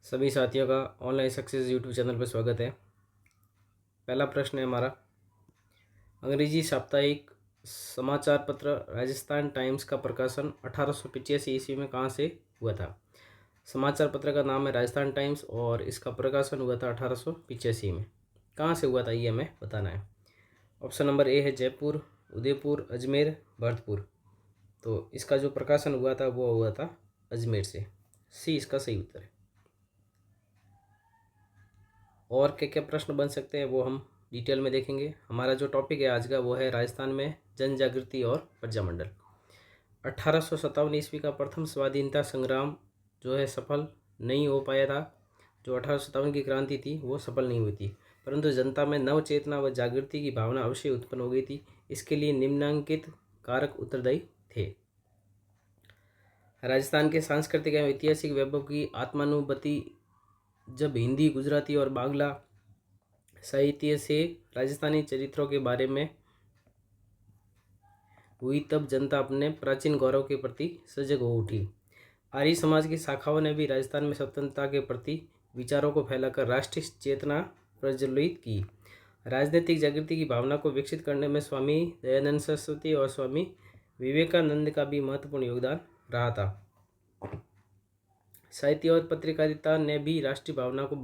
सभी साथियों का ऑनलाइन सक्सेस यूट्यूब चैनल पर स्वागत है। पहला प्रश्न है हमारा, अंग्रेजी साप्ताहिक समाचार पत्र राजस्थान टाइम्स का प्रकाशन 1885 ईस्वी में कहाँ से हुआ था। समाचार पत्र का नाम है राजस्थान टाइम्स और इसका प्रकाशन हुआ था 1885 में। कहाँ से हुआ था ये हमें बताना है। ऑप्शन नंबर ए है जयपुर, उदयपुर, अजमेर, भरतपुर। तो इसका जो प्रकाशन हुआ था वो हुआ था अजमेर से। सी इसका सही उत्तर है। और क्या क्या प्रश्न बन सकते हैं वो हम डिटेल में देखेंगे। हमारा जो टॉपिक है आज का वो है राजस्थान में जन जागृति और प्रजामंडल। 1857 ईस्वी का प्रथम स्वाधीनता संग्राम जो है सफल नहीं हो पाया था। जो 1857 की क्रांति थी वो सफल नहीं हुई थी, परंतु जनता में नव चेतना व जागृति की भावना अवश्य उत्पन्न हो गई थी। इसके लिए निम्नांकित कारक उत्तरदायी थे। राजस्थान के सांस्कृतिक एवं ऐतिहासिक वैभव की आत्मानुभूति जब हिंदी, गुजराती और बांग्ला साहित्य से राजस्थानी चरित्रों के बारे में हुई, तब जनता अपने प्राचीन गौरव के प्रति सजग हो उठी। आर्य समाज की शाखाओं ने भी राजस्थान में स्वतंत्रता के प्रति विचारों को फैलाकर राष्ट्रीय चेतना प्रज्वलित की। राजनीतिक जागृति की भावना को विकसित करने में स्वामी दयानंद सरस्वती और स्वामी विवेकानंद का भी महत्वपूर्ण योगदान रहा था। साहित्य और पत्रकारिता ने भी राष्ट्रीय भावना को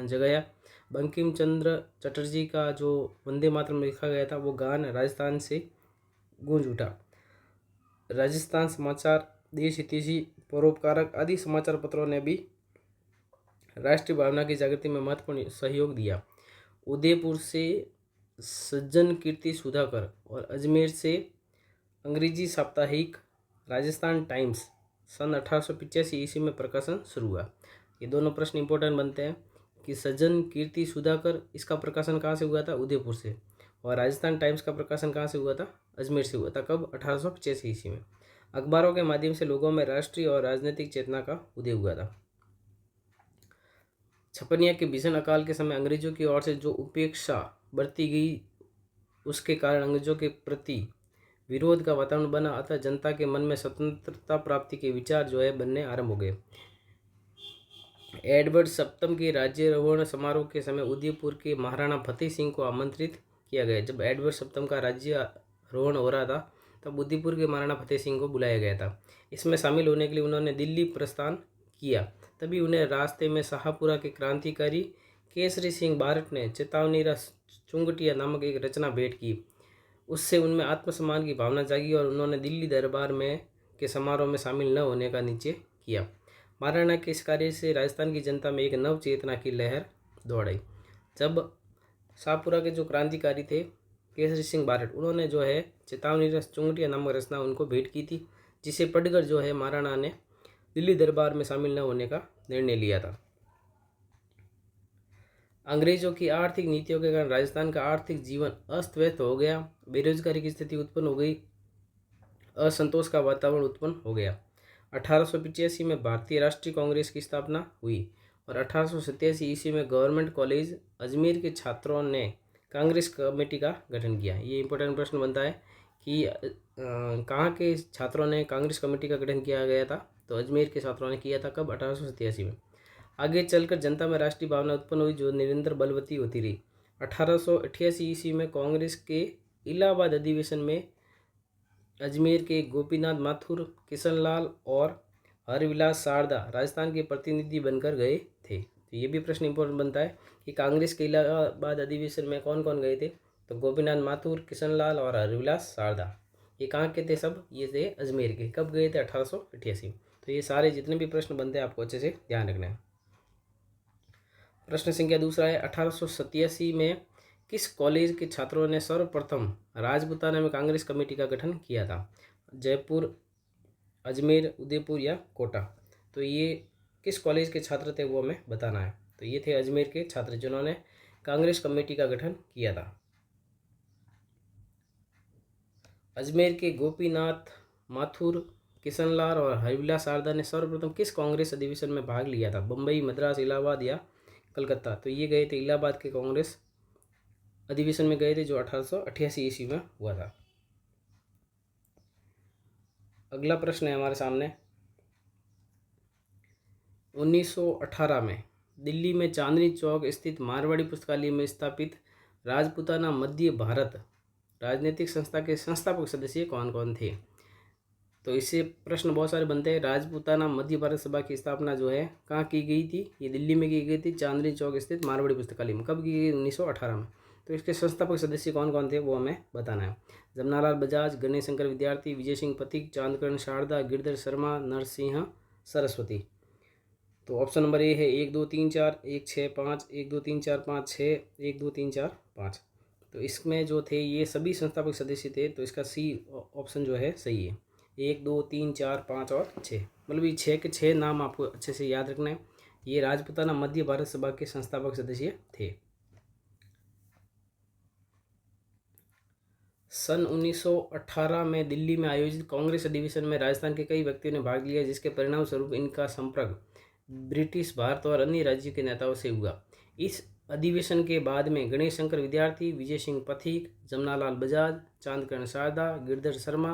जगाया। बंकिम चंद्र चटर्जी का जो वंदे मातरम लिखा गया था वो गान राजस्थान से गूंज उठा। राजस्थान समाचार, देश हितैषी, परोपकारक आदि समाचार पत्रों ने भी राष्ट्रीय भावना की जागृति में महत्वपूर्ण सहयोग दिया। उदयपुर से सज्जन कीर्ति सुधाकर और अजमेर से अंग्रेजी साप्ताहिक राजस्थान टाइम्स सन 1885 ईस्वी में प्रकाशन शुरू हुआ। ये दोनों प्रश्न इंपॉर्टेंट बनते हैं कि सज्जन कीर्ति सुधाकर इसका प्रकाशन कहाँ से हुआ था, उदयपुर से, और राजस्थान टाइम्स का प्रकाशन कहाँ से हुआ था, अजमेर से हुआ था। कब? 1885 ईस्वी में। अखबारों के माध्यम से लोगों में राष्ट्रीय और राजनीतिक चेतना का उदय हुआ था। छपनिया के भीषण अकाल के समय अंग्रेजों की ओर से जो उपेक्षा बरती गई उसके कारण अंग्रेजों के प्रति विरोध का वातावरण बना, अतः जनता के मन में स्वतंत्रता प्राप्ति के विचार जो है बनने आरंभ हो गए। एडवर्ड सप्तम के राज्यारोहण समारोह के समय उदयपुर के महाराणा फतेह सिंह को आमंत्रित किया गया। जब एडवर्ड सप्तम का राज्यारोहण हो रहा था तब उदयपुर के महाराणा फतेह सिंह को बुलाया गया था। इसमें शामिल होने के लिए उन्होंने दिल्ली प्रस्थान किया। तभी उन्हें रास्ते में शाहपुरा के क्रांतिकारी केसरी सिंह बारट ने चेतावनी रस चुंगटिया नामक एक रचना भेंट की। उससे उनमें आत्मसम्मान की भावना जागी और उन्होंने दिल्ली दरबार में के समारोह में शामिल न होने का निश्चय किया। महाराणा के इस कार्य से राजस्थान की जनता में एक नव चेतना की लहर दौड़ाई। जब शाहपुरा के जो क्रांतिकारी थे केसरी सिंह बारट, उन्होंने जो है चेतावनी रस चुंगटिया नामक रचना उनको भेंट की थी, जिसे पढ़कर जो है महाराणा ने दिल्ली दरबार में शामिल न होने का निर्णय लिया था। अंग्रेजों की आर्थिक नीतियों के कारण राजस्थान का आर्थिक जीवन अस्त व्यस्त हो गया। बेरोजगारी की स्थिति उत्पन्न हो गई, असंतोष का वातावरण उत्पन्न हो गया। 1885 में भारतीय राष्ट्रीय कांग्रेस की स्थापना हुई और 1887 ईस्वी में गवर्नमेंट कॉलेज अजमेर के छात्रों ने कांग्रेस कमेटी का गठन किया। ये इंपॉर्टेंट प्रश्न बनता है कि कहाँ के छात्रों ने कांग्रेस कमेटी का गठन किया गया था, तो अजमेर के छात्रों ने किया था। कब? 1887 में। आगे चलकर जनता में राष्ट्रीय भावना उत्पन्न हुई जो निरंतर बलवती होती रही। 1888 ईस्वी में कांग्रेस के इलाहाबाद अधिवेशन में अजमेर के गोपीनाथ माथुर, किशनलाल और हरविलास शारदा राजस्थान के प्रतिनिधि बनकर गए थे। तो ये भी प्रश्न इंपॉर्टेंट बनता है कि कांग्रेस के इलाहाबाद अधिवेशन में कौन कौन गए थे, तो गोपीनाथ माथुर, किशनलाल और हरविलास शारदा। ये कहाँ के थे सब? ये थे अजमेर के। कब गए थे? 1888। तो ये सारे जितने भी प्रश्न बनते हैं आपको अच्छे से ध्यान रखना है। प्रश्न संख्या दूसरा है, 1887 में किस कॉलेज के छात्रों ने सर्वप्रथम राजपूताना में कांग्रेस कमेटी का गठन किया था? जयपुर, अजमेर, उदयपुर या कोटा? तो ये किस कॉलेज के छात्र थे वो हमें बताना है। तो ये थे अजमेर के छात्र जिन्होंने कांग्रेस कमेटी का गठन किया था। अजमेर के गोपीनाथ माथुर, किशनलाल और हरविलास शारदा ने सर्वप्रथम किस कांग्रेस अधिवेशन में भाग लिया था? बम्बई, मद्रास, इलाहाबाद या कलकत्ता? तो ये गए थे इलाहाबाद के कांग्रेस अधिवेशन में गए थे जो 1888 ईस्वी में हुआ था। अगला प्रश्न है हमारे सामने, 1918 में दिल्ली में चांदनी चौक स्थित मारवाड़ी पुस्तकालय में स्थापित राजपूताना मध्य भारत राजनीतिक संस्था के संस्थापक सदस्य कौन कौन थे? तो इससे प्रश्न बहुत सारे बनते हैं। राजपूताना मध्य भारत सभा की स्थापना जो है कहाँ की गई थी? ये दिल्ली में की गई थी, चांदनी चौक स्थित मारवाड़ी पुस्तकालय में। कब की गई? 1918 में। तो इसके संस्थापक सदस्य कौन कौन थे वो हमें बताना है। जमनालाल बजाज, गणेश शंकर विद्यार्थी, विजय सिंह पथिक, चांदकर्ण शारदा, गिरधर शर्मा, नरसिंह सरस्वती। तो ऑप्शन नंबर ए है 1 2 3 4 1 6 5 1 2 3 4 5 6 1 2 3 4 5। तो इसमें जो थे ये सभी संस्थापक सदस्य थे, तो इसका सी ऑप्शन जो है सही है। 1 2 3 4 5 और 6, मतलब ये 6 के 6 नाम आपको अच्छे से याद रखना है। ये राजपूताना मध्य भारत सभा के संस्थापक सदस्य थे। सन 1918 में दिल्ली में आयोजित कांग्रेस अधिवेशन में राजस्थान के कई व्यक्तियों ने भाग लिया, जिसके परिणाम स्वरूप इनका संपर्क ब्रिटिश भारत और अन्य राज्यों के नेताओं से हुआ। इस अधिवेशन के बाद में गणेश शंकर विद्यार्थी, विजय सिंह पथिक, जमनालाल बजाज, चांदकर्ण शारदा, गिरधर शर्मा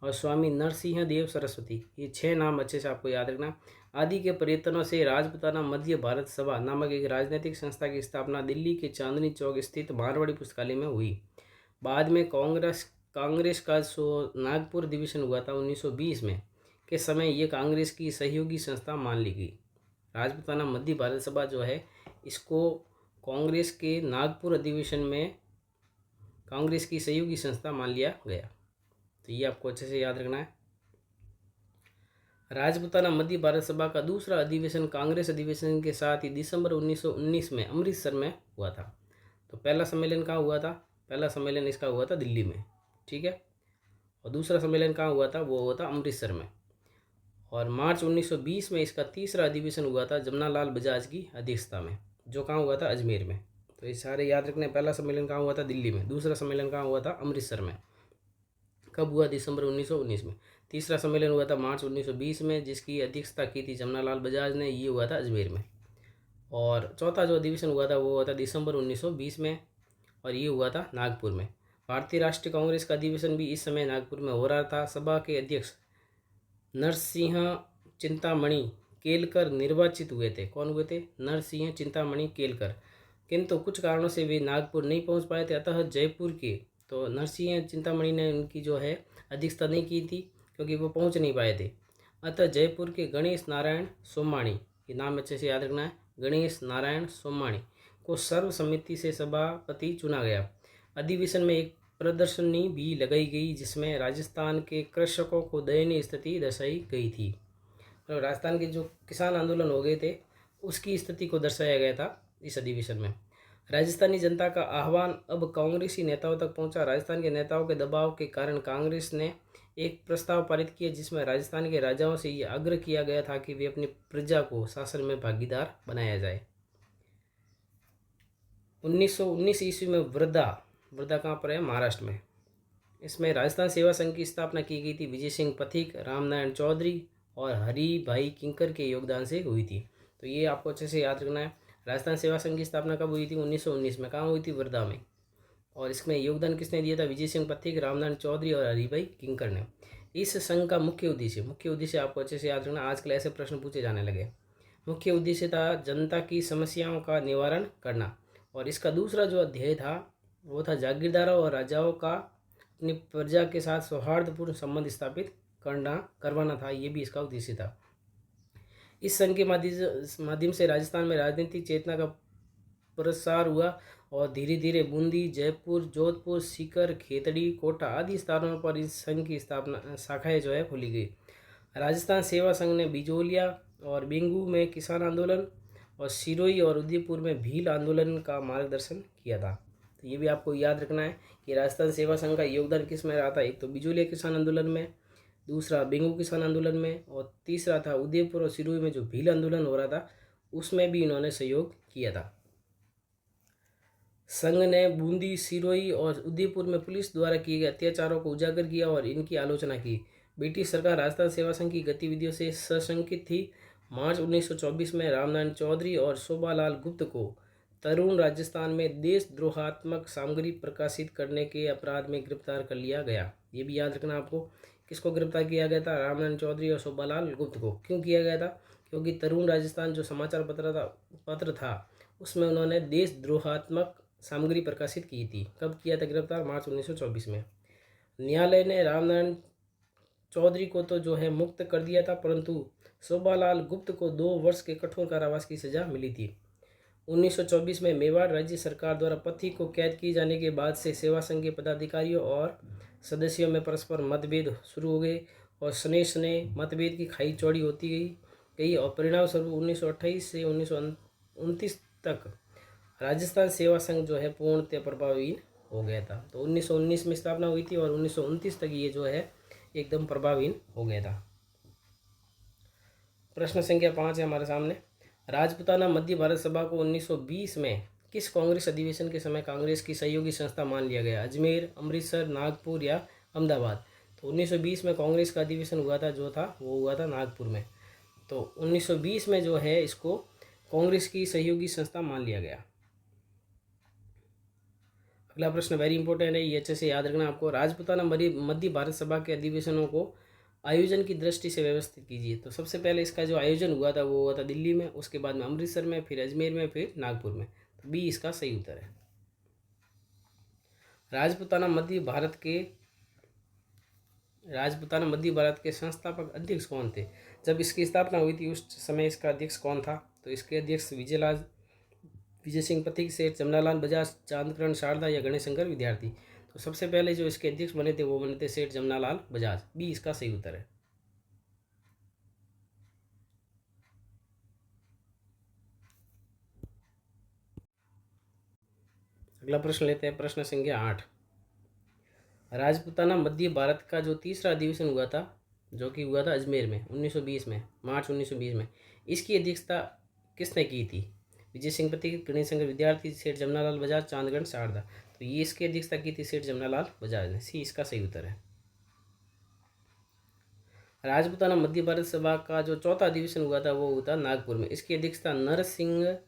और स्वामी नरसिंह देव सरस्वती, ये 6 नाम अच्छे से आपको याद रखना। आदि के प्रयत्नों से राजपूताना मध्य भारत सभा नामक एक राजनीतिक संस्था की स्थापना दिल्ली के चांदनी चौक स्थित मारवाड़ी पुस्तकालय में हुई। बाद में कांग्रेस का नागपुर अधिवेशन हुआ था 1920 में के समय ये कांग्रेस की सहयोगी संस्था मान ली गई। राजपूताना मध्य भारत सभा जो है इसको कांग्रेस के नागपुर अधिवेशन में कांग्रेस की सहयोगी संस्था मान लिया गया। तो ये आपको अच्छे से याद रखना है। राजपूताना मध्य भारत सभा का दूसरा अधिवेशन कांग्रेस अधिवेशन के साथ ही दिसंबर 1919 में अमृतसर में हुआ था। तो पहला सम्मेलन कहाँ हुआ था? पहला सम्मेलन इसका हुआ था दिल्ली में, ठीक है। और दूसरा सम्मेलन कहाँ हुआ था? वो हुआ था अमृतसर में। और मार्च 1920 में इसका तीसरा अधिवेशन हुआ था जमनालाल बजाज की अध्यक्षता में, जो कहाँ हुआ था? अजमेर में। तो ये सारे याद रखने। पहला सम्मेलन कहाँ हुआ था? दिल्ली में। दूसरा सम्मेलन कहाँ हुआ था? अमृतसर में। कब हुआ? दिसंबर 1919 में। तीसरा सम्मेलन हुआ था मार्च 1920 में, जिसकी अध्यक्षता की थी जमनालाल बजाज ने, ये हुआ था अजमेर में। और चौथा जो अधिवेशन हुआ था वो हुआ था दिसंबर 1920 में, और ये हुआ था नागपुर में। भारतीय राष्ट्रीय कांग्रेस का अधिवेशन भी इस समय नागपुर में हो रहा था। सभा के अध्यक्ष नरसिंह चिंतामणि केलकर निर्वाचित हुए थे। कौन हुए थे? नरसिंह चिंतामणि केलकर। किंतु कुछ कारणों से वे नागपुर नहीं पहुंच पाए थे, अतः जयपुर के तो नरसिंह चिंतामणि ने उनकी जो है अध्यक्षता नहीं की थी, क्योंकि वो पहुंच नहीं पाए थे। अतः जयपुर के गणेश नारायण सोमाणी, ये नाम अच्छे से याद रखना है, गणेश नारायण सोमाणी को सर्वसम्मति से सभापति चुना गया। अधिवेशन में एक प्रदर्शनी भी लगाई गई, जिसमें राजस्थान के कृषकों को दयनीय स्थिति दर्शाई गई थी। तो राजस्थान के जो किसान आंदोलन हो गए थे उसकी स्थिति को दर्शाया गया था इस अधिवेशन में। राजस्थानी जनता का आह्वान अब कांग्रेसी नेताओं तक पहुंचा। राजस्थान के नेताओं के दबाव के कारण कांग्रेस ने एक प्रस्ताव पारित किया, जिसमें राजस्थान के राजाओं से यह आग्रह किया गया था कि वे अपनी प्रजा को शासन में भागीदार बनाया जाए। 1919 ईस्वी में वर्धा कहाँ पर है? महाराष्ट्र में। इसमें राजस्थान सेवा संघ की स्थापना की गई थी। विजय सिंह पथिक, रामनारायण चौधरी और हरि भाई किंकर के योगदान से हुई थी। तो ये आपको अच्छे से याद रखना है। राजस्थान सेवा संघ की स्थापना कब हुई थी? 1919 में। कहाँ हुई थी? वर्धा में। और इसमें योगदान किसने दिया था? विजय सिंह पथिक, रामनारायण चौधरी और हरिभाई किंकर ने। इस संघ का मुख्य उद्देश्य आपको अच्छे से याद रखना, आजकल ऐसे प्रश्न पूछे जाने लगे। मुख्य उद्देश्य था जनता की समस्याओं का निवारण करना, और इसका दूसरा जो अध्याय था वो था जागीरदारों और राजाओं का अपनी प्रजा के साथ सौहार्दपूर्ण संबंध स्थापित करवाना था। ये भी इसका उद्देश्य था। इस संघ के माध्यम से राजस्थान में राजनीतिक चेतना का प्रसार हुआ, और धीरे धीरे बूंदी, जयपुर, जोधपुर, सीकर, खेतड़ी, कोटा आदि स्थानों पर इस संघ की स्थापना शाखाएं जो है खोली गई। राजस्थान सेवा संघ ने बिजोलिया और बिंगू में किसान आंदोलन और सिरोही और उदयपुर में भील आंदोलन का मार्गदर्शन किया था। तो ये भी आपको याद रखना है कि राजस्थान सेवा संघ का योगदान किस में रहा था? एक तो बिजोलिया किसान आंदोलन में, दूसरा बिंगू किसान आंदोलन में, और तीसरा था उदयपुर और सिरोही में जो भील आंदोलन हो रहा था उसमें भी इन्होंने सहयोग किया था। संघ ने बूंदी, सिरोही और उदयपुर में पुलिस द्वारा किए गए अत्याचारों को उजागर किया और इनकी आलोचना की। ब्रिटिश सरकार राजस्थान सेवा संघ की गतिविधियों से सशंकित थी। मार्च 1924 में रामनारायण चौधरी और शोभालाल गुप्त को तरुण राजस्थान में देशद्रोहात्मक सामग्री प्रकाशित करने के अपराध में गिरफ्तार कर लिया गया। ये भी याद रखना आपको। किसको गिरफ्तार किया गया था? रामनारायण चौधरी और शोभालाल गुप्त को। क्यों किया गया था? क्योंकि तरुण राजस्थान जो समाचार पत्र था उसमें उन्होंने देशद्रोहात्मक सामग्री प्रकाशित की थी। कब किया था गिरफ्तार? मार्च 1924 में। न्यायालय ने रामनारायण चौधरी को तो जो है मुक्त कर दिया था, परंतु शोभालाल गुप्त को 2 वर्ष के कठोर कारावास की सजा मिली थी। 1924 में मेवाड़ राज्य सरकार द्वारा पथिक को कैद किए जाने के बाद से सेवा संघ के पदाधिकारियों और सदस्यों में परस्पर मतभेद शुरू हो गए और स्ने स्ने मतभेद की खाई चौड़ी होती गई और परिणाम स्वरूप 1928 से 1929 तक राजस्थान सेवा संघ जो है पूर्णतः प्रभावहीन हो गया था। तो 1919 में स्थापना हुई थी और 1929 तक ये जो है एकदम प्रभावहीन हो गया था। प्रश्न संख्या 5 है हमारे सामने। राजपूताना मध्य भारत सभा को 1920 में किस कांग्रेस अधिवेशन के समय कांग्रेस की सहयोगी संस्था मान लिया गया? अजमेर, अमृतसर, नागपुर या अहमदाबाद? तो 1920 में कांग्रेस का अधिवेशन हुआ था जो था वो हुआ था नागपुर में। तो 1920 में जो है इसको कांग्रेस की सहयोगी संस्था मान लिया गया। अगला प्रश्न वेरी इंपॉर्टेंट है, ये अच्छे से याद रखना आपको। राजपूताना मध्य भारत सभा के अधिवेशनों को आयोजन की दृष्टि से व्यवस्थित कीजिए। तो सबसे पहले इसका जो आयोजन हुआ था वो हुआ था दिल्ली में, उसके बाद में अमृतसर में, फिर अजमेर में, फिर नागपुर में। तो बी इसका सही उत्तर है। राजपूताना मध्य भारत के संस्थापक अध्यक्ष कौन थे? जब इसकी स्थापना हुई थी उस समय इसका अध्यक्ष कौन था? तो इसके अध्यक्ष विजय सिंह पथिक, सेठ जमनालाल बजाज, चांदकरण शारदा या गणेश शंकर विद्यार्थी? तो सबसे पहले जो इसके अध्यक्ष बने थे वो बने थे सेठ जमनालाल बजाज। बी इसका सही उत्तर है। अगला प्रश्न लेते हैं, प्रश्न संख्या 8। राजपूताना मध्य भारत का जो तीसरा अधिवेशन हुआ था जो कि हुआ था अजमेर में 1920 में, मार्च 1920 में, इसकी अध्यक्षता किसने की थी? विजय सिंह पथिक, गणेश शंकर विद्यार्थी, सेठ जमनालाल बजाज, चांदगढ़ शारदा? तो ये इसकी अध्यक्षता की थी सेठ जमनालाल बजाज ने। सी इसका सही उत्तर है। राजपूताना मध्य भारत सभा का जो चौथा अधिवेशन हुआ था वो हुआ था नागपुर में। इसकी अध्यक्षता नरसिंह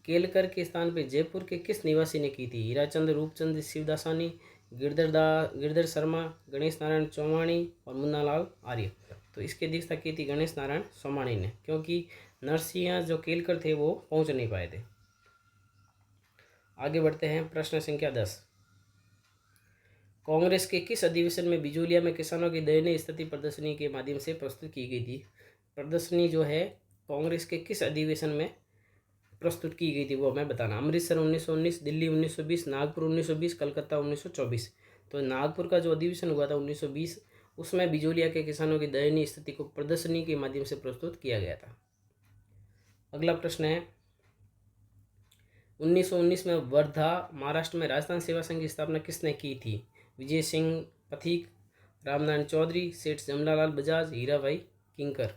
केलकर के स्थान पर जयपुर के किस निवासी ने की थी? हीराचंद, रूपचंद, शिवदासानी, गिरधर शर्मा, गणेश नारायण चौमाणी और मुन्नालाल आर्य? तो इसकी अध्यक्षता की थी गणेश नारायण चौमाणी ने, क्योंकि नरसिंह जो केलकर थे वो पहुंच नहीं पाए थे। आगे बढ़ते हैं, प्रश्न संख्या 10। कांग्रेस के किस अधिवेशन में बिजोलिया में किसानों की दयनीय स्थिति प्रदर्शनी के माध्यम से प्रस्तुत की गई थी? प्रदर्शनी जो है कांग्रेस के किस अधिवेशन में प्रस्तुत की गई थी वो हमें बताना। अमृतसर 1919, दिल्ली 1920, नागपुर 1920, कलकत्ता 1924? तो नागपुर का जो अधिवेशन हुआ था 1920 उसमें बिजोलिया के किसानों की दयनीय स्थिति को प्रदर्शनी के माध्यम से प्रस्तुत किया गया था। अगला प्रश्न है, 1919 में वर्धा महाराष्ट्र में राजस्थान सेवा संघ की स्थापना किसने की थी? विजय सिंह पथिक, रामनारायण चौधरी, सेठ जमनालाल बजाज, हीराभाई किंकर?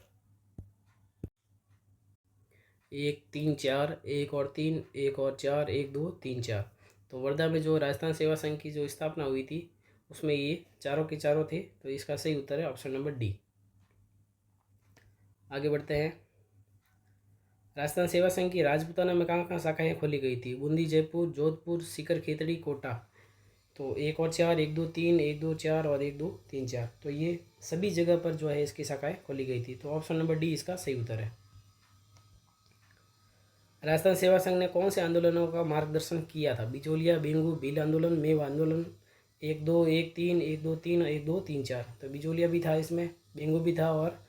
1 3 4, 1 और 3, 1 और 4, 1 2 3 4। तो वर्धा में जो राजस्थान सेवा संघ की जो स्थापना हुई थी उसमें ये चारों के चारों थे। तो इसका सही उत्तर है ऑप्शन नंबर डी। आगे बढ़ते हैं, राजस्थान सेवा संघ की राजपूताना में कहाँ कहाँ शाखाएँ खोली गई थी? बूंदी, जयपुर, जोधपुर, सीकर, खेतड़ी, कोटा? तो 1 और 4, 1 2 3, 1 2 4 और 1 2 3 4। तो ये सभी जगह पर जो है इसकी शाखाएँ खोली गई थी। तो ऑप्शन नंबर डी इसका सही उत्तर है। राजस्थान सेवा संघ ने कौन से आंदोलनों का मार्गदर्शन किया था? बिचौलिया, बेंगू, भील आंदोलन, मेवा आंदोलन? 1 2 1 3, 1 2 3, 1 2 3 4। तो बिचौलिया भी था इसमें, बेंगू भी था और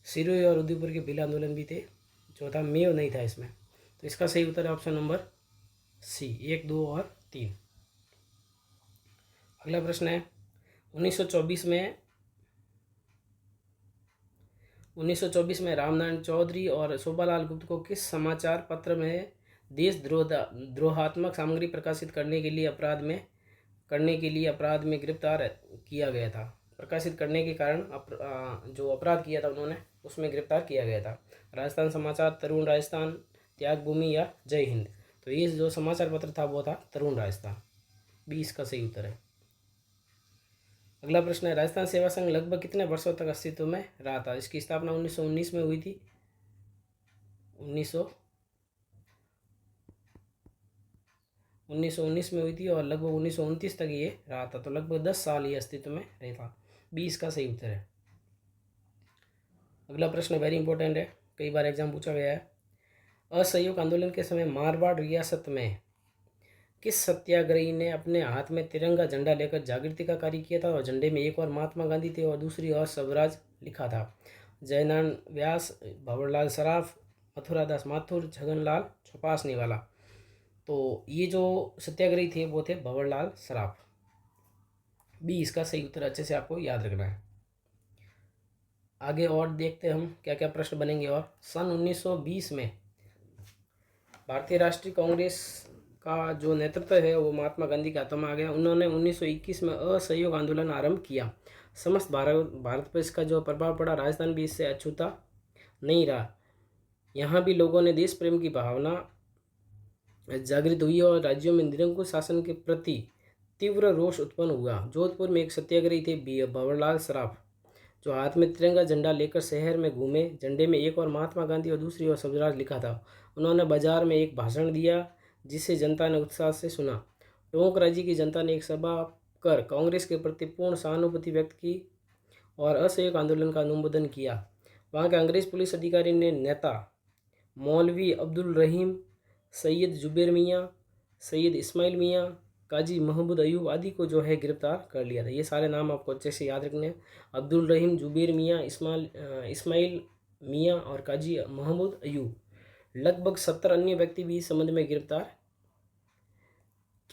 सिरोही और उदयपुर के भील आंदोलन भी थे। जो था मेव नहीं था इसमें। तो इसका सही उत्तर है ऑप्शन नंबर सी, 1 2 और 3। अगला प्रश्न है, 1924 में रामनारायण चौधरी और शोभालाल गुप्त को किस समाचार पत्र में देशद्रोहात्मक सामग्री प्रकाशित करने के लिए अपराध में गिरफ्तार किया गया था? प्रकाशित करने के कारण जो अपराध किया था उन्होंने उसमें गिरफ्तार किया गया था। राजस्थान समाचार, तरुण राजस्थान, त्याग भूमि या जय हिंद? तो ये जो समाचार पत्र था वो था तरुण राजस्थान। बी इसका सही उत्तर है। अगला प्रश्न है, राजस्थान सेवा संघ लगभग कितने वर्षों तक अस्तित्व में रहा था? इसकी स्थापना 1919 में हुई थी। 1919 में हुई थी और लगभग 1929 तक ये रहा था। तो लगभग 10 साल ये अस्तित्व में रहा था। बी इसका सही उत्तर है। अगला प्रश्न वेरी इंपॉर्टेंट है, कई बार एग्जाम पूछा गया है। असहयोग आंदोलन के समय मारवाड़ रियासत में किस सत्याग्रही ने अपने हाथ में तिरंगा झंडा लेकर जागृति का कार्य किया था और झंडे में एक और महात्मा गांधी थे और दूसरी और स्वराज लिखा था? जयनारायण व्यास, भंवरलाल सराफ, मथुरादास माथुर, छगनलाल छपासने वाला। तो ये जो सत्याग्रही थे वो थे भंवरलाल सराफ। बी इसका सही उत्तर, अच्छे से आपको याद रखना है। आगे और देखते हैं हम क्या क्या प्रश्न बनेंगे। और सन 1920 में भारतीय राष्ट्रीय कांग्रेस का जो नेतृत्व है वो महात्मा गांधी के हाथों में आ गया। उन्होंने 1921 में असहयोग आंदोलन आरंभ किया। समस्त भारत पर इसका जो प्रभाव पड़ा, राजस्थान भी इससे अछूता नहीं रहा। यहाँ भी लोगों ने देश प्रेम की भावना जागृत हुई और राज्यों में निरंकुश शासन के प्रति तीव्र रोष उत्पन्न हुआ। जोधपुर में एक सत्याग्रही थे भंवरलाल सराफ, जो हाथ में तिरंगा झंडा लेकर शहर में घूमे। झंडे में एक और महात्मा गांधी और दूसरी ओर स्वराज लिखा था। उन्होंने बाजार में एक भाषण दिया जिसे जनता ने उत्साह से सुना। टोंक राज्य की जनता ने एक सभा कर कांग्रेस के प्रति पूर्ण सहानुभूति व्यक्त की और असहयोग आंदोलन का अनुमोदन किया। वहाँ के अंग्रेज पुलिस अधिकारी ने नेता मौलवी अब्दुल रहीम, सैयद जुबैर मियाँ, सैयद इस्माइल मियाँ, काजी महमूद अयूब आदि को जो है गिरफ्तार कर लिया था। ये सारे नाम आपको अच्छे से याद रखने हैं। अब्दुल रहीम, जुबैर मियाँ, इस्माइल मियाँ और काजी महमूद अयूब। लगभग 70 अन्य व्यक्ति भी इस संबंध में गिरफ्तार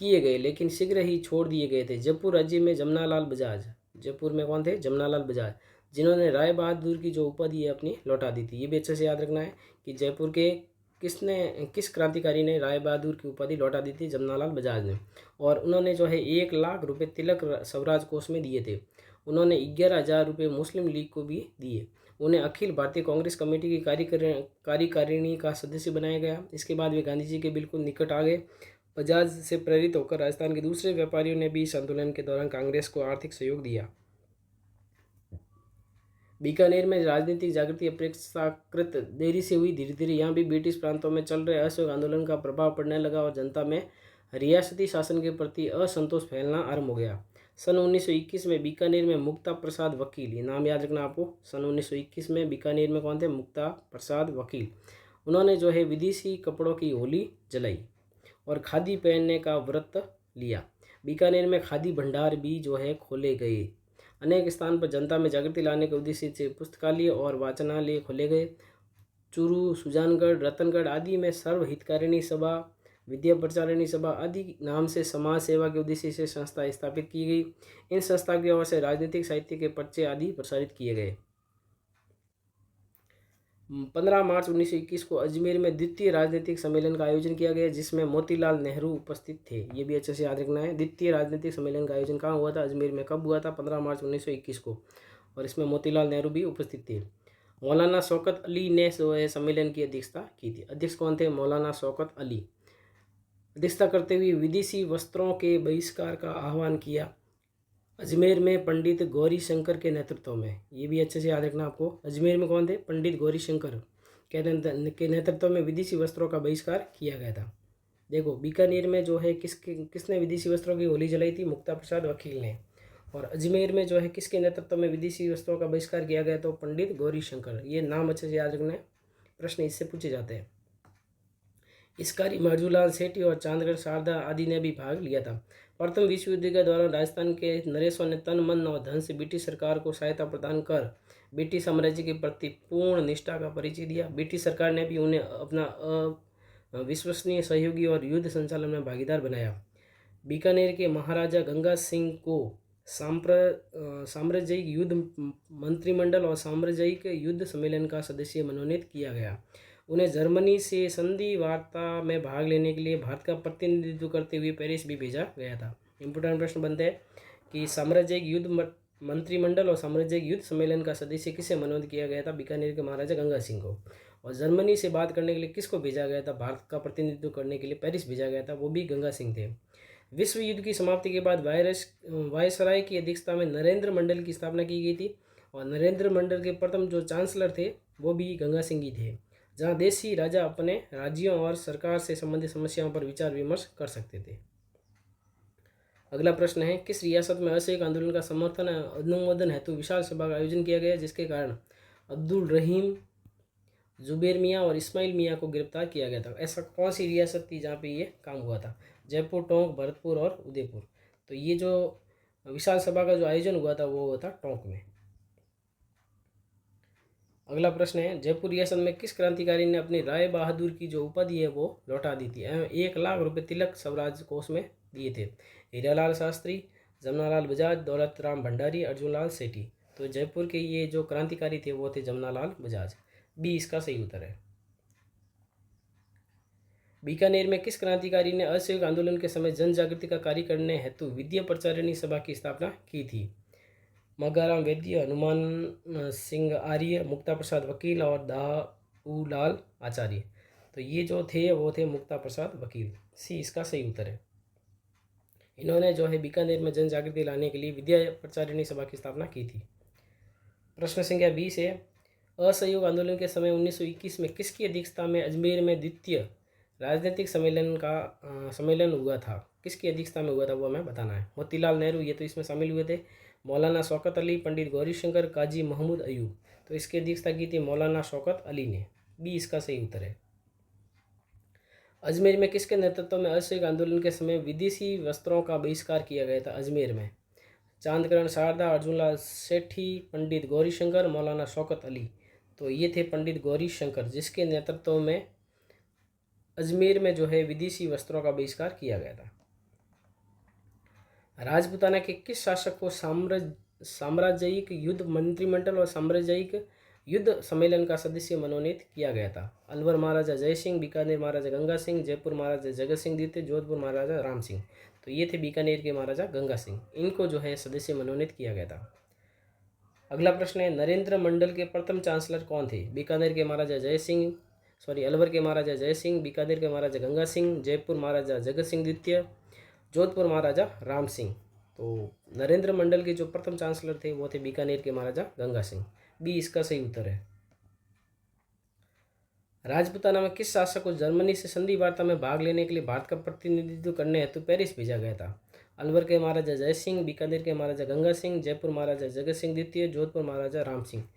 किए गए, लेकिन शीघ्र ही छोड़ दिए गए थे। जयपुर राज्य में जमनालाल बजाज, जयपुर में कौन थे? जमनालाल बजाज, जिन्होंने राय बहादुर की जो उपाधि है अपनी लौटा दी थी। ये भी अच्छे से याद रखना है कि जयपुर के किस क्रांतिकारी ने राय बहादुर की उपाधि लौटा दी थी? जमनालाल बजाज ने। और उन्होंने जो है 1 लाख रुपए तिलक स्वराज कोष में दिए थे। उन्होंने 11,000 रुपये मुस्लिम लीग को भी दिए। उन्हें अखिल भारतीय कांग्रेस कमेटी की कार्यकारिणी का सदस्य बनाया गया। इसके बाद वे गांधी जी के बिल्कुल निकट आ गए। बजाज से प्रेरित होकर राजस्थान के दूसरे व्यापारियों ने भी इस आंदोलन के दौरान कांग्रेस को आर्थिक सहयोग दिया। बीकानेर में राजनीतिक जागृति अपेक्षाकृत देरी से हुई। धीरे धीरे यहाँ भी ब्रिटिश प्रांतों में चल रहे असहयोग आंदोलन का प्रभाव पड़ने लगा और जनता में रियासती शासन के प्रति असंतोष फैलना आरंभ हो गया। सन 1921 में बीकानेर में मुक्ता प्रसाद वकील, ये नाम याद रखना आपको। सन 1921 में बीकानेर में कौन थे? मुक्ता प्रसाद वकील। उन्होंने जो है विदेशी कपड़ों की होली जलाई और खादी पहनने का व्रत लिया। बीकानेर में खादी भंडार भी जो है खोले गए। अनेक स्थान पर जनता में जागृति लाने के उद्देश्य से पुस्तकालय और वाचनालय खोले गए। चूरू, सुजानगढ़, रतनगढ़ आदि में सर्व हितकारिणी सभा, विद्या प्रचारिणी सभा आदि नाम से समाज सेवा के उद्देश्य से संस्था स्थापित की गई। इन संस्था की ओर से राजनीतिक साहित्य के पर्चे आदि प्रसारित किए गए। 15 मार्च 1921 को अजमेर में द्वितीय राजनीतिक सम्मेलन का आयोजन किया गया, जिसमें मोतीलाल नेहरू उपस्थित थे। ये भी अच्छे से याद रखना है। द्वितीय राजनीतिक सम्मेलन का आयोजन कहाँ हुआ था? अजमेर में। कब हुआ था? 15 मार्च 1921 को। और इसमें मोतीलाल नेहरू भी उपस्थित थे। मौलाना शौकत अली ने जो है सम्मेलन की अध्यक्षता की थी। अध्यक्ष कौन थे? मौलाना शौकत अली। अध्यक्षता करते हुए विदेशी वस्त्रों के बहिष्कार का आह्वान किया। अजमेर में पंडित गौरी शंकर के नेतृत्व में, ये भी अच्छे से याद रखना आपको। अजमेर में कौन थे? पंडित गौरी शंकर के नेतृत्व में विदेशी वस्त्रों का बहिष्कार किया गया था। देखो, बीकानेर में जो है किसने विदेशी वस्त्रों की होली जलाई थी? मुक्ता प्रसाद वकील ने। और अजमेर में जो है किसके नेतृत्व में विदेशी वस्त्रों का बहिष्कार किया गया? तो पंडित गौरी शंकर। ये नाम अच्छे से याद रखना है, प्रश्न इससे पूछे जाते हैं। इस कार्य मार्जूलाल सेठी और चांदगढ़ शारदा आदि ने भी भाग लिया था। प्रथम विश्व युद्ध के दौरान राजस्थान के नरेशों ने तन, मन और धन से ब्रिटिश सरकार को सहायता प्रदान कर ब्रिटिश साम्राज्य के प्रति पूर्ण निष्ठा का परिचय दिया। ब्रिटिश सरकार ने भी उन्हें अपना विश्वसनीय सहयोगी और युद्ध संचालन में भागीदार बनाया। बीकानेर के महाराजा गंगा सिंह को साम्राज्यिक युद्ध मंत्रिमंडल और साम्राज्यिक युद्ध सम्मेलन का सदस्य मनोनीत किया गया। उन्हें जर्मनी से संधि वार्ता में भाग लेने के लिए भारत का प्रतिनिधित्व करते हुए पेरिस भी भेजा गया था। इंपोर्टेंट प्रश्न बनते हैं कि साम्राज्यिक युद्ध मंत्रिमंडल और साम्राज्यिक युद्ध सम्मेलन का सदस्य किसे मनोनीत किया गया था? बीकानेर के महाराजा गंगा सिंह को। और जर्मनी से बात करने के लिए किसको भेजा गया था? भारत का प्रतिनिधित्व करने के लिए पेरिस भेजा गया था, वो भी गंगा सिंह थे। विश्व युद्ध की समाप्ति के बाद वायसराय की अध्यक्षता में नरेंद्र मंडल की स्थापना की गई थी और नरेंद्र मंडल के प्रथम जो चांसलर थे वो भी गंगा सिंह ही थे, जहां देशी राजा अपने राज्यों और सरकार से संबंधित समस्याओं पर विचार विमर्श कर सकते थे। अगला प्रश्न है, किस रियासत में असहयोग आंदोलन का समर्थन अनुमोदन हेतु विशाल सभा का आयोजन किया गया, जिसके कारण अब्दुल रहीम जुबेर मियाँ और इस्माइल मियाँ को गिरफ्तार किया गया था। ऐसा कौन सी रियासत थी जहाँ पे ये काम हुआ था? जयपुर, टोंक, भरतपुर और उदयपुर। तो ये जो विशाल सभा का जो आयोजन हुआ था वो हुआ था टोंक में। अगला प्रश्न है, जयपुर रियासत में किस क्रांतिकारी ने अपनी राय बहादुर की जो उपाधि है वो लौटा दी थी एवं 1 लाख रुपए तिलक स्वराज कोष में दिए थे? हीरालाल शास्त्री, जमनालाल बजाज, दौलत राम भंडारी, अर्जुनलाल सेठी। तो जयपुर के ये जो क्रांतिकारी थे वो थे जमनालाल बजाज। बी इसका सही उत्तर है। बीकानेर में किस क्रांतिकारी ने असहयोग आंदोलन के समय जन जागृति का कार्य करने हेतु विद्या प्रचारिणी सभा की स्थापना की थी? मगाराम वैद्य, हनुमान सिंह आर्य, मुक्ता प्रसाद वकील और दाऊलाल आचार्य। तो ये जो थे वो थे मुक्ता प्रसाद वकील। सी इसका सही उत्तर है। इन्होंने जो है बीकानेर में जन जागृति लाने के लिए विद्या प्रचारिणी सभा की स्थापना की थी। प्रश्न संख्या 20 है, असहयोग आंदोलन के समय 1921 में किसकी अध्यक्षता में अजमेर में द्वितीय राजनीतिक सम्मेलन हुआ था? किसकी अध्यक्षता में हुआ था वो हमें बताना है। मोतीलाल नेहरू ये तो इसमें शामिल हुए थे, मौलाना शौकत अली, पंडित गौरीशंकर, काजी महमूद अयूब। तो इसकी अध्यक्षता की थी मौलाना शौकत अली ने। बी इसका सही उत्तर है। अजमेर में किसके नेतृत्व में असहयोग आंदोलन के समय विदेशी वस्त्रों का बहिष्कार किया गया था? अजमेर में चांदकरण शारदा, अर्जुनलाल सेठी, पंडित गौरीशंकर, मौलाना शौकत अली। तो ये थे पंडित गौरीशंकर, जिसके नेतृत्व में अजमेर में जो है विदेशी वस्त्रों का बहिष्कार किया गया था। राजपूताना के किस शासक को साम्राज्यिक युद्ध मंत्रिमंडल और साम्राज्यिक युद्ध सम्मेलन का सदस्य मनोनीत किया गया था? अलवर महाराजा जय सिंह, बीकानेर महाराजा गंगा सिंह, जयपुर महाराजा जगत सिंह द्वितीय, जोधपुर महाराजा राम सिंह। तो ये थे बीकानेर के महाराजा गंगा सिंह, इनको जो है सदस्य मनोनीत किया गया था। अगला प्रश्न है, नरेंद्र मंडल के प्रथम चांसलर कौन थे? बीकानेर के महाराजा अलवर के महाराजा जय सिंह, बीकानेर के महाराजा गंगा सिंह, जयपुर महाराजा जगत सिंह द्वितीय, जोधपुर महाराजा राम सिंह। तो नरेंद्र मंडल के जो प्रथम चांसलर थे वो थे बीकानेर के महाराजा गंगा सिंह। बी इसका सही उत्तर है। राजपूताना में किस शासक को जर्मनी से संधि वार्ता में भाग लेने के लिए भारत का प्रतिनिधित्व करने हेतु पेरिस भेजा गया था? अलवर के महाराजा जय सिंह, बीकानेर के महाराजा गंगा सिंह, जयपुर महाराजा जगत सिंह द्वितीय, जोधपुर महाराजा राम सिंह।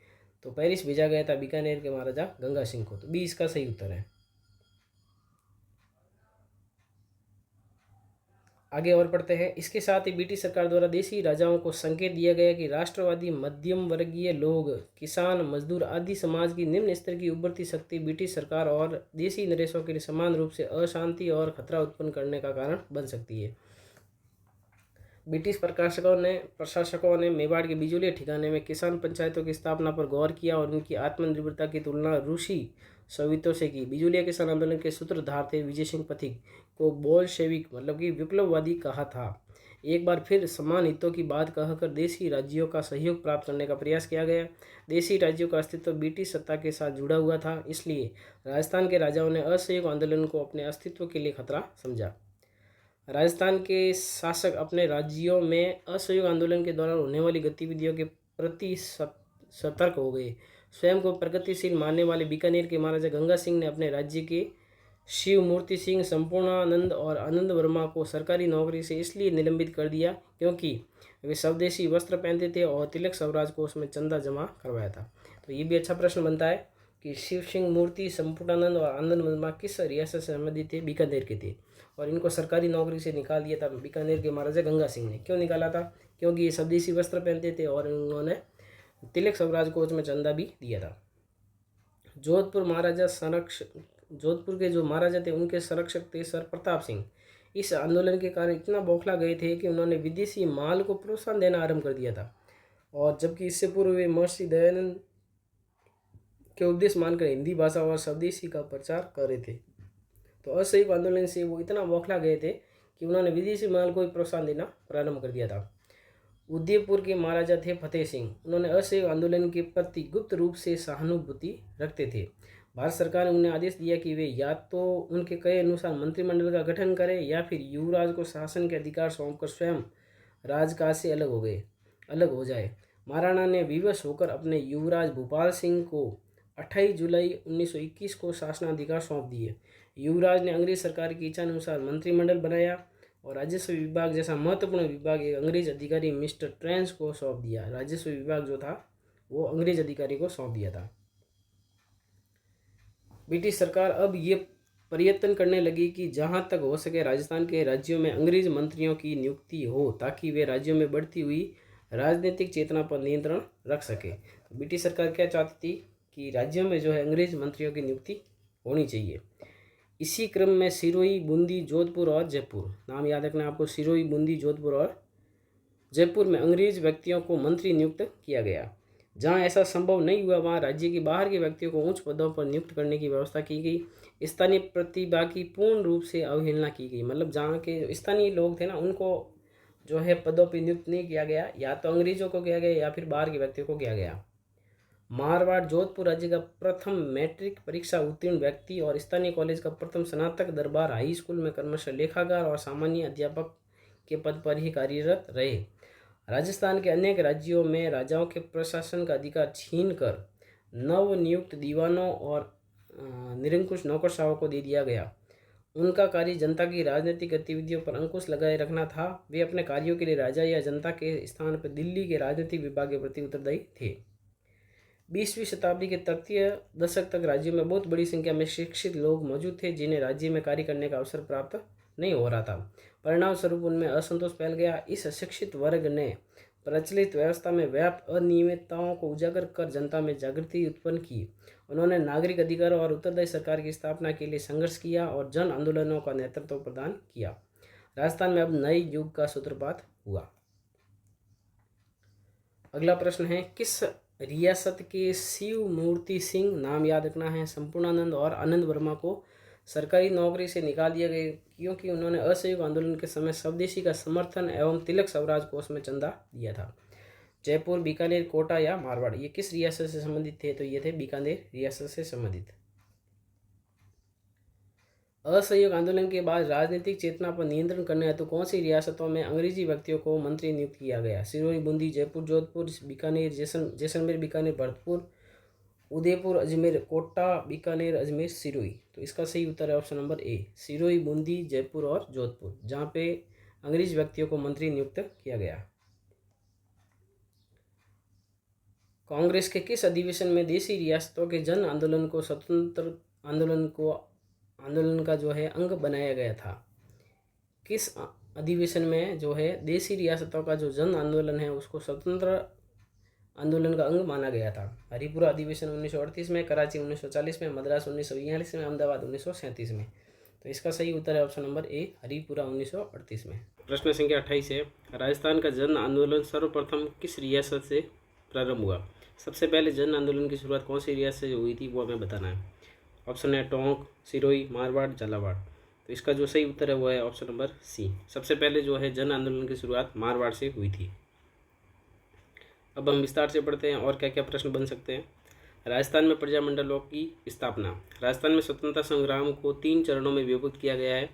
तो पेरिस भेजा गया था बीकानेर के महाराजा गंगा सिंह को। तो बी इसका सही उत्तर है। आगे और पढ़ते हैं। इसके साथ ही ब्रिटिश सरकार द्वारा देशी राजाओं को संकेत दिया गया कि राष्ट्रवादी, मध्यम वर्गीय लोग, किसान, मजदूर आदि समाज की निम्न स्तर की उभरती शक्ति ब्रिटिश सरकार और देशी नरेशों के लिए समान रूप से अशांति और खतरा उत्पन्न करने का कारण बन सकती है। ब्रिटिश प्रशासकों ने मेवाड़ के बिजोलिया ठिकाने में किसान पंचायतों की स्थापना पर गौर किया और उनकी आत्मनिर्भरता की तुलना रूसी सोवियतों से की। बिजोलिया किसान आंदोलन के सूत्रधार थे विजय सिंह पथिक, को बोल्शेविक मतलब कि विप्लववादी कहा था। एक बार फिर समान हितों की बात कहकर देशी राज्यों का सहयोग प्राप्त करने का प्रयास किया गया। देशी राज्यों का अस्तित्व ब्रिटिश सत्ता के साथ जुड़ा हुआ था, इसलिए राजस्थान के राजाओं ने असहयोग आंदोलन को अपने अस्तित्व के लिए खतरा समझा। राजस्थान के शासक अपने राज्यों में असहयोग आंदोलन के दौरान होने वाली गतिविधियों के प्रति सतर्क हो गए। स्वयं को प्रगतिशील मानने वाले बीकानेर के महाराजा गंगा सिंह ने अपने राज्य के शिव मूर्ति सिंह, संपूर्णानंद और आनंद वर्मा को सरकारी नौकरी से इसलिए निलंबित कर दिया क्योंकि वे स्वदेशी वस्त्र पहनते थे और तिलक स्वराज कोष में चंदा जमा करवाया था। तो ये भी अच्छा प्रश्न बनता है कि शिव सिंह मूर्ति, संपूर्णानंद और आनंद वर्मा किस रियासत से संबंधित थे? बीकानेर के थे, और इनको सरकारी नौकरी से निकाल दिया था बीकानेर के महाराजा गंगा सिंह ने। क्यों निकाला था? क्योंकि ये स्वदेशी वस्त्र पहनते थे और उन्होंने तिलक स्वराज कोष में चंदा भी दिया था। जोधपुर के जो महाराजा थे उनके संरक्षक थे सर प्रताप सिंह। इस आंदोलन के कारण इतना बौखला गए थे कि उन्होंने विदेशी माल को प्रोत्साहन देना आरंभ कर दिया था, और जबकि इससे पूर्व वे महर्षि दयानंद के उपदेश मानकर हिंदी भाषा और स्वदेशी का प्रचार कर रहे थे। तो असहयोग आंदोलन से वो इतना बौखला गए थे कि उन्होंने विदेशी माल को प्रोत्साहन देना प्रारंभ कर दिया था। उदयपुर के महाराजा थे फतेह सिंह। उन्होंने असहयोग आंदोलन के प्रति गुप्त रूप से सहानुभूति रखते थे। भारत सरकार ने उन्हें आदेश दिया कि वे या तो उनके कहे अनुसार मंत्रिमंडल का गठन करें या फिर युवराज को शासन के अधिकार सौंपकर स्वयं राजकाज से अलग हो जाए। महाराणा ने विवश होकर अपने युवराज भूपाल सिंह को 28 जुलाई 1921 को शासनाधिकार सौंप दिए। युवराज ने अंग्रेज सरकार की इच्छा अनुसार मंत्रिमंडल बनाया और राजस्व विभाग जैसा महत्वपूर्ण विभाग एक अंग्रेज अधिकारी मिस्टर ट्रेंच को सौंप दिया। राजस्व विभाग जो था वो अंग्रेज अधिकारी को सौंप दिया था। ब्रिटिश सरकार अब ये प्रयत्न करने लगी कि जहां तक हो सके राजस्थान के राज्यों में अंग्रेज मंत्रियों की नियुक्ति हो, ताकि वे राज्यों में बढ़ती हुई राजनीतिक चेतना पर नियंत्रण रख सके। तो ब्रिटिश सरकार क्या चाहती थी कि राज्यों में जो है अंग्रेज मंत्रियों की नियुक्ति होनी चाहिए। इसी क्रम में सिरोही, बूंदी, जोधपुर और जयपुर, नाम याद रखना आपको, सिरोही, बूंदी, जोधपुर और जयपुर में अंग्रेज व्यक्तियों को मंत्री नियुक्त किया गया। जहां ऐसा संभव नहीं हुआ वहां राज्य के बाहर के व्यक्तियों को उच्च पदों पर नियुक्त करने की व्यवस्था की गई। स्थानीय प्रतिभा की पूर्ण रूप से अवहेलना की गई। मतलब जहाँ के स्थानीय लोग थे ना, उनको जो है पदों पर नियुक्त नहीं किया गया, या तो अंग्रेजों को किया गया या फिर बाहर के व्यक्तियों को किया गया। मारवाड़, जोधपुर राज्य का प्रथम मैट्रिक परीक्षा उत्तीर्ण व्यक्ति और स्थानीय कॉलेज का प्रथम स्नातक दरबार हाई स्कूल में क्रमशः लेखाकार और सामान्य अध्यापक के पद पर ही कार्यरत रहे। राजस्थान के अनेक राज्यों में राजाओं के प्रशासन का अधिकार छीनकर नव नियुक्त दीवानों और निरंकुश नौकरशाहों को दे दिया गया। उनका कार्य जनता की राजनीतिक गतिविधियों पर अंकुश लगाए रखना था। वे अपने कार्यों के लिए राजा या जनता के स्थान पर दिल्ली के राजनीतिक विभाग के प्रति उत्तरदायी थे। 20वीं शताब्दी के तृतीय दशक तक राज्य में बहुत बड़ी संख्या में शिक्षित लोग मौजूद थे, जिन्हें राज्य में कार्य करने का अवसर प्राप्त नहीं हो रहा था। परिणाम स्वरूप उनमें असंतोष फैल गया। इस अशिक्षित वर्ग ने प्रचलित व्यवस्था में व्याप्त अनियमितताओं को उजागर कर जनता में जागृति उत्पन्न की। उन्होंने नागरिक अधिकारों और उत्तरदायी सरकार की स्थापना के लिए संघर्ष किया और जन आंदोलनों का नेतृत्व प्रदान किया। राजस्थान में अब नए युग का सूत्रपात हुआ। अगला प्रश्न है, किस रियासत के शिव मूर्ति सिंह, नाम याद रखना है, संपूर्णानंद और आनंद वर्मा को सरकारी नौकरी से निकाल दिया गया क्योंकि उन्होंने असहयोग आंदोलन के समय स्वदेशी का समर्थन एवं तिलक स्वराज कोष में चंदा दिया था। जयपुर, बीकानेर, कोटा या मारवाड़, ये किस रियासत से संबंधित थे? तो ये थे बीकानेर रियासत से संबंधित। असहयोग आंदोलन के बाद राजनीतिक चेतना पर नियंत्रण करने हेतु कौन सी रियासतों में अंग्रेजी व्यक्तियों को मंत्री नियुक्त किया गया? सिरोही, बूंदी, जयपुर, जोधपुर, बीकानेर, जैसलमेर, बीकानेर, भरतपुर, उदयपुर, अजमेर, कोटा, बीकानेर, अजमेर, सिरोही। तो इसका सही उत्तर है ऑप्शन नंबर ए, सिरोही, बूंदी, जयपुर और जोधपुर, जहाँ पे अंग्रेज व्यक्तियों को मंत्री नियुक्त किया गया। कांग्रेस के किस अधिवेशन में देशी रियासतों के जन आंदोलन को स्वतंत्र आंदोलन का जो है अंग बनाया गया था? किस अधिवेशन में जो है देशी रियासतों का जो जन आंदोलन है उसको स्वतंत्र आंदोलन का अंग माना गया था? हरिपुरा अधिवेशन 1938 में, कराची 1940 में, मद्रास 1942 में, अहमदाबाद 1937 में। तो इसका सही उत्तर है ऑप्शन नंबर ए, हरिपुरा 1938 में। प्रश्न संख्या 28 है, राजस्थान का जन आंदोलन सर्वप्रथम किस रियासत से प्रारंभ हुआ? सबसे पहले जन आंदोलन की शुरुआत कौन सी रियासत से हुई थी वो हमें बताना है। ऑप्शन है टोंक, सिरोही, मारवाड़, झालावाड़। तो इसका जो सही उत्तर है वो है ऑप्शन नंबर सी, सबसे पहले जो है जन आंदोलन की शुरुआत मारवाड़ से हुई थी। अब हम विस्तार से पढ़ते हैं और क्या क्या प्रश्न बन सकते हैं। राजस्थान में प्रजामंडलों की स्थापना। राजस्थान में स्वतंत्रता संग्राम को 3 चरणों में विभक्त किया गया है।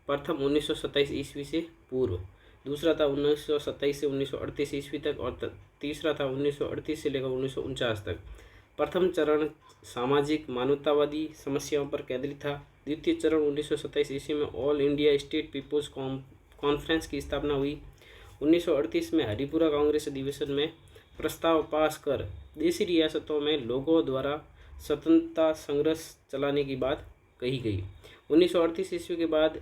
प्रथम 1927 ईस्वी से पूर्व, दूसरा था 1927 से 1938 ईस्वी तक और तीसरा था 1938 से लेकर 1949 तक। प्रथम चरण सामाजिक मानवतावादी समस्याओं पर केंद्रित था। द्वितीय चरण 1927 ईस्वी में All India State People's Conference की स्थापना हुई। 1938 में हरिपुरा कांग्रेस अधिवेशन में प्रस्ताव पास कर देशी रियासतों में लोगों द्वारा स्वतंत्रता संघर्ष चलाने की बात कही गई। 1938 ईस्वी के बाद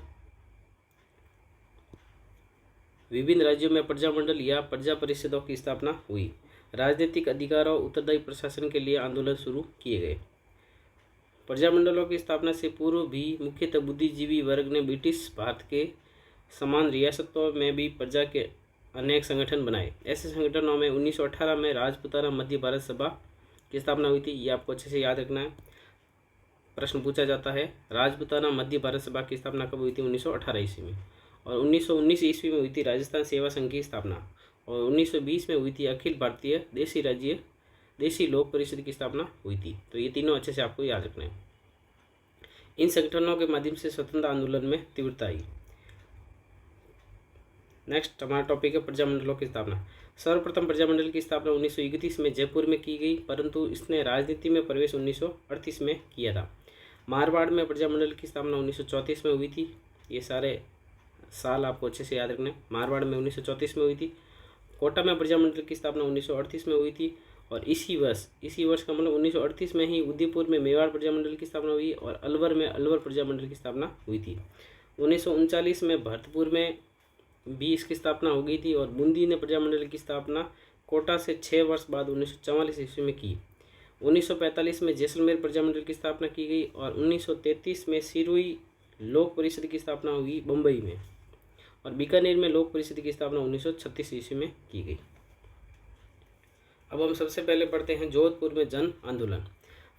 विभिन्न राज्यों में प्रजामंडल या प्रजा परिषदों की स्थापना हुई। राजनीतिक अधिकारों उत्तरदायी प्रशासन के लिए आंदोलन शुरू किए गए। प्रजामंडलों की स्थापना से पूर्व भी मुख्यतः बुद्धिजीवी वर्ग ने ब्रिटिश भारत के समान रियासतों में भी प्रजा के अनेक संगठन बनाए। ऐसे संगठनों में 1918 में राजपुताना मध्य भारत सभा की स्थापना हुई थी। ये आपको अच्छे से याद रखना है, प्रश्न पूछा जाता है। राजपुताना मध्य भारत सभा की स्थापना कब हुई थी? 1918 ईस्वी में। और 1919 ईस्वी में हुई थी राजस्थान सेवा संघ की स्थापना। और 1920 में हुई थी अखिल भारतीय देशी लोक परिषद की स्थापना हुई थी। तो ये तीनों अच्छे से आपको याद रखना है। इन संगठनों के माध्यम से स्वतंत्र आंदोलन में तीव्रता आई। नेक्स्ट हमारा टॉपिक है प्रजामंडलों की स्थापना। सर्वप्रथम प्रजामंडल की स्थापना 1931 में जयपुर में की गई, परंतु इसने राजनीति में प्रवेश 1938 में किया था। मारवाड़ में प्रजामंडल की स्थापना 1934 में हुई थी। ये सारे साल आपको अच्छे से याद रखना है। मारवाड़ में 1934 में हुई थी। कोटा में प्रजामंडल की स्थापना 1938 में हुई थी और इसी वर्ष का मतलब 1938 में ही उदयपुर में मेवाड़ प्रजामंडल की स्थापना हुई और अलवर में अलवर प्रजामंडल की स्थापना हुई थी। 1939 में भरतपुर में भी इसकी स्थापना हो गई थी और बूंदी ने प्रजामंडल की स्थापना कोटा से 6 वर्ष बाद 1944 ईस्वी में की। 1945 में जैसलमेर प्रजामंडल की स्थापना की गई और 1933 में सिरोही लोक परिषद की स्थापना हुई बम्बई में और बीकानेर में लोक परिषद की स्थापना 1936 ईस्वी में की गई। अब हम सबसे पहले पढ़ते हैं जोधपुर में जन आंदोलन।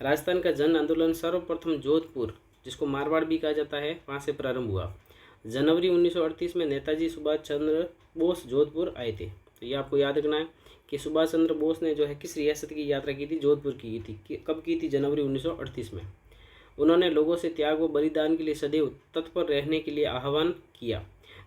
राजस्थान का जन आंदोलन सर्वप्रथम जोधपुर, जिसको मारवाड़ भी कहा जाता है, वहाँ से प्रारंभ हुआ। जनवरी 1938 में नेताजी सुभाष चंद्र बोस जोधपुर आए थे। तो ये आपको याद रखना है कि सुभाष चंद्र बोस ने जो है किस रियासत की यात्रा की थी, जोधपुर की थी। कब की थी? जनवरी 1938 में। उन्होंने लोगों से त्याग व बलिदान के लिए सदैव तत्पर रहने के लिए आह्वान किया।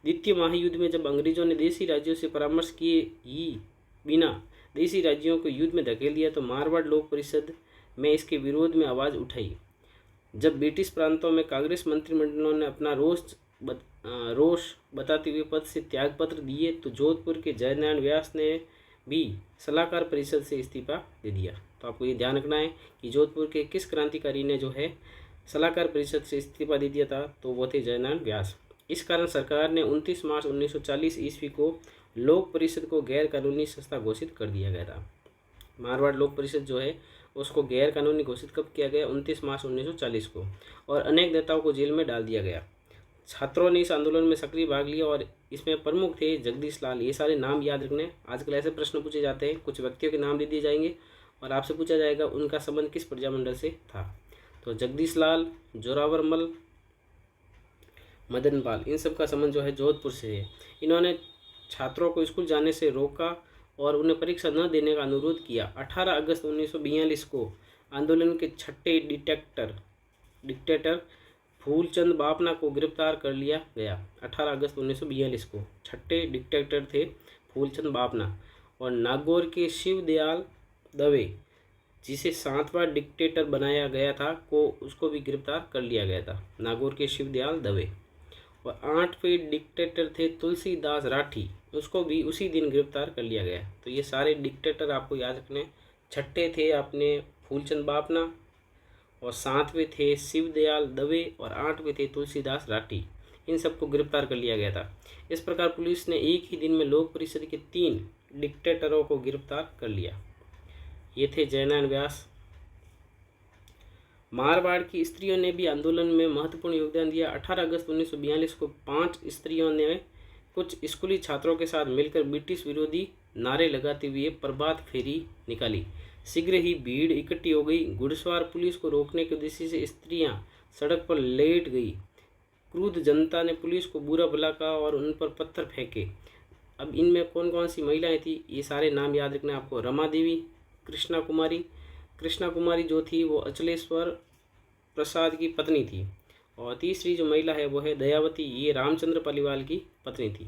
द्वितीय महायुद्ध में जब अंग्रेजों ने देशी राज्यों से परामर्श किए ही बिना देशी राज्यों को युद्ध में धकेल दिया तो मारवाड़ लोक परिषद में इसके विरोध में आवाज़ उठाई। जब ब्रिटिश प्रांतों में कांग्रेस मंत्रिमंडलों ने अपना रोष बताते हुए पद से त्यागपत्र दिए तो जोधपुर के जयनारायण व्यास ने भी सलाहकार परिषद से इस्तीफा दे दिया। तो आपको ये ध्यान रखना है कि जोधपुर के किस क्रांतिकारी ने जो है सलाहकार परिषद से इस्तीफा दे दिया था, तो वो थे जयनारायण व्यास। इस कारण सरकार ने 29 मार्च 1940 ईस्वी को लोक परिषद को गैर कानूनी संस्था घोषित कर दिया गया था। मारवाड़ लोक परिषद जो है उसको गैर कानूनी घोषित कब किया गया? 29 मार्च 1940 को। और अनेक नेताओं को जेल में डाल दिया गया। छात्रों ने इस आंदोलन में सक्रिय भाग लिया और इसमें प्रमुख थे जगदीश लाल। ये सारे नाम याद रखने, आजकल ऐसे प्रश्न पूछे जाते हैं, कुछ व्यक्तियों के नाम दे दिए जाएंगे और आपसे पूछा जाएगा उनका संबंध किस प्रजामंडल से था। तो जगदीश लाल, जोरावर मल, मदन पाल, इन सब का संबंध जो है जोधपुर से है। इन्होंने छात्रों को स्कूल जाने से रोका और उन्हें परीक्षा न देने का अनुरोध किया। 18 अगस्त 1942 को आंदोलन के छठे डिक्टेटर फूलचंद बापना को गिरफ्तार कर लिया गया। 18 अगस्त 1942 को छठे डिक्टेटर थे फूलचंद बापना। और नागौर के शिवदयाल दवे, जिसे 7वां डिक्टेटर बनाया गया था, को उसको भी गिरफ्तार कर लिया गया था, नागौर के शिवदयाल दवे। और 8वें डिक्टेटर थे तुलसीदास राठी, उसको भी उसी दिन गिरफ्तार कर लिया गया। तो ये सारे डिक्टेटर आपको याद रखने। छठे थे अपने फूलचंद बापना और 7वें थे शिवदयाल दवे और 8वें थे तुलसीदास राठी। इन सबको गिरफ्तार कर लिया गया था। इस प्रकार पुलिस ने एक ही दिन में लोक परिषद के 3 डिक्टेटरों को गिरफ्तार कर लिया। ये थे जयनारायण व्यास। मारवाड़ की स्त्रियों ने भी आंदोलन में महत्वपूर्ण योगदान दिया। 18 अगस्त 1942 को 5 स्त्रियों ने कुछ स्कूली छात्रों के साथ मिलकर ब्रिटिश विरोधी नारे लगाते हुए प्रभात फेरी निकाली। शीघ्र ही भीड़ इकट्ठी हो गई। घुड़सवार पुलिस को रोकने के उद्देश्य से स्त्रियां सड़क पर लेट गई। क्रुद्ध जनता ने पुलिस को बुरा भला कहा और उन पर पत्थर फेंके। अब इनमें कौन कौन सी महिलाएं थी, ये सारे नाम याद रखना आपको। रमा देवी, कृष्णा कुमारी जो थी वो अचलेश्वर प्रसाद की पत्नी थी। और तीसरी जो महिला है वो है दयावती, ये रामचंद्र पालीवाल की पत्नी थी।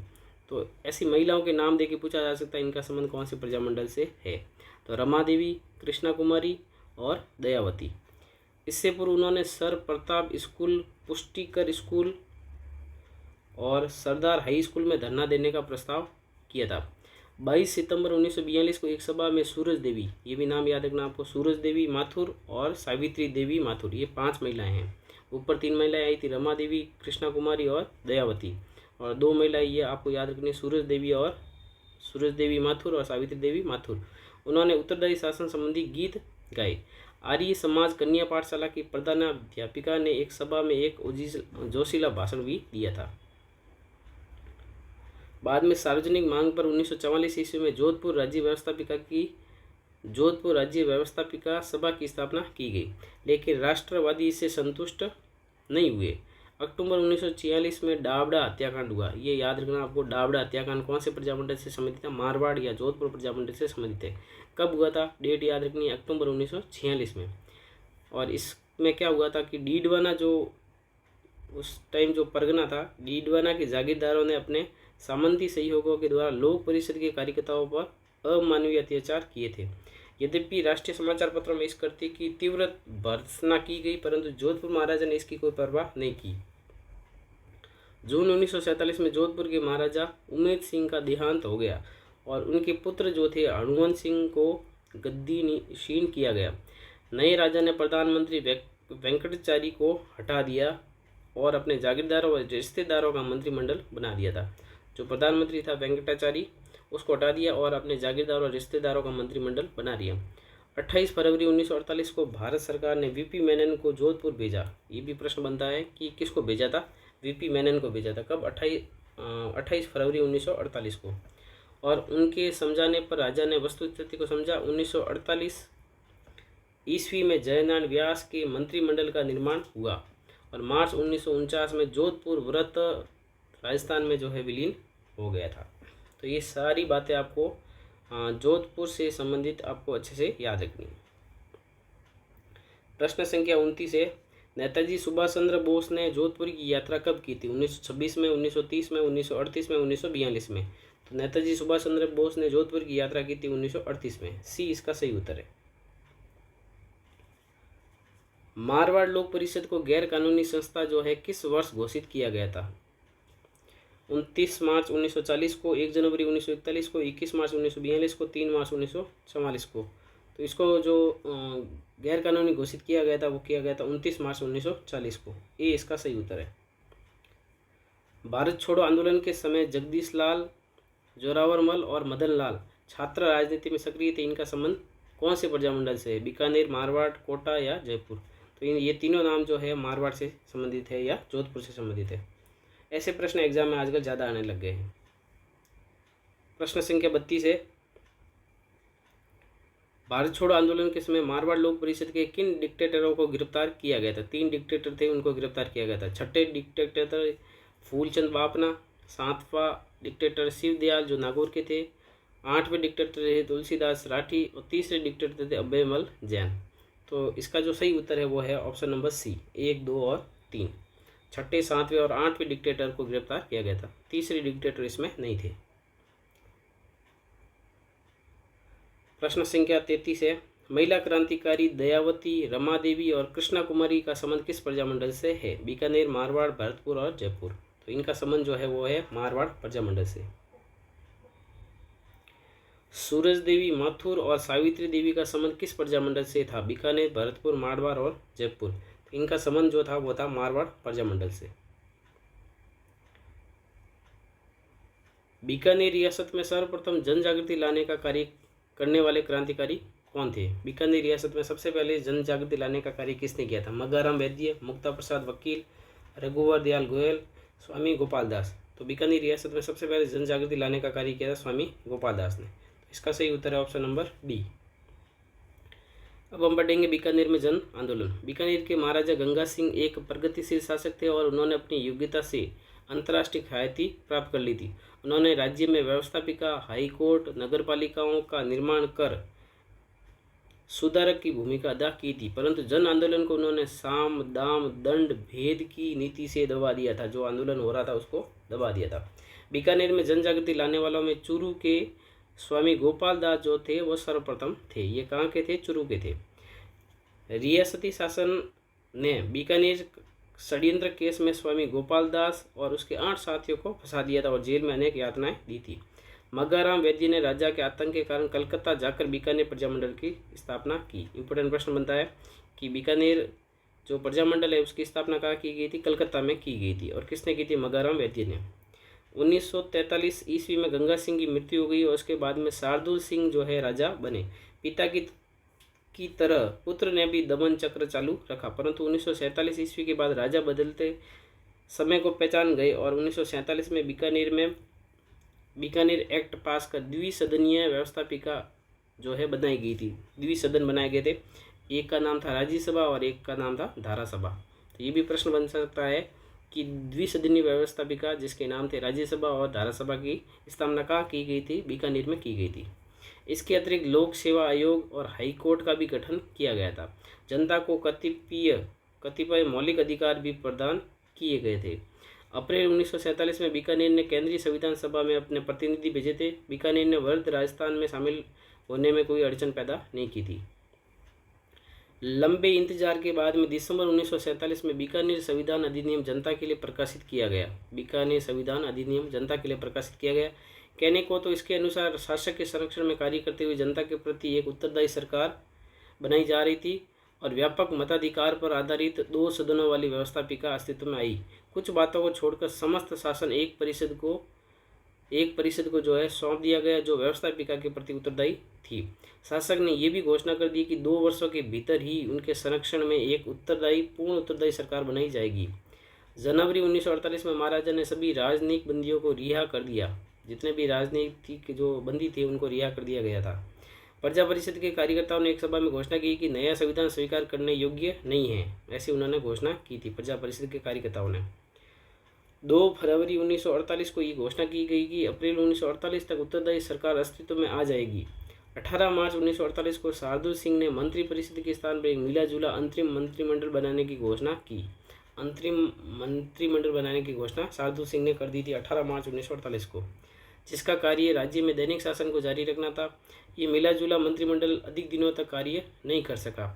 तो ऐसी महिलाओं के नाम देके पूछा जा सकता है इनका संबंध कौन से प्रजामंडल से है। तो रमा देवी, कृष्णा कुमारी और दयावती। इससे पूर्व उन्होंने सर प्रताप स्कूल, पुष्टिकर स्कूल और सरदार हाई स्कूल में धरना देने का प्रस्ताव किया था। 22 सितंबर 1942 को एक सभा में सूरज देवी, ये भी नाम याद रखना आपको, सूरज देवी माथुर और सावित्री देवी माथुर, ये 5 महिलाएं हैं। ऊपर 3 महिलाएं आई थी, रमा देवी, कृष्णा कुमारी और दयावती। और 2 महिलाएं ये आपको याद रखनी, सूरज देवी माथुर और सावित्री देवी माथुर। उन्होंने उत्तरदायी शासन संबंधी गीत गाए। आर्य समाज कन्या पाठशाला की प्रधानाध्यापिका ने एक सभा में एक जोशीला भाषण भी दिया था। बाद में सार्वजनिक मांग पर 1944 ईस्वी में जोधपुर राज्य व्यवस्थापिका सभा की स्थापना की गई, लेकिन राष्ट्रवादी इससे संतुष्ट नहीं हुए। अक्टूबर 1946 में डाबड़ा हत्याकांड हुआ। ये याद रखना आपको, डाबड़ा हत्याकांड कौन से प्रजामंडल से संबंधित था? मारवाड़ या जोधपुर प्रजामंडल से संबंधित है। कब हुआ था? डेट याद रखनी है, अक्टूबर 1946 में। और इसमें क्या हुआ था कि डीडवाना जो उस टाइम जो परगना था, डीडवाना के जागीरदारों ने अपने सामंती सहयोगियों के द्वारा लोक परिषद के कार्यकर्ताओं पर अमानवीय अत्याचार किए थे। यद्यपि राष्ट्रीय समाचार पत्रों में इस कृत्य की तीव्र भर्त्सना की गई, परंतु जोधपुर महाराजा ने इसकी कोई परवाह नहीं की। जून 1947 में जोधपुर के महाराजा उमेद सिंह का देहांत हो गया और उनके पुत्र जो थे हनुवंत सिंह को गद्दी क्षीण किया गया। नए राजा ने प्रधानमंत्री वेंकटाचारी को हटा दिया और अपने जागीरदारों और रिश्तेदारों का मंत्रिमंडल बना दिया था। जो प्रधानमंत्री था वेंकटाचारी, उसको हटा दिया और अपने जागीरदारों और रिश्तेदारों का मंत्रिमंडल बना दिया। 28 फरवरी 1948 को भारत सरकार ने वीपी मेनन को जोधपुर भेजा। ये भी प्रश्न बनता है कि किसको भेजा था? वीपी मेनन को भेजा था। कब? 28 फरवरी 1948 को। और उनके समझाने पर राजा ने वस्तुस्थिति को समझा। 1948 ईस्वी में जयनारायण व्यास के मंत्रिमंडल का निर्माण हुआ और मार्च 1949 में जोधपुर व्रत राजस्थान में जो है विलीन हो गया था। तो ये सारी बातें आपको जोधपुर से संबंधित आपको अच्छे से याद रखनी है। प्रश्न संख्या 29 है, नेताजी सुभाष चंद्र बोस ने जोधपुर की यात्रा कब की थी? 1926 में, 1930 में, 1938 में, 1942 में। तो नेताजी सुभाष चंद्र बोस ने जोधपुर की यात्रा की थी 1938 में। सी इसका सही उत्तर है। मारवाड़ लोक परिषद को गैर कानूनी संस्था जो है किस वर्ष घोषित किया गया था? 29 मार्च 1940 को, 1 जनवरी 1941 को, 21 मार्च 1942 को, 3 मार्च 1944 को। तो इसको जो गैर कानूनी घोषित किया गया था वो किया गया था 29 मार्च 1940 को। ये इसका सही उत्तर है। भारत छोड़ो आंदोलन के समय जगदीश लाल, जोरावरमल और मदन लाल छात्र राजनीति में सक्रिय थे। इनका संबंध कौन से प्रजामंडल से है? बीकानेर, मारवाड़, कोटा या जयपुर। तो ये तीनों नाम जो है मारवाड़ से संबंधित है या जोधपुर से संबंधित है। ऐसे प्रश्न एग्जाम में आजकल ज़्यादा आने लग गए हैं। प्रश्न संख्या 32 है, भारत छोड़ो आंदोलन के समय मारवाड़ लोक परिषद के किन डिक्टेटरों को गिरफ्तार किया गया था? 3 डिक्टेटर थे, उनको गिरफ्तार किया गया था। छठे डिक्टेटर फूलचंद बापना, 7वां डिक्टेटर शिवदयाल जो नागौर के थे, 8वें डिक्टेटर थे तुलसीदास राठी और 3रे डिक्टेटर थे अभयमल जैन। तो इसका जो सही उत्तर है वो है ऑप्शन नंबर सी, 1, 2 और 3। छठे, 7वें और 8वें डिक्टेटर को गिरफ्तार किया गया था। 3रे डिक्टेटर इसमें नहीं थे। प्रश्न संख्या 33 है, महिला क्रांतिकारी दयावती, रमा देवी और कृष्णा कुमारी का संबंध किस प्रजामंडल से है? बीकानेर, मारवाड़, भरतपुर और जयपुर। तो इनका संबंध जो है वो है मारवाड़ प्रजामंडल से। सूरज देवी, माथुर और सावित्री देवी का संबंध किस प्रजामंडल से था? बीकानेर, भरतपुर, मारवाड़ और जयपुर। तो इनका संबंध जो था वो था मारवाड़ प्रजामंडल से। बीकानेर रियासत में सर्वप्रथम जन जागृति लाने का कार्य करने वाले क्रांतिकारी कौन थे? बीकानेर रियासत में सबसे पहले जन जागृति लाने का कार्य किसने किया था? मग्गाराम वैद्य, मुक्ता प्रसाद वकील, रघुवर दयाल गोयल, स्वामी गोपाल दास। तो बीकानेर रियासत में सबसे पहले जन जागृति लाने का कार्य किया था स्वामी गोपाल दास ने। इसका सही उत्तर है ऑप्शन नंबर बी। अब हम पढ़ेंगे बीकानेर में जन आंदोलन। बीकानेर के महाराजा गंगा सिंह एक प्रगतिशील शासक थे और उन्होंने अपनी योग्यता से अंतर्राष्ट्रीय ख्याति प्राप्त कर ली थी। उन्होंने राज्य में व्यवस्थापिका, हाई कोर्ट, नगरपालिकाओं का निर्माण कर सुधारक की भूमिका अदा की थी, परंतु जन आंदोलन को उन्होंने साम, दाम, दंड, भेद की नीति से दबा दिया था। जो आंदोलन हो रहा था उसको दबा दिया था। बीकानेर में जन जागृति लाने वालों में चूरू के स्वामी गोपाल दास जो थे वो सर्वप्रथम थे। ये कहाँ के थे? चूरू के थे। रियासती शासन ने बीकानेर षड्यंत्र केस में स्वामी गोपाल दास और उसके 8 साथियों को फंसा दिया था और जेल में अनेक यातनाएं दी थी। मग्गाराम वैद्य ने राजा के आतंक के कारण कलकत्ता जाकर बीकानेर प्रजामंडल की स्थापना की। इंपॉर्टेंट प्रश्न बनता है कि बीकानेर जो प्रजामंडल है उसकी स्थापना कहाँ की गई थी? कलकत्ता में की गई थी। और किसने की थी? मग्गाराम वैद्य ने। 1943 ईस्वी में गंगा सिंह की मृत्यु हो गई और उसके बाद में शार्दुल सिंह जो है राजा बने। पिता की तरह पुत्र ने भी दमन चक्र चालू रखा, परंतु 1947 ईस्वी के बाद राजा बदलते समय को पहचान गए और 1947 में बीकानेर एक्ट पास कर द्विसदनीय व्यवस्थापिका जो है बनाई गई थी। द्विसदन बनाए गए थे, एक का नाम था राज्यसभा और एक का नाम था धारासभा। तो ये भी प्रश्न बन सकता है कि द्विसदनीय व्यवस्थापिका जिसके नाम थे राज्यसभा और धारासभा की स्थापना कहाँ की गई थी? बीकानेर में की गई थी। इसके अतिरिक्त लोक सेवा आयोग और हाई कोर्ट का भी गठन किया गया था। जनता को कतिपय मौलिक अधिकार भी प्रदान किए गए थे। अप्रैल 1947 में बीकानेर ने केंद्रीय संविधान सभा में अपने प्रतिनिधि भेजे थे। बीकानेर ने वर्ध राजस्थान में शामिल होने में कोई अड़चन पैदा नहीं की थी। लंबे इंतजार के बाद में दिसंबर 1947 में बीकानेर संविधान अधिनियम जनता के लिए प्रकाशित किया गया। बीकानेर संविधान अधिनियम जनता के लिए प्रकाशित किया गया। कहने को तो इसके अनुसार शासक के संरक्षण में कार्य करते हुए जनता के प्रति एक उत्तरदायी सरकार बनाई जा रही थी और व्यापक मताधिकार पर आधारित 2 सदनों वाली व्यवस्थापिका अस्तित्व में आई। कुछ बातों को छोड़कर समस्त शासन एक परिषद को जो है सौंप दिया गया, जो व्यवस्थापिका के प्रति उत्तरदायी थी। शासक ने यह भी घोषणा कर दी कि 2 वर्षों के भीतर ही उनके संरक्षण में एक पूर्ण उत्तरदायी सरकार बनाई जाएगी। जनवरी 1948 में महाराजा ने सभी राजनयिक बंदियों को रिहा कर दिया। जितने भी राजनीतिक जो बंदी थे उनको रिहा कर दिया गया था। प्रजा परिषद के कार्यकर्ताओं ने एक सभा में घोषणा की कि नया संविधान स्वीकार करने योग्य नहीं है, ऐसी उन्होंने घोषणा की थी। प्रजा परिषद के कार्यकर्ताओं ने 2 फरवरी 1948 को ये घोषणा की गई कि अप्रैल 1948 तक उत्तरदायी सरकार अस्तित्व में आ जाएगी। 18 मार्च 1948 को शार्दुल सिंह ने मंत्रिपरिषद के स्थान पर एक मिला जुला अंतरिम मंत्रिमंडल बनाने की घोषणा की। अंतरिम मंत्रिमंडल बनाने की घोषणा शार्दुल सिंह ने कर दी थी 18 मार्च 1948 को, जिसका कार्य राज्य में दैनिक शासन को जारी रखना था। ये मिला जुला मंत्रिमंडल अधिक दिनों तक कार्य नहीं कर सका।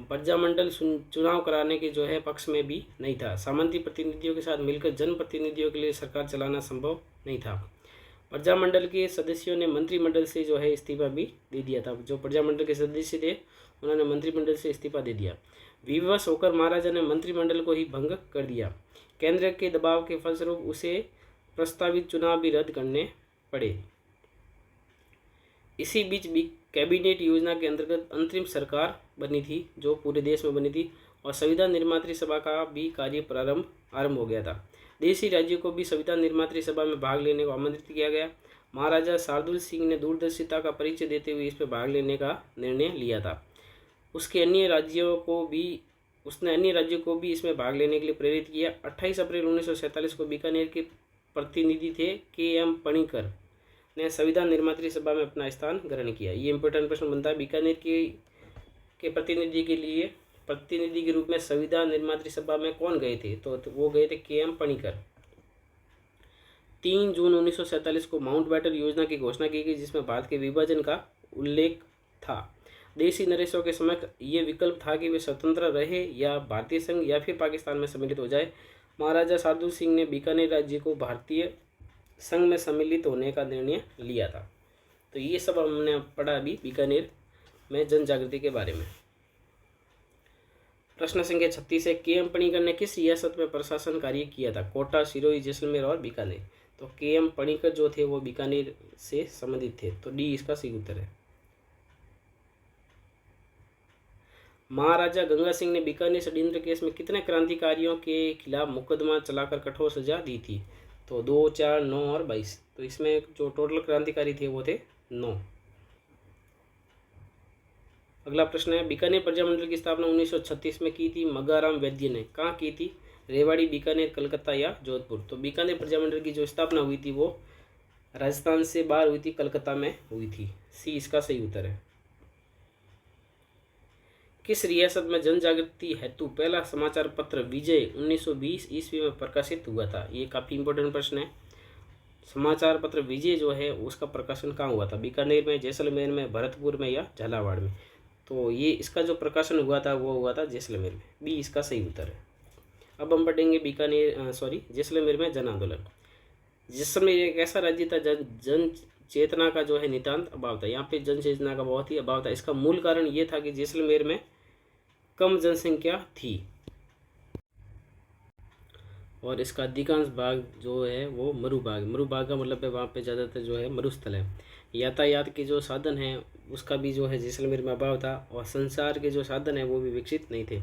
प्रजामंडल चुनाव कराने के जो है पक्ष में भी नहीं था। सामंती प्रतिनिधियों के साथ मिलकर जनप्रतिनिधियों के लिए सरकार चलाना संभव नहीं था। प्रजामंडल के सदस्यों ने मंत्रिमंडल से जो है इस्तीफा भी दे दिया था। जो प्रजामंडल के सदस्य थे उन्होंने मंत्रिमंडल से इस्तीफा दे दिया। विवश होकर महाराजा ने मंत्रिमंडल को ही भंग कर दिया। केंद्र के दबाव के फलस्वरूप उसे प्रस्तावित चुनाव भी रद्द करने पड़े। इसी बीच कैबिनेट योजना के अंतर्गत अंतरिम सरकार बनी थी, जो पूरे देश में बनी थी, और संविधान निर्मात्री सभा का भी कार्य आरंभ हो गया था। देशी राज्यों को भी संविधान निर्मात्री सभा में भाग लेने को आमंत्रित किया गया। महाराजा शार्दुल सिंह ने दूरदर्शिता का परिचय देते हुए इसमें भाग लेने का निर्णय लिया था। उसने अन्य राज्यों को भी इसमें भाग लेने के लिए प्रेरित किया। 28 अप्रैल 1947 को बीकानेर के प्रतिनिधि थे KM पणिकर ने संविधान निर्मात्री सभा में अपना स्थान ग्रहण किया। ये इंपॉर्टेंट प्रश्न बनता है। बीकानेर के प्रतिनिधि के रूप में संविधान निर्मात्री सभा में कौन गए थे? तो वो गए थे KM पणिकर। 3 जून 1947 को माउंटबेटन योजना की घोषणा की गई, जिसमें भारत के विभाजन का उल्लेख था। देशी नरेशों के समक्ष ये विकल्प था कि वे स्वतंत्र रहे या भारतीय संघ या फिर पाकिस्तान में सम्मिलित हो जाए। महाराजा शार्दुल सिंह ने बीकानेर राज्य को भारतीय संघ में सम्मिलित होने का निर्णय लिया था। तो ये सब हमने पढ़ा अभी बीकानेर में जन जागृति के बारे में। प्रश्न संख्या 36 है, KM पणिकर ने किस रियासत में प्रशासन कार्य किया था? कोटा, सिरोही, जैसलमेर और बीकानेर। तो KM पणिकर जो थे वो बीकानेर से संबंधित थे। तो डी इसका सही उत्तर है। महाराजा गंगा सिंह ने बीकानेर षड्यंत्र केस में कितने क्रांतिकारियों के खिलाफ मुकदमा चलाकर कठोर सजा दी थी? तो 2, 4, 9 और 22। तो इसमें जो टोटल क्रांतिकारी थे वो थे 9। अगला प्रश्न है, बीकानेर प्रजामंडल की स्थापना 1936 में की थी मगाराम वैद्य ने। कहाँ की थी? रेवाड़ी, बीकानेर, कलकत्ता या जोधपुर। तो बीकानेर प्रजामंडल की जो स्थापना हुई थी वो राजस्थान से बाहर हुई थी, कलकत्ता में हुई थी। सी इसका सही उत्तर है। किस रियासत में जन जागृति हेतु पहला समाचार पत्र विजय 1920 ईस्वी में प्रकाशित हुआ था? ये काफ़ी इंपॉर्टेंट प्रश्न है। समाचार पत्र विजय जो है उसका प्रकाशन कहाँ हुआ था? बीकानेर में, जैसलमेर में, भरतपुर में या झालावाड़ में? तो ये इसका जो प्रकाशन हुआ था वो हुआ था जैसलमेर में। बी इसका सही उत्तर है। अब हम पढ़ेंगे जैसलमेर में जन आंदोलन। जैसलमेर एक ऐसा राज्य था जन चेतना का जो है नितांत अभाव था। यहाँ पे जन चेतना का बहुत ही अभाव था। इसका मूल कारण ये था कि जैसलमेर में कम जनसंख्या थी और इसका अधिकांश भाग जो है वो मरुभाग का मतलब है वहाँ पे ज़्यादातर जो है मरुस्थल है। यातायात के जो साधन हैं उसका भी जो है जैसलमेर में अभाव था और संचार के जो साधन हैं वो भी विकसित नहीं थे।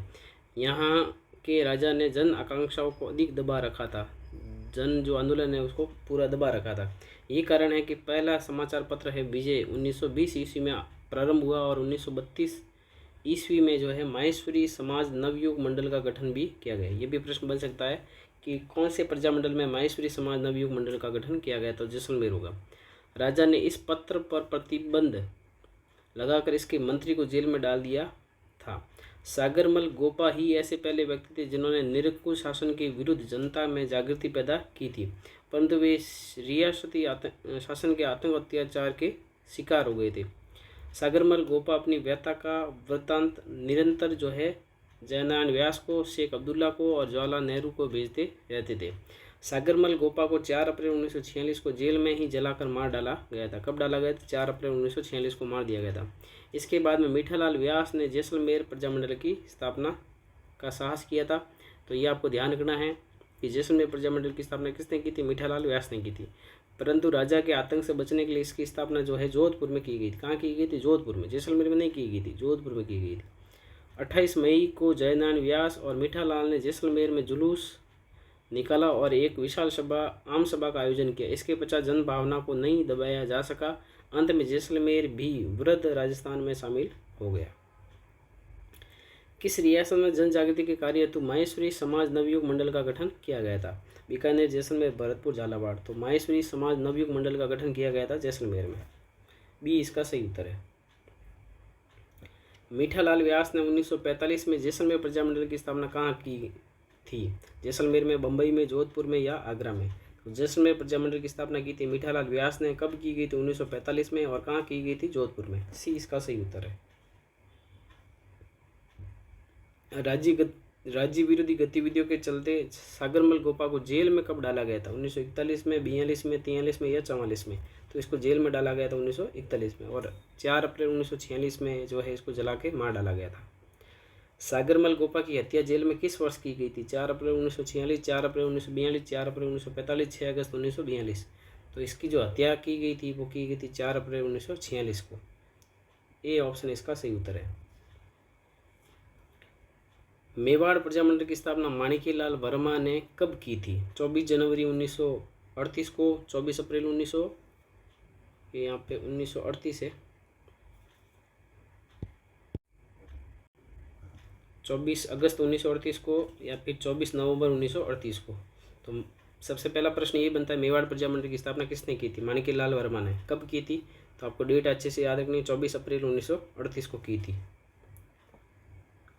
यहाँ के राजा ने जन आकांक्षाओं को अधिक दबा रखा था। जन जो आंदोलन है उसको पूरा दबा रखा था। यही कारण है कि पहला समाचार पत्र है विजय 1920 ईस्वी में प्रारंभ हुआ और 1932 ईस्वी में जो है माहेश्वरी समाज नवयुग मंडल का गठन भी किया गया। ये भी प्रश्न बन सकता है कि कौन से प्रजामंडल में माहेश्वरी समाज नवयुग मंडल का गठन किया गया? तो जैसलमेर होगा। राजा ने इस पत्र पर प्रतिबंध लगाकर इसके मंत्री को जेल में डाल दिया था। सागरमल गोपा ही ऐसे पहले व्यक्ति थे जिन्होंने निरंकुश शासन के विरुद्ध जनता में जागृति पैदा की थी, परंतु वे रियासती शासन के आतंक अत्याचार के शिकार हो गए थे। सागरमल गोपा अपनी व्यथा का वृत्तांत निरंतर जो है जयनारायण व्यास को, शेख अब्दुल्ला को और जवाहरलाल नेहरू को भेजते रहते थे। सागरमल गोपा को 4 अप्रैल 1946 को जेल में ही जलाकर मार डाला गया था। कब डाला गया था? 4 अप्रैल 1946 को मार दिया गया था। इसके बाद में मीठालाल व्यास ने जैसलमेर प्रजामंडल की स्थापना का साहस किया था। तो ये आपको ध्यान रखना है कि जैसलमेर प्रजामंडल की स्थापना किसने की थी? मीठालाल व्यास ने की थी। परंतु राजा के आतंक से बचने के लिए इसकी स्थापना जो है जोधपुर में की गई थी। कहाँ की गई थी? जोधपुर में, जैसलमेर में नहीं की गई थी, जोधपुर में की गई थी। 28 मई को जयनारायण व्यास और मीठालाल ने जैसलमेर में जुलूस निकाला और एक विशाल आम सभा का आयोजन किया। इसके पश्चात जन भावना को नहीं दबाया जा सका। अंत में जैसलमेर भी वृद्ध राजस्थान में शामिल हो गया। किस रियासत में जन जागृति के कार्य हेतु माहेश्वरी समाज नवयुग मंडल का गठन किया गया था? बीकानेर, जैसलमेर, भरतपुर, झालावाड़। तो माहेश्वरी समाज नवयुग मंडल का गठन किया गया था जैसलमेर में। बी इसका सही उत्तर है। मीठालाल व्यास ने 1945 में जैसलमेर प्रजामंडल की स्थापना कहाँ की थी? जैसलमेर में, बम्बई में, जोधपुर में या आगरा में? तो जैसलमेर प्रजामंडल की स्थापना की थी मीठालाल व्यास ने। कब की गई थी? 1945 में। और कहाँ की गई थी? जोधपुर में। सी इसका सही उत्तर है। राज्य विरोधी गतिविधियों के चलते सागरमल गोपा को जेल में कब डाला गया था? 1941 में, 42 में, 43 में या 44 में? तो इसको जेल में डाला गया था 1941 में। और 4 अप्रैल 1946 में जो है इसको जला के मार डाला गया था। सागरमल गोपा की हत्या जेल में किस वर्ष की गई थी? 4 अप्रैल 1946, 4 अप्रैल 1942, 4 अप्रैल 1945, 6 अगस्त 1942। तो इसकी जो हत्या की गई थी वो की गई थी 4 अप्रैल 1946 को। ए ऑप्शन इसका सही उत्तर है। मेवाड़ प्रजामंडल की स्थापना माणिक्यलाल वर्मा ने कब की थी? 24 जनवरी 1938 को, 24 अप्रैल 1900, ये यहाँ पे 1938 है, 24 अगस्त 1938 को या फिर 24 नवंबर 1938 को। तो सबसे पहला प्रश्न ये बनता है मेवाड़ प्रजामंडल की स्थापना किसने की थी? माणिक्यलाल वर्मा ने। कब की थी? तो आपको डेट अच्छे से याद रखनी है, 24 अप्रैल 1938 को की थी।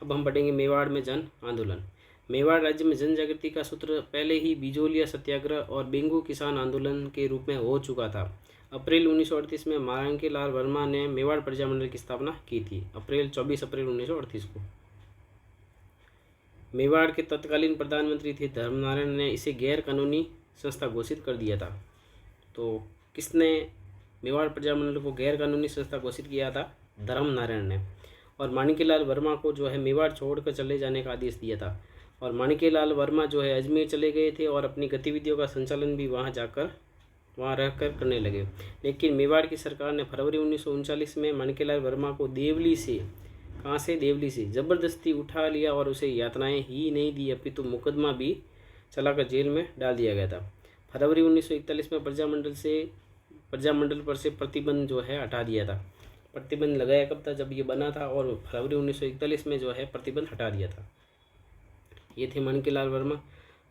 अब हम पढ़ेंगे मेवाड़ में जन आंदोलन। मेवाड़ राज्य में जन जागृति का सूत्र पहले ही बिजोलिया सत्याग्रह और बेंगू किसान आंदोलन के रूप में हो चुका था। अप्रैल 1938 में माणिक्यलाल वर्मा ने मेवाड़ प्रजामंडल की स्थापना की थी। 24 अप्रैल 1938 को। मेवाड़ के तत्कालीन प्रधानमंत्री थे धर्मनारायण ने इसे गैर कानूनी संस्था घोषित कर दिया था। तो किसने मेवाड़ प्रजामंडल को गैर कानूनी संस्था घोषित किया था? धर्मनारायण ने। और माणिक्यलाल वर्मा को जो है मेवाड़ छोड़कर चले जाने का आदेश दिया था। और माणिक्यलाल वर्मा जो है अजमेर चले गए थे और अपनी गतिविधियों का संचालन भी वहाँ रहकर करने लगे। लेकिन मेवाड़ की सरकार ने फरवरी 1939 में माणिक्यलाल वर्मा को देवली से, कहाँ से? देवली से ज़बरदस्ती उठा लिया और उसे यातनाएं ही नहीं दी अपितु मुकदमा भी चलाकर जेल में डाल दिया गया था। फरवरी 1941 में प्रजामंडल पर से प्रतिबंध जो है हटा दिया था। प्रतिबंध लगाया कब था? जब ये बना था, और फरवरी 1941 में जो है प्रतिबंध हटा दिया था। ये थे माणिक्यलाल वर्मा।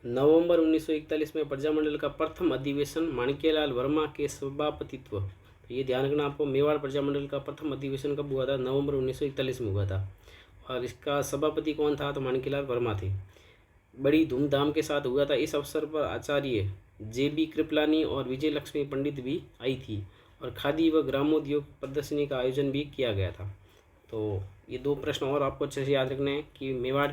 नवंबर 1941 में प्रजामंडल का प्रथम अधिवेशन माणिक्यलाल वर्मा के सभापतित्व, तो ये ध्यान रखना आपको, मेवाड़ प्रजामंडल का प्रथम अधिवेशन कब हुआ था? नवंबर 1941 में हुआ था। और इसका सभापति कौन था? तो माणिक्यलाल वर्मा थे। बड़ी धूमधाम के साथ हुआ था। इस अवसर पर आचार्य JB कृपलानी और विजय लक्ष्मी पंडित भी आई थी और खादी व ग्रामोद्योग प्रदर्शनी का आयोजन भी किया गया था। तो ये दो प्रश्न और आपको अच्छे से याद रखने हैं कि मेवाड़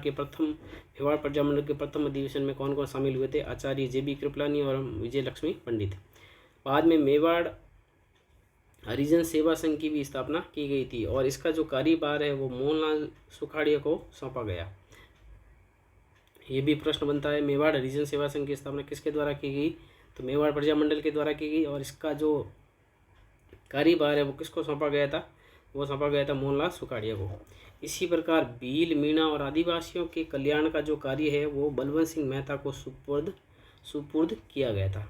प्रजामंडल के प्रथम अधिवेशन में कौन कौन शामिल हुए थे? आचार्य JB कृपलानी और विजय लक्ष्मी पंडित। बाद में मेवाड़ हरिजन सेवा संघ की भी स्थापना की गई थी और इसका जो कार्यभार है वो मोहनलाल सुखाड़िया को सौंपा गया। ये भी प्रश्न बनता है, मेवाड़ हरिजन सेवा संघ की स्थापना किसके द्वारा की गई? तो मेवाड़ प्रजामंडल के द्वारा की गई। और इसका जो कार्यभार है वो किसको सौंपा गया था? वो सौंपा गया था मोहनलाल सुखाड़िया को। इसी प्रकार भील, मीणा और आदिवासियों के कल्याण का जो कार्य है वो बलवंत सिंह मेहता को सुपुर्द किया गया था।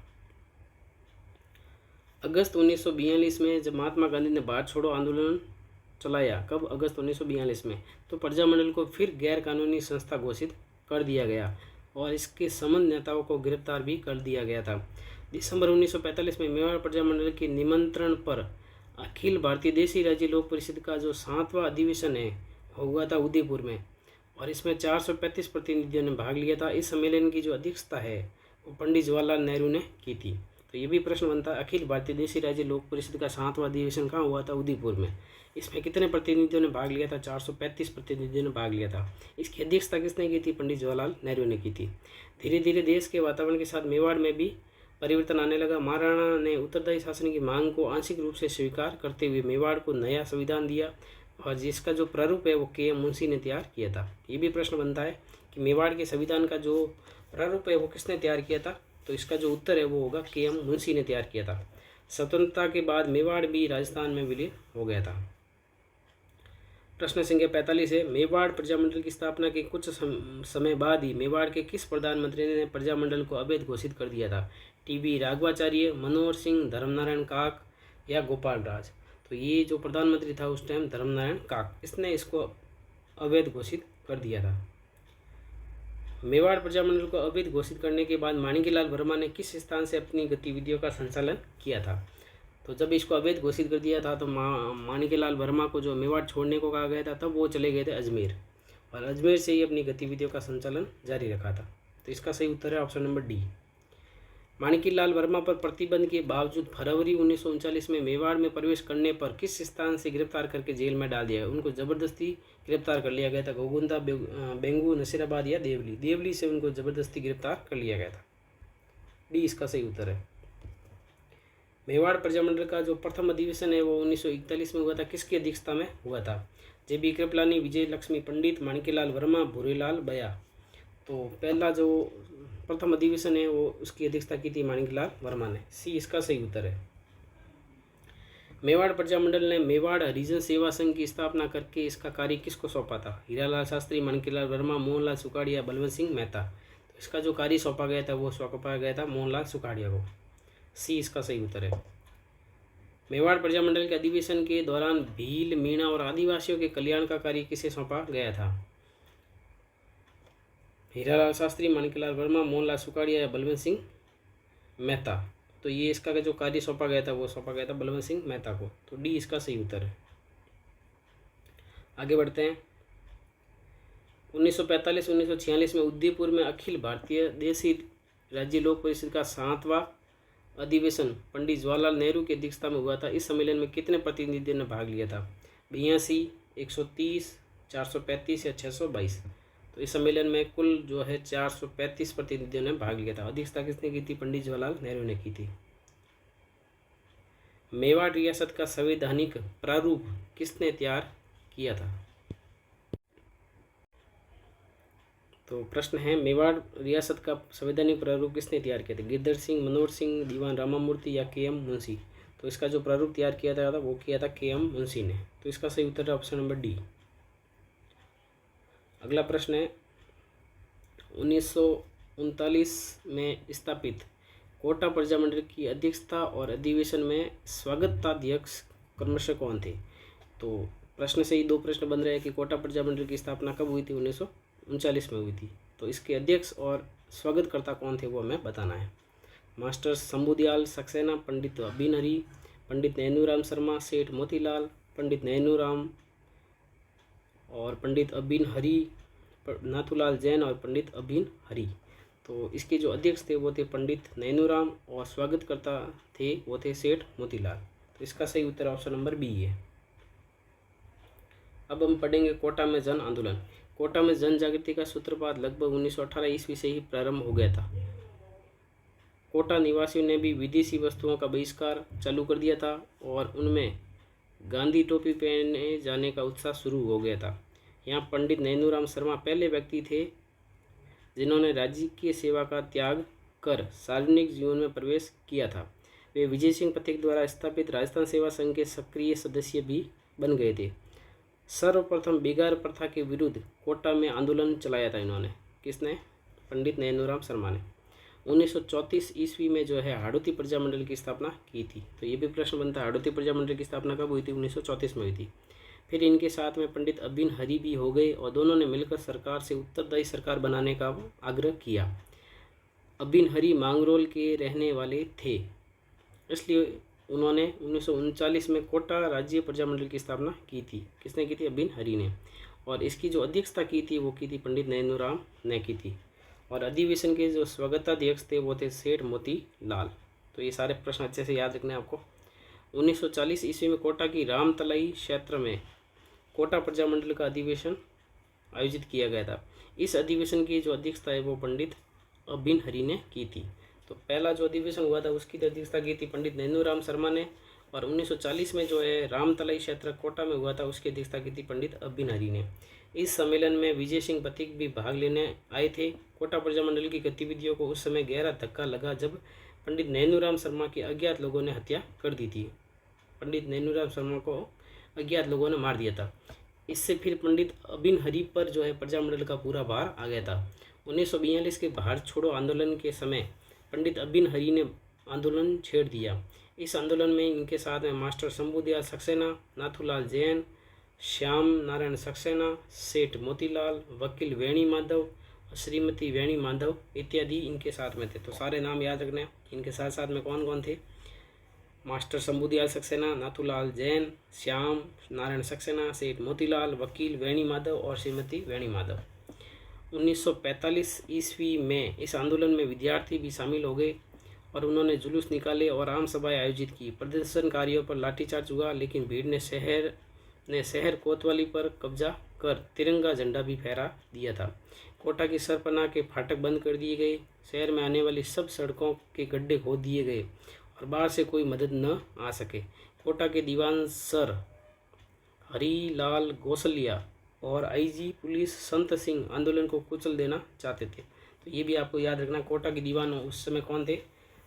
अगस्त 1942 में जब महात्मा गांधी ने भारत छोड़ो आंदोलन चलाया, कब? अगस्त 1942 में, तो प्रजामंडल को फिर गैर कानूनी संस्था घोषित कर दिया गया और इसके संबंध नेताओं को गिरफ्तार भी कर दिया गया था। दिसंबर 1945 में मेवाड़ प्रजामंडल के निमंत्रण पर अखिल भारतीय देशी राज्य लोक परिषद का जो 7वां अधिवेशन है हुआ था उदयपुर में और इसमें 435 प्रतिनिधियों ने भाग लिया था। इस सम्मेलन की जो अध्यक्षता है वो पंडित जवाहरलाल नेहरू ने की थी। तो ये भी प्रश्न बनता है, अखिल भारतीय देशी राज्य लोक परिषद का 7वां अधिवेशन कहाँ हुआ था? उदयपुर में। इसमें कितने प्रतिनिधियों ने भाग लिया था? 435 प्रतिनिधियों ने भाग लिया था। इसकी अध्यक्षता किसने की थी? पंडित जवाहरलाल नेहरू ने की थी। धीरे धीरे देश के वातावरण के साथ मेवाड़ में भी परिवर्तन आने लगा। महाराणा ने उत्तरदायी शासन की मांग को आंशिक रूप से स्वीकार करते हुए मेवाड़ को नया संविधान दिया, और जिसका जो प्रारूप है वो के.एम. मुंशी ने तैयार किया था। ये भी प्रश्न बनता है कि मेवाड़ के संविधान का जो प्रारूप है वो किसने तैयार किया था? तो इसका जो उत्तर है वो होगा के.एम. मुंशी ने तैयार किया था। स्वतंत्रता के बाद मेवाड़ भी राजस्थान में विलीन हो गया था। प्रश्न संख्या 45 है, मेवाड़ प्रजामंडल की स्थापना के कुछ समय बाद ही मेवाड़ के किस प्रधानमंत्री ने प्रजामंडल को अवैध घोषित कर दिया था? टी.बी. राघवाचार्य, मनोहर सिंह, धर्मनारायण काक या गोपाल राज? तो ये जो प्रधानमंत्री था उस टाइम धर्मनारायण काक, इसने इसको अवैध घोषित कर दिया था। मेवाड़ प्रजामंडल को अवैध घोषित करने के बाद माणिक्यलाल वर्मा ने किस स्थान से अपनी गतिविधियों का संचालन किया था? तो जब इसको अवैध घोषित कर दिया था तो माणिक्यलाल वर्मा को जो मेवाड़ छोड़ने को कहा गया था, तब वो चले गए थे अजमेर, और अजमेर से ही अपनी गतिविधियों का संचालन जारी रखा था। तो इसका सही उत्तर है option number D. Manikyalal Verma पर प्रतिबंध के बावजूद फरवरी 1939 में मेवाड़ में प्रवेश करने पर किस स्थान से गिरफ्तार करके जेल में डाल दिया गया? उनको जबरदस्ती गिरफ्तार कर लिया गया था। गोगुंदा, बेंगू, नसीराबाद या देवली? देवली से उनको जबरदस्ती गिरफ्तार कर लिया गया था। डी इसका सही उत्तर है। मेवाड़ प्रजामंडल का जो प्रथम अधिवेशन है वो 1941 में हुआ था। किसकी अध्यक्षता में हुआ था? जे.बी. कृपलानी, विजय लक्ष्मी पंडित, माणिक्यलाल वर्मा, भूरीलाल बया? तो पहला जो प्रथम अधिवेशन है वो उसकी अध्यक्षता की थी माणिक्यलाल वर्मा ने। सी इसका सही उत्तर है। मेवाड़ प्रजामंडल ने मेवाड़ हरिजन सेवा संघ की स्थापना करके इसका कार्य किसको सौंपा था? हीरालाल शास्त्री, माणिक्यलाल वर्मा, मोहनलाल सुखाड़िया, बलवंत सिंह मेहता? तो इसका जो कार्य सौंपा गया था वो सौंपा गया था मोहनलाल सुखाड़िया को। सी इसका सही उत्तर है। मेवाड़ प्रजामंडल के अधिवेशन के दौरान भील, मीणा और आदिवासियों के कल्याण का कार्य किसे सौंपा गया था? हीरालाल शास्त्री, माणिक्यलाल वर्मा, मोहनलाल सुखाड़िया या बलवंत सिंह मेहता? तो ये इसका जो कार्य सौंपा गया था वो सौंपा गया था बलवंत सिंह मेहता को। तो डी इसका सही उत्तर है। आगे बढ़ते हैं। 1945-1946 में उदयपुर में अखिल भारतीय देशी राज्य लोक परिषद का 7वां अधिवेशन पंडित जवाहरलाल नेहरू की अध्यक्षता में हुआ था। इस सम्मेलन में कितने प्रतिनिधियों ने भाग लिया था? 82, 130, 435 या 622? तो इस सम्मेलन में कुल जो है 435 प्रतिनिधियों ने भाग लिया था। अध्यक्षता किसने की थी? पंडित जवाहरलाल नेहरू ने की थी। मेवाड़ रियासत का संवैधानिक प्रारूप किसने तैयार किया था? तो प्रश्न है, मेवाड़ रियासत का संवैधानिक प्रारूप किसने तैयार किया था? गिरधर सिंह, मनोहर सिंह, दीवान रामामूर्ति या के.एम. मुंशी? तो इसका जो प्रारूप तैयार किया था वो किया था के.एम. मुंशी ने। तो इसका सही उत्तर है ऑप्शन नंबर डी। अगला प्रश्न है, 1939 में स्थापित कोटा प्रजामंडल की अध्यक्षता और अधिवेशन में स्वागताध्यक्ष क्रमशः कौन थे? तो प्रश्न से ही दो प्रश्न बन रहे हैं कि कोटा प्रजामंडल की स्थापना कब हुई थी? 1939 में हुई थी। तो इसके अध्यक्ष और स्वागतकर्ता कौन थे वो हमें बताना है। मास्टर शंभुदयाल सक्सेना, पंडित अभिन हरी, पंडित नैनूराम शर्मा, सेठ मोतीलाल, पंडित नैनूराम और पंडित अभिन हरी, नाथूलाल जैन और पंडित अभिन हरी? तो इसके जो अध्यक्ष थे वो थे पंडित नैनूराम और स्वागतकर्ता थे वो थे सेठ मोतीलाल। तो इसका सही उत्तर ऑप्शन नंबर बी है। अब हम पढ़ेंगे कोटा में जन आंदोलन। कोटा में जन जागृति का सूत्रपात लगभग 1918 ईस्वी से ही प्रारंभ हो गया था। कोटा निवासियों ने भी विदेशी वस्तुओं का बहिष्कार चालू कर दिया था और उनमें गांधी टोपी पहने जाने का उत्साह शुरू हो गया था। यहाँ पंडित नैनूराम शर्मा पहले व्यक्ति थे जिन्होंने राजकीय सेवा का त्याग कर सार्वजनिक जीवन में प्रवेश किया था। वे विजय सिंह पथिक द्वारा स्थापित राजस्थान सेवा संघ के सक्रिय सदस्य भी बन गए थे। सर्वप्रथम बिगार प्रथा के विरुद्ध कोटा में आंदोलन चलाया था इन्होंने। किसने? पंडित नैनूराम शर्मा ने। 1934 ईस्वी में जो है हाड़ौती प्रजामंडल की स्थापना की थी। तो ये भी प्रश्न बनता है, हाड़ौती प्रजामंडल की स्थापना कब हुई थी? 1934 में हुई थी। फिर इनके साथ में पंडित अभिन हरी भी हो गए और दोनों ने मिलकर सरकार से उत्तरदायी सरकार बनाने का आग्रह किया। अभिन हरी मांगरोल के रहने वाले थे, इसलिए उन्होंने 1939 में कोटा राज्य प्रजामंडल की स्थापना की थी। किसने की थी? अभिन हरी ने। और इसकी जो अध्यक्षता की थी वो की थी पंडित नैनूराम ने की थी। और अधिवेशन के जो स्वागताध्यक्ष थे वो थे सेठ मोती लाल। तो ये सारे प्रश्न अच्छे से याद रखने हैं आपको। 1940 ईस्वी में कोटा की रामतलाई क्षेत्र में कोटा प्रजामंडल का अधिवेशन आयोजित किया गया था। इस अधिवेशन की जो अध्यक्षता है वो पंडित अबिन हरि ने की थी। तो पहला जो अधिवेशन हुआ था उसकी अध्यक्षता की थी पंडित नैनूराम शर्मा ने, और 1940 में जो है रामतलाई क्षेत्र कोटा में हुआ था उसकी अध्यक्षता की थी पंडित अबिन हरि ने। इस सम्मेलन में विजय सिंह पथिक भी भाग लेने आए थे। कोटा प्रजामंडल की गतिविधियों को उस समय गहरा धक्का लगा जब पंडित नैनूराम शर्मा की अज्ञात लोगों ने हत्या कर दी थी। पंडित नैनूराम शर्मा को अज्ञात लोगों ने मार दिया था। इससे फिर पंडित अबिन हरि पर जो है प्रजामंडल का पूरा भार आ गया था। 1942 के भारत छोड़ो आंदोलन के समय पंडित अबिन हरि ने आंदोलन छेड़ दिया। इस आंदोलन में इनके साथ में मास्टर शंभुदयाल सक्सेना, नाथूलाल जैन, श्याम नारायण सक्सेना, सेठ मोतीलाल, वकील वेणी माधव, श्रीमती वेणी माधव इत्यादि इनके साथ में थे। तो सारे नाम याद रखने। इनके साथ साथ में कौन कौन थे? मास्टर शंभुदयाल सक्सेना, नाथूलाल जैन, श्याम नारायण सक्सेना, सेठ मोतीलाल, वकील वेणी माधव और श्रीमती वेणी माधव। 1945 ईस्वी में इस आंदोलन में विद्यार्थी भी शामिल हो गए और उन्होंने जुलूस निकाले और आम सभाएं आयोजित की। प्रदर्शनकारियों पर लाठीचार्ज हुआ, लेकिन भीड़ ने शहर कोतवाली पर कब्जा कर तिरंगा झंडा भी फहरा दिया था। कोटा की सरपनाह के फाटक बंद कर दिए गए। शहर में आने वाली सब सड़कों के गड्ढे खोद दिए गए और बाहर से कोई मदद न आ सके। कोटा के दीवान सर हरीलाल गोसलिया और आईजी पुलिस संत सिंह आंदोलन को कुचल देना चाहते थे। तो ये भी आपको याद रखना। कोटा के दीवान उस समय कौन थे?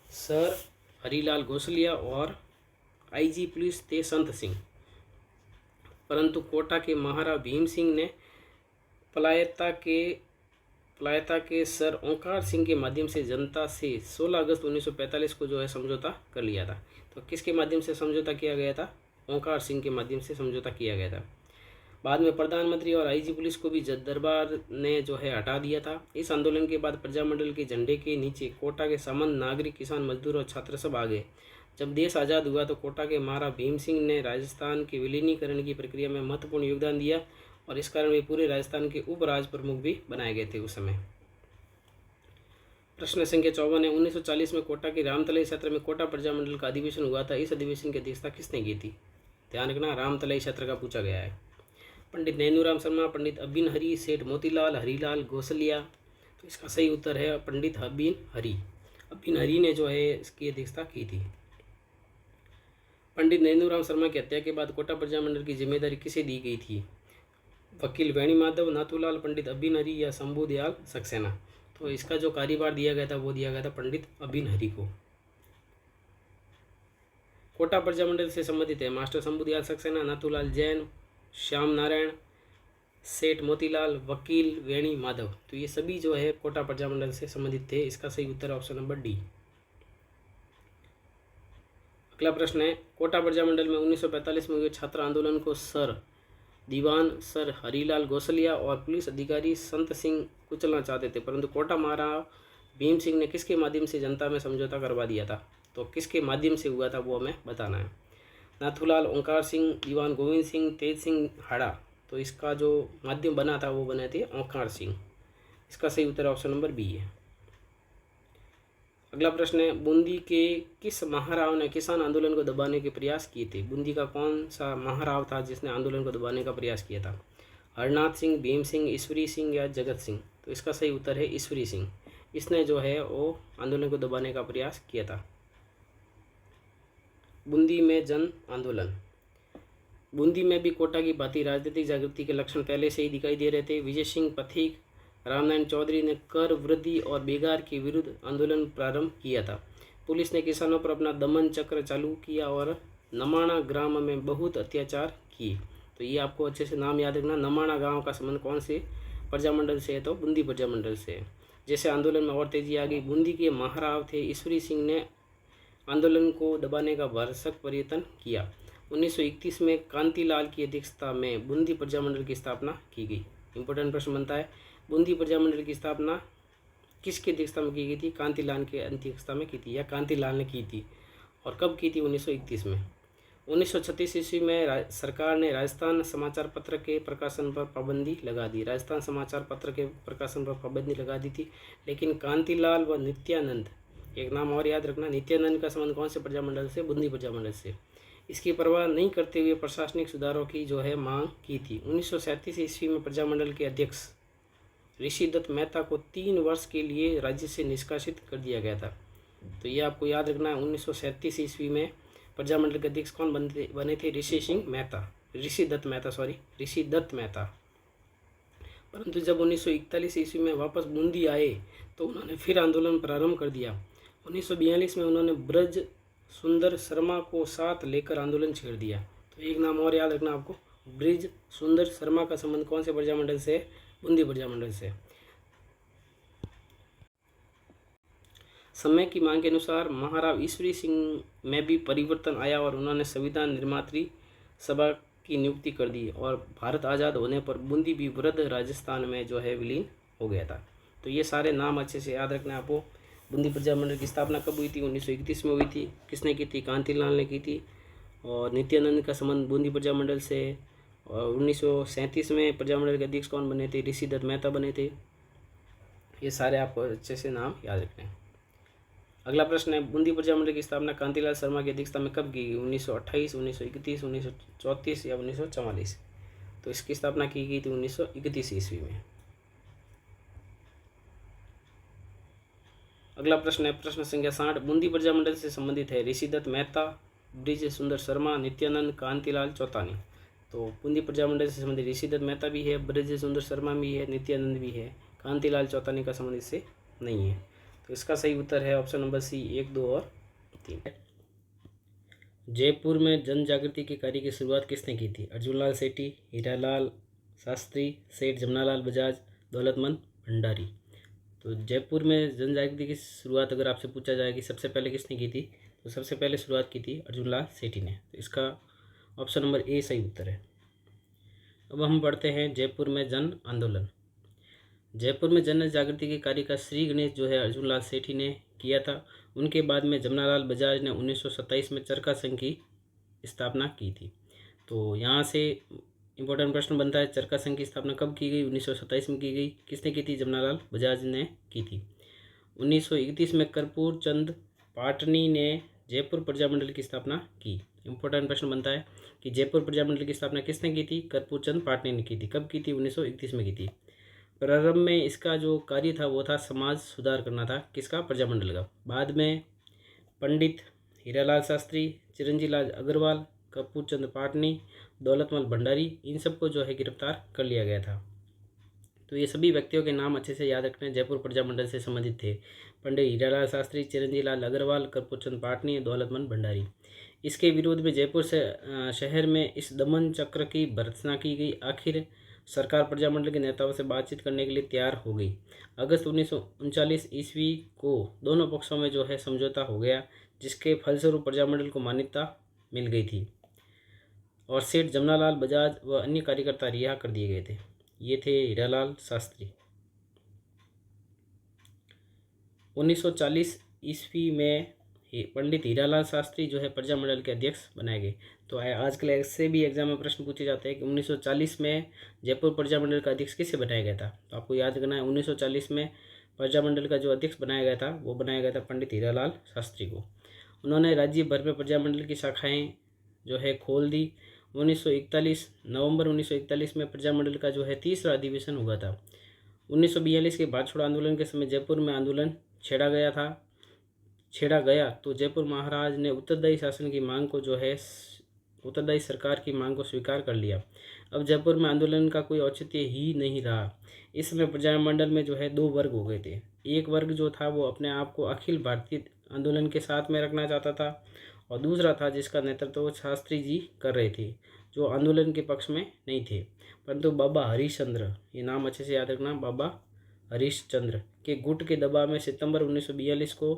सर हरीलाल गोसलिया और आईजी पुलिस थे संत सिंह। परंतु कोटा के महाराज भीम सिंह ने पलायता के सर ओंकार सिंह के माध्यम से जनता से 16 अगस्त 1945 को जो है समझौता कर लिया था। तो किसके माध्यम से समझौता किया गया था? ओंकार सिंह के माध्यम से समझौता किया गया था। बाद में प्रधानमंत्री और आईजी पुलिस को भी दरबार ने जो है हटा दिया था। इस आंदोलन के बाद प्रजामंडल के झंडे के नीचे कोटा के सामान्य नागरिक, किसान, मजदूर और छात्र सब आ गए। जब देश आज़ाद हुआ तो कोटा के महाराज भीम सिंह ने राजस्थान के विलीनीकरण की प्रक्रिया में महत्वपूर्ण योगदान दिया और इस कारण वे पूरे राजस्थान के उपराज प्रमुख भी बनाए गए थे उस समय। प्रश्न संख्या 54 है। 1940 में कोटा के रामतलाई क्षेत्र में कोटा प्रजामंडल का अधिवेशन हुआ था। इस अधिवेशन की अध्यक्षता किसने की थी? ध्यान रखना, रामतलाई क्षेत्र का पूछा गया है। पंडित नैनूराम शर्मा, पंडित अबिन हरि, सेठ मोतीलाल, हरीलाल गोसलिया। तो इसका सही उत्तर है पंडित अबिन हरि। अबिन हरि ने जो है इसकी अध्यक्षता की थी। पंडित नैनूराम शर्मा की हत्या के बाद कोटा प्रजामंडल की जिम्मेदारी किसे दी गई थी? वकील वेणी माधव, नाथूलाल, पंडित अबिन हरि या शंभुदयाल सक्सेना। तो इसका जो कार्यभार दिया गया था वो दिया गया था पंडित अबिन हरि को। कोटा प्रजामंडल से संबंधित है मास्टर शंभुदयाल सक्सेना, नाथूलाल जैन, श्याम नारायण, सेठ मोतीलाल, वकील वेणी माधव। तो ये सभी जो है कोटा प्रजामंडल से संबंधित थे। इसका सही उत्तर ऑप्शन नंबर डी। अगला प्रश्न है। कोटा प्रजामंडल में 1945 में हुए छात्र आंदोलन को दीवान सर हरीलाल गोसलिया और पुलिस अधिकारी संत सिंह कुचलना चाहते थे, परंतु कोटा महाराज भीम सिंह ने किसके माध्यम से जनता में समझौता करवा दिया था? तो किसके माध्यम से हुआ था वो हमें बताना है। नाथूलाल, ओंकार सिंह, दीवान गोविंद सिंह, तेज सिंह हाड़ा। तो इसका जो माध्यम बना था वो बने थे ओंकार सिंह। इसका सही उत्तर ऑप्शन नंबर बी है। अगला प्रश्न है। बूंदी के किस महाराव ने किसान आंदोलन को दबाने के प्रयास किए थे? बूंदी का कौन सा महाराव था जिसने आंदोलन को दबाने का प्रयास किया था? हरनाथ सिंह, भीम सिंह, ईश्वरी सिंह या जगत सिंह? तो इसका सही उत्तर है ईश्वरी सिंह। इसने जो है वो आंदोलन को दबाने का प्रयास किया था। बूंदी में जन आंदोलन। बूंदी में भी कोटा की भांति राजनीतिक जागृति के लक्षण पहले से ही दिखाई दे रहे थे। विजय सिंह पथिक, रामनारायण चौधरी ने कर वृद्धि और बेगार के विरुद्ध आंदोलन प्रारंभ किया था। पुलिस ने किसानों पर अपना दमन चक्र चालू किया और नमाणा ग्राम में बहुत अत्याचार किए। तो ये आपको अच्छे से नाम याद रखना। नमाणा गांव का संबंध कौन से प्रजामंडल से है? तो बूंदी प्रजामंडल से। जैसे आंदोलन में और तेजी आ गई। बूंदी के महाराव थे ईश्वरी सिंह ने आंदोलन को दबाने का भरसक प्रयत्न किया। 1931 में कांतिलाल की अध्यक्षता में बूंदी प्रजामंडल की स्थापना की गई। इंपॉर्टेंट प्रश्न बनता है, बूंदी प्रजामंडल की स्थापना किसकी अध्यक्षता में की गई थी? कांतिलाल के अध्यक्षता में की थी या कांतिलाल ने की थी। और कब की थी? 1931 में। 1936 ईस्वी में सरकार ने राजस्थान समाचार पत्र के प्रकाशन पर पाबंदी लगा दी। राजस्थान समाचार पत्र के प्रकाशन पर पाबंदी लगा दी थी, लेकिन कांतिलाल व नित्यानंद एक नाम और याद रखना, नित्यानंद का संबंध कौन से प्रजामंडल से? बूंदी प्रजामंडल से। इसकी परवाह नहीं करते हुए प्रशासनिक सुधारों की जो है मांग की थी। 1937 ईस्वी में प्रजामंडल के अध्यक्ष ऋषिदत्त मेहता को 3 वर्ष के लिए राज्य से निष्कासित कर दिया गया था। तो ये आपको याद रखना है। 1937 ईस्वी में प्रजामंडल के अध्यक्ष कौन बने थे? ऋषिदत्त मेहता। परंतु जब 1941 ईस्वी में वापस बूंदी आए तो उन्होंने फिर आंदोलन प्रारंभ कर दिया। 1942 में उन्होंने ब्रज सुंदर शर्मा को साथ लेकर आंदोलन छेड़ दिया। तो एक नाम और याद रखना आपको, ब्रिज सुंदर शर्मा का संबंध कौन से प्रजामंडल से? बूंदी प्रजामंडल से। समय की मांग के अनुसार महाराव ईश्वरी सिंह में भी परिवर्तन आया और उन्होंने संविधान निर्मात्री सभा की नियुक्ति कर दी और भारत आज़ाद होने पर बूंदी भी वृद्ध राजस्थान में जो है विलीन हो गया था। तो ये सारे नाम अच्छे से याद रखना है आपको। बूंदी प्रजामंडल की स्थापना कब हुई थी? 1931 में हुई थी। किसने की थी? कांतिलाल ने की थी। और नित्यानंद का संबंध बूंदी प्रजामंडल से। और 1937 में प्रजामंडल के अध्यक्ष कौन बने थे? ऋषिदत्त मेहता बने थे। ये सारे आपको अच्छे से नाम याद रखने हैं। अगला प्रश्न है, बूंदी प्रजामंडल की स्थापना कांतिलाल शर्मा की अध्यक्षता में कब की गई? 1928, 1931, 1934 या 1944? तो इसकी स्थापना की गई थी 1931 ईस्वी में। अगला प्रश्न है, प्रश्न संख्या 60, बूंदी प्रजामंडल से संबंधित है ऋषिदत्त मेहता, ब्रिज सुंदर शर्मा, नित्यानंद, कांतिलाल चौतानी। तो बूंदी प्रजामंडल से संबंधित ऋषिदत्त मेहता भी है, ब्रिज सुंदर शर्मा भी है, नित्यानंद भी है। कांतिलाल चौतानी का संबंध इससे नहीं है। तो इसका सही उत्तर है ऑप्शन नंबर सी, 1, 2 और 3। जयपुर में जन जागृति के कार्य की शुरुआत किसने की थी? अर्जुनलाल सेठी, हीरालाल शास्त्री, सेठ जमनालाल बजाज, दौलतमंद भंडारी। तो जयपुर में जन जागृति की शुरुआत अगर आपसे पूछा जाए कि सबसे पहले किसने की थी, तो सबसे पहले शुरुआत की थी अर्जुनलाल सेठी ने। तो इसका ऑप्शन नंबर ए सही उत्तर है। अब हम पढ़ते हैं जयपुर में जन आंदोलन। जयपुर में जन जागृति के कार्य का श्री गणेश जो है अर्जुनलाल सेठी ने किया था। उनके बाद में जमनालाल बजाज ने 1927 में चरखा संघ की स्थापना की थी। तो यहाँ से इम्पोर्टेंट प्रश्न बनता है, चरखा संघ की स्थापना कब की गई? 1927 में की गई। किसने की थी? जमनालाल बजाज ने की थी। 1931 में कर्पूर चंद पाटनी ने जयपुर प्रजामंडल की स्थापना की। इम्पोर्टेंट प्रश्न बनता है कि जयपुर प्रजामंडल की स्थापना किसने की थी? कर्पूर चंद पाटनी ने की थी। कब की थी? 1931 में की थी। प्रारंभ में इसका जो कार्य था वो था समाज सुधार करना था। किसका? प्रजामंडल का। बाद में पंडित हीरालाल शास्त्री, चिरंजी लाल अग्रवाल, कर्पूर चंद पाटनी, दौलतमल भंडारी, इन सबको जो है गिरफ्तार कर लिया गया था। तो ये सभी व्यक्तियों के नाम अच्छे से याद रखने, जयपुर प्रजामंडल से संबंधित थे। पंडित हीरालाल शास्त्री, चिरंजी लाल अग्रवाल, कर्पूर चंद पाटनी, दौलतमल भंडारी। इसके विरोध में जयपुर से शहर में इस दमन चक्र की भर्त्सना की गई। आखिर सरकार प्रजामंडल के नेताओं से बातचीत करने के लिए तैयार हो गई। अगस्त 1939 ईस्वी को दोनों पक्षों में जो है समझौता हो गया, जिसके फलस्वरूप प्रजामंडल को मान्यता मिल गई थी और सेठ जमनालाल बजाज व अन्य कार्यकर्ता रिहा कर दिए गए थे। ये थे हीरालाल शास्त्री। 1940 ईस्वी में पंडित हीरालाल शास्त्री जो है प्रजामंडल के अध्यक्ष बनाए गए। तो आजकल ऐसे भी एग्जाम में प्रश्न पूछे जाते हैं कि 1940 में जयपुर प्रजामंडल का अध्यक्ष किसे बनाया गया था? तो आपको याद रखना है 1940 में प्रजामंडल का जो अध्यक्ष बनाया गया था वो बनाया गया था पंडित हीरालाल शास्त्री को। उन्होंने राज्य भर में प्रजामंडल की शाखाएँ जो है खोल दी। 1941 नवंबर 1941 में प्रजामंडल का जो है तीसरा अधिवेशन हुआ था। 1942 के भारत छोड़ो आंदोलन के समय जयपुर में आंदोलन छेड़ा गया तो जयपुर महाराज ने उत्तरदायी शासन की मांग को जो है उत्तरदायी सरकार की मांग को स्वीकार कर लिया। अब जयपुर में आंदोलन का कोई औचित्य ही नहीं रहा। इस समय प्रजामंडल में जो है 2 वर्ग हो गए थे। एक वर्ग जो था वो अपने आप को अखिल भारतीय आंदोलन के साथ में रखना चाहता था और दूसरा था जिसका नेतृत्व शास्त्री जी कर रहे थे, जो आंदोलन के पक्ष में नहीं थे। परंतु बाबा हरिश्चंद्र, ये नाम अच्छे से याद रखना, बाबा हरिश्चंद्र के गुट के दबाव में सितंबर 1942 को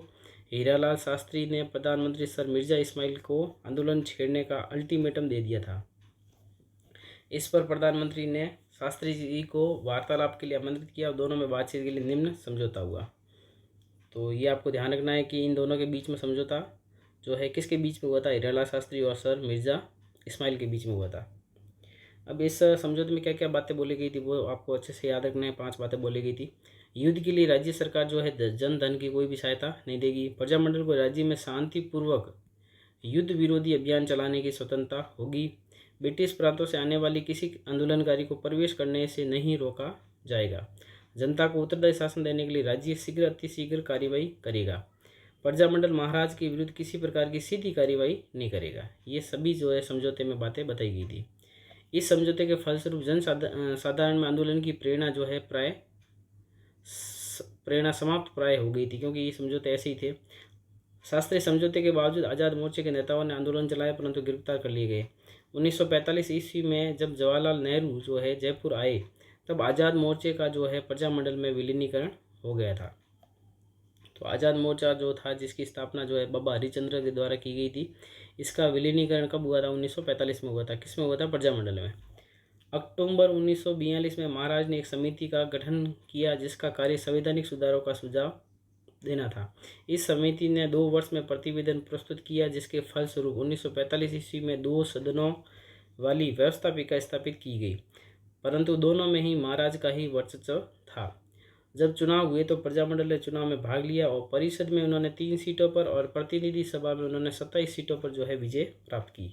हीरालाल शास्त्री ने प्रधानमंत्री सर मिर्जा इस्माइल को आंदोलन छेड़ने का अल्टीमेटम दे दिया था। इस पर प्रधानमंत्री ने शास्त्री जी को वार्तालाप के लिए आमंत्रित किया और दोनों में बातचीत के लिए निम्न समझौता हुआ। तो ये आपको ध्यान रखना है कि इन दोनों के बीच में समझौता जो है किसके बीच में हुआ था? हीरालाल शास्त्री और सर मिर्जा इस्माइल के बीच में हुआ था। अब इस समझौते में क्या क्या बातें बोली गई थी वो आपको अच्छे से याद रखना है। 5 बातें बोली गई थी। युद्ध के लिए राज्य सरकार जो है जन धन की कोई भी सहायता नहीं देगी। प्रजामंडल को राज्य में शांतिपूर्वक युद्ध विरोधी अभियान चलाने की स्वतंत्रता होगी। ब्रिटिश प्रांतों से आने वाली किसी आंदोलनकारी को प्रवेश करने से नहीं रोका जाएगा। जनता को उत्तरदायी शासन देने के लिए राज्य शीघ्र अतिशीघ्र कार्रवाई करेगा। प्रजामंडल महाराज के विरुद्ध किसी प्रकार की सीधी कार्रवाई नहीं करेगा। ये सभी जो है समझौते में बातें बताई गई थी। इस समझौते के फलस्वरूप साधारण में आंदोलन की प्रेरणा जो है प्रेरणा समाप्त प्राय हो गई थी, क्योंकि ये समझौते ऐसे ही थे। शास्त्रीय समझौते के बावजूद आज़ाद मोर्चे के नेताओं ने आंदोलन चलाया, परंतु गिरफ्तार कर लिए गए। 1945 ईस्वी में जब जवाहरलाल नेहरू जो है जयपुर आए, तब आज़ाद मोर्चे का जो है प्रजामंडल में विलीनीकरण हो गया था। तो आज़ाद मोर्चा जो था, जिसकी स्थापना जो है बाबा हरिचंद्र के द्वारा की गई थी, इसका विलीनीकरण कब हुआ था? 1945 में हुआ था। किस में हुआ था? प्रजामंडल में। अक्टूबर 1942 में महाराज ने एक समिति का गठन किया, जिसका कार्य संवैधानिक सुधारों का सुझाव देना था। इस समिति ने 2 वर्ष में प्रतिवेदन प्रस्तुत किया, जिसके फलस्वरूप 1945 ईस्वी में 2 सदनों वाली व्यवस्थापिका स्थापित की गई, परंतु दोनों में ही महाराज का ही वर्चस्व था। जब चुनाव हुए तो प्रजामंडल ने चुनाव में भाग लिया और परिषद में उन्होंने 3 सीटों पर और प्रतिनिधि सभा में उन्होंने 27 सीटों पर जो है विजय प्राप्त की।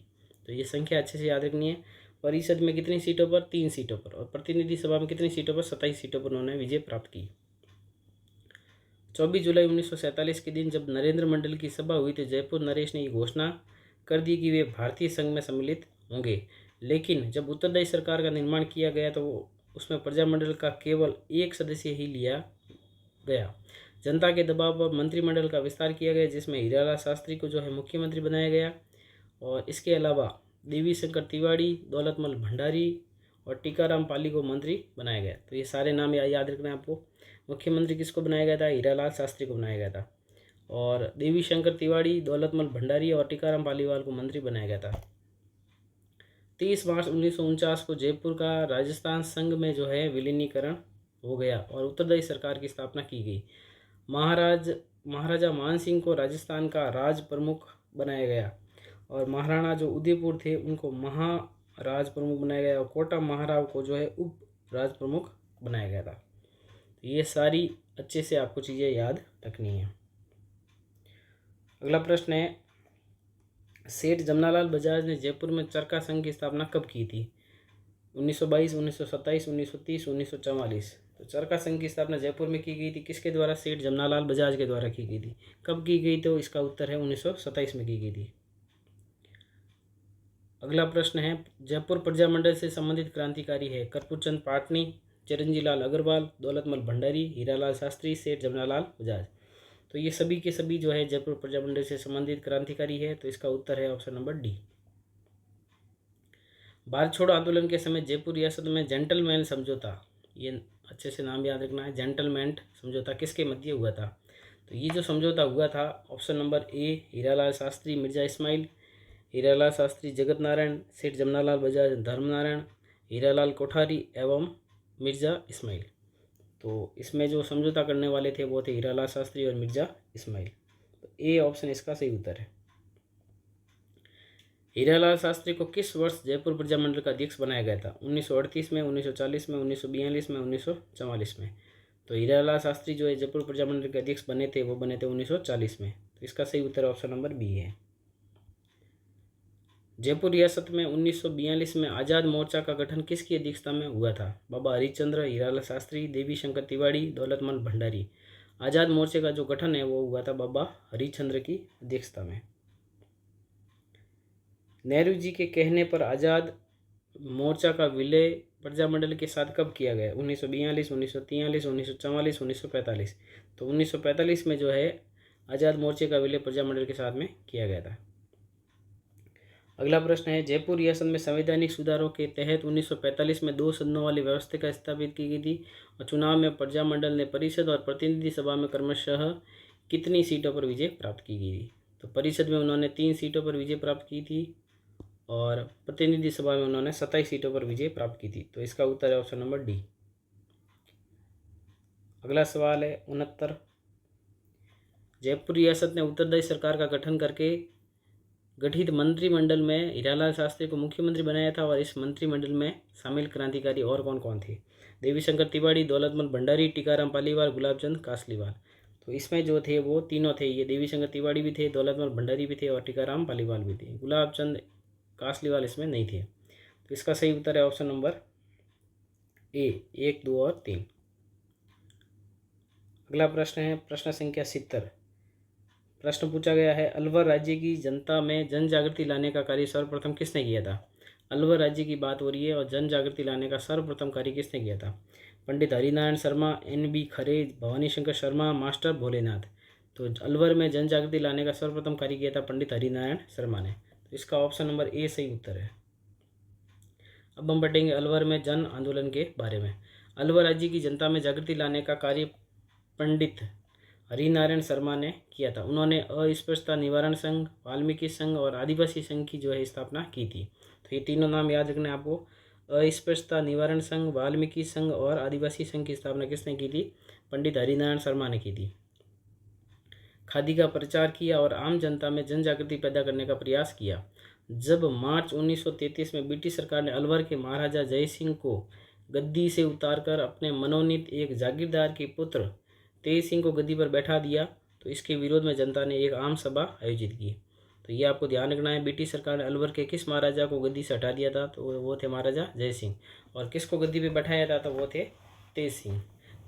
तो ये संख्या अच्छे से याद रखनी है। परिषद में कितनी सीटों पर? 3 सीटों पर। और प्रतिनिधि सभा में कितनी सीटों पर? 27 सीटों पर उन्होंने विजय प्राप्त की। 24 जुलाई 1947 के दिन जब नरेंद्र मंडल की सभा हुई तो जयपुर नरेश ने ये घोषणा कर दी कि वे भारतीय संघ में सम्मिलित होंगे। लेकिन जब उत्तरदायी सरकार का निर्माण किया गया तो उसमें प्रजामंडल का केवल एक सदस्य ही लिया गया। जनता के दबाव पर मंत्रिमंडल का विस्तार किया गया, जिसमें हीरालाल शास्त्री को जो है मुख्यमंत्री बनाया गया और इसके अलावा देवी शंकर तिवाड़ी, दौलतमल भंडारी और टीकाराम पाली को मंत्री बनाया गया। तो ये सारे नाम याद रखना है आपको। मुख्यमंत्री किसको बनाया गया था? हीरालाल शास्त्री को बनाया गया था। और देवी शंकर तिवाड़ी, दौलतमल भंडारी और टीकाराम पालीवाल को मंत्री बनाया गया था। 30 मार्च 1949 को जयपुर का राजस्थान संघ में जो है विलीनीकरण हो गया और उत्तरदायी सरकार की स्थापना की गई। महाराजा मान सिंह को राजस्थान का राज प्रमुख बनाया गया और महाराणा जो उदयपुर थे उनको महाराज प्रमुख बनाया गया और कोटा महाराव को जो है उप राज प्रमुख बनाया गया था। ये सारी अच्छे से आपको चीज़ें याद रखनी है। अगला प्रश्न है, सेठ जमनालाल बजाज ने जयपुर में चरखा संघ की स्थापना कब की थी? 1922, 1927, 1930, 1944। तो चरखा संघ की स्थापना जयपुर में की गई थी। किसके द्वारा? सेठ जमनालाल बजाज के द्वारा की गई थी। कब की गई? तो इसका उत्तर है 1927 में की गई थी। अगला प्रश्न है, जयपुर प्रजामंडल से संबंधित क्रांतिकारी है? कर्पूरचंद पाटनी, चिरंजीलाल अग्रवाल, दौलतमल भंडारी, हीरालाल शास्त्री, सेठ जमनालाल बजाज। तो ये सभी के सभी जो है जयपुर प्रजामंडल से संबंधित क्रांतिकारी है। तो इसका उत्तर है ऑप्शन नंबर डी। भारत छोड़ो आंदोलन के समय जयपुर रियासत में जेंटलमैन समझौता, ये अच्छे से नाम याद रखना है, जेंटलमैन समझौता किसके मध्य हुआ था? तो ये जो समझौता हुआ था, option number A Hiralal Shastri Mirza Ismail, Hiralal Shastri Jagat Narayan, सेठ जमनालाल बजाज धर्मनारायण, हीरालाल कोठारी एवं मिर्जा इस्माइल। तो इसमें जो समझौता करने वाले थे वो थे हीरालाल शास्त्री और मिर्जा इस्माइल। तो ए ऑप्शन इसका सही उत्तर है। हीरालाल शास्त्री को किस वर्ष जयपुर प्रजामंडल का अध्यक्ष बनाया गया था? 1938 में, 1940 में, 1942 में, 1944 में। तो हीरालाल शास्त्री जो है जयपुर प्रजामंडल के अध्यक्ष बने थे वो बने थे 1940 में। तो इसका सही उत्तर ऑप्शन नंबर बी है। जयपुर रियासत में 1942 में आज़ाद मोर्चा का गठन किसकी अध्यक्षता में हुआ था? बाबा हरिचंद्र, हीरालाल शास्त्री, देवी शंकर तिवाड़ी, दौलतमल भंडारी। आज़ाद मोर्चे का जो गठन है वो हुआ था बाबा हरिचंद्र की अध्यक्षता में। नेहरू जी के कहने पर आज़ाद मोर्चा का विलय प्रजामंडल के साथ कब किया गया? 1942, 1943, 1944, 1945। तो 1945 में जो है आज़ाद मोर्चे का विलय प्रजामंडल के साथ में किया गया था। अगला प्रश्न है, जयपुर रियासत में संवैधानिक सुधारों के तहत 1945 में 2 सदनों वाली व्यवस्था स्थापित की गई थी और चुनाव में प्रजामंडल ने परिषद और प्रतिनिधि सभा में क्रमशः कितनी सीटों पर विजय प्राप्त की गई थी? तो परिषद में उन्होंने 3 सीटों पर विजय प्राप्त की थी और प्रतिनिधि सभा में उन्होंने 27 सीटों पर विजय प्राप्त की थी। तो इसका उत्तर है ऑप्शन नंबर डी। अगला सवाल है 69, जयपुर रियासत ने उत्तरदायी सरकार का गठन करके गठित मंत्रिमंडल में हीरालाल शास्त्री को मुख्यमंत्री बनाया था और इस मंत्रिमंडल में शामिल क्रांतिकारी और कौन कौन थे? देवीशंकर तिवारी, दौलतमल भंडारी, टीकाराम पालीवाल, गुलाबचंद कासलीवाल। तो इसमें जो थे वो तीनों थे, ये देवीशंकर तिवारी भी थे, दौलतमल भंडारी भी थे और टीकाराम पालीवाल भी थे। गुलाबचंद कासलीवाल इसमें नहीं थे। तो इसका सही उत्तर है ऑप्शन नंबर ए, 1, 2 और 3। अगला प्रश्न है प्रश्न संख्या 70। प्रश्न पूछा गया है, अलवर राज्य की जनता में जन जागृति लाने का कार्य सर्वप्रथम किसने किया था? अलवर राज्य की बात हो रही है और जन जागृति लाने का सर्वप्रथम कार्य किसने किया था? पंडित हरिनारायण शर्मा, NB खरे, भवानी शंकर शर्मा, मास्टर भोलेनाथ। तो अलवर में जन जागृति लाने का सर्वप्रथम कार्य किया था पंडित हरिनारायण शर्मा ने। तो इसका ऑप्शन नंबर ए सही उत्तर है। अब हम पढ़ेंगे अलवर में जन आंदोलन के बारे में। अलवर राज्य की जनता में जागृति लाने का कार्य पंडित हरिनारायण शर्मा ने किया था। उन्होंने अस्पृश्यता निवारण संघ, वाल्मीकि संघ और आदिवासी संघ की जो है स्थापना की थी। तो ये तीनों नाम याद रखना है आपको। अस्पृश्यता निवारण संघ, वाल्मीकि संघ और आदिवासी संघ की स्थापना किसने की थी? पंडित हरिनारायण शर्मा ने की थी। खादी का प्रचार किया और आम जनता में जन जागृति पैदा करने का प्रयास किया। जब मार्च 1933 में ब्रिटिश सरकार ने अलवर के महाराजा जय सिंह को गद्दी से उतारकर अपने मनोनीत एक जागीरदार के पुत्र तेज सिंह को गद्दी पर बैठा दिया, तो इसके विरोध में जनता ने एक आम सभा आयोजित की। तो ये आपको ध्यान रखना है, ब्रिटिश सरकार ने अलवर के किस महाराजा को गद्दी से हटा दिया था? तो वो थे महाराजा जय सिंह। और किसको गद्दी पे बैठाया था? तो वो थे तेज सिंह।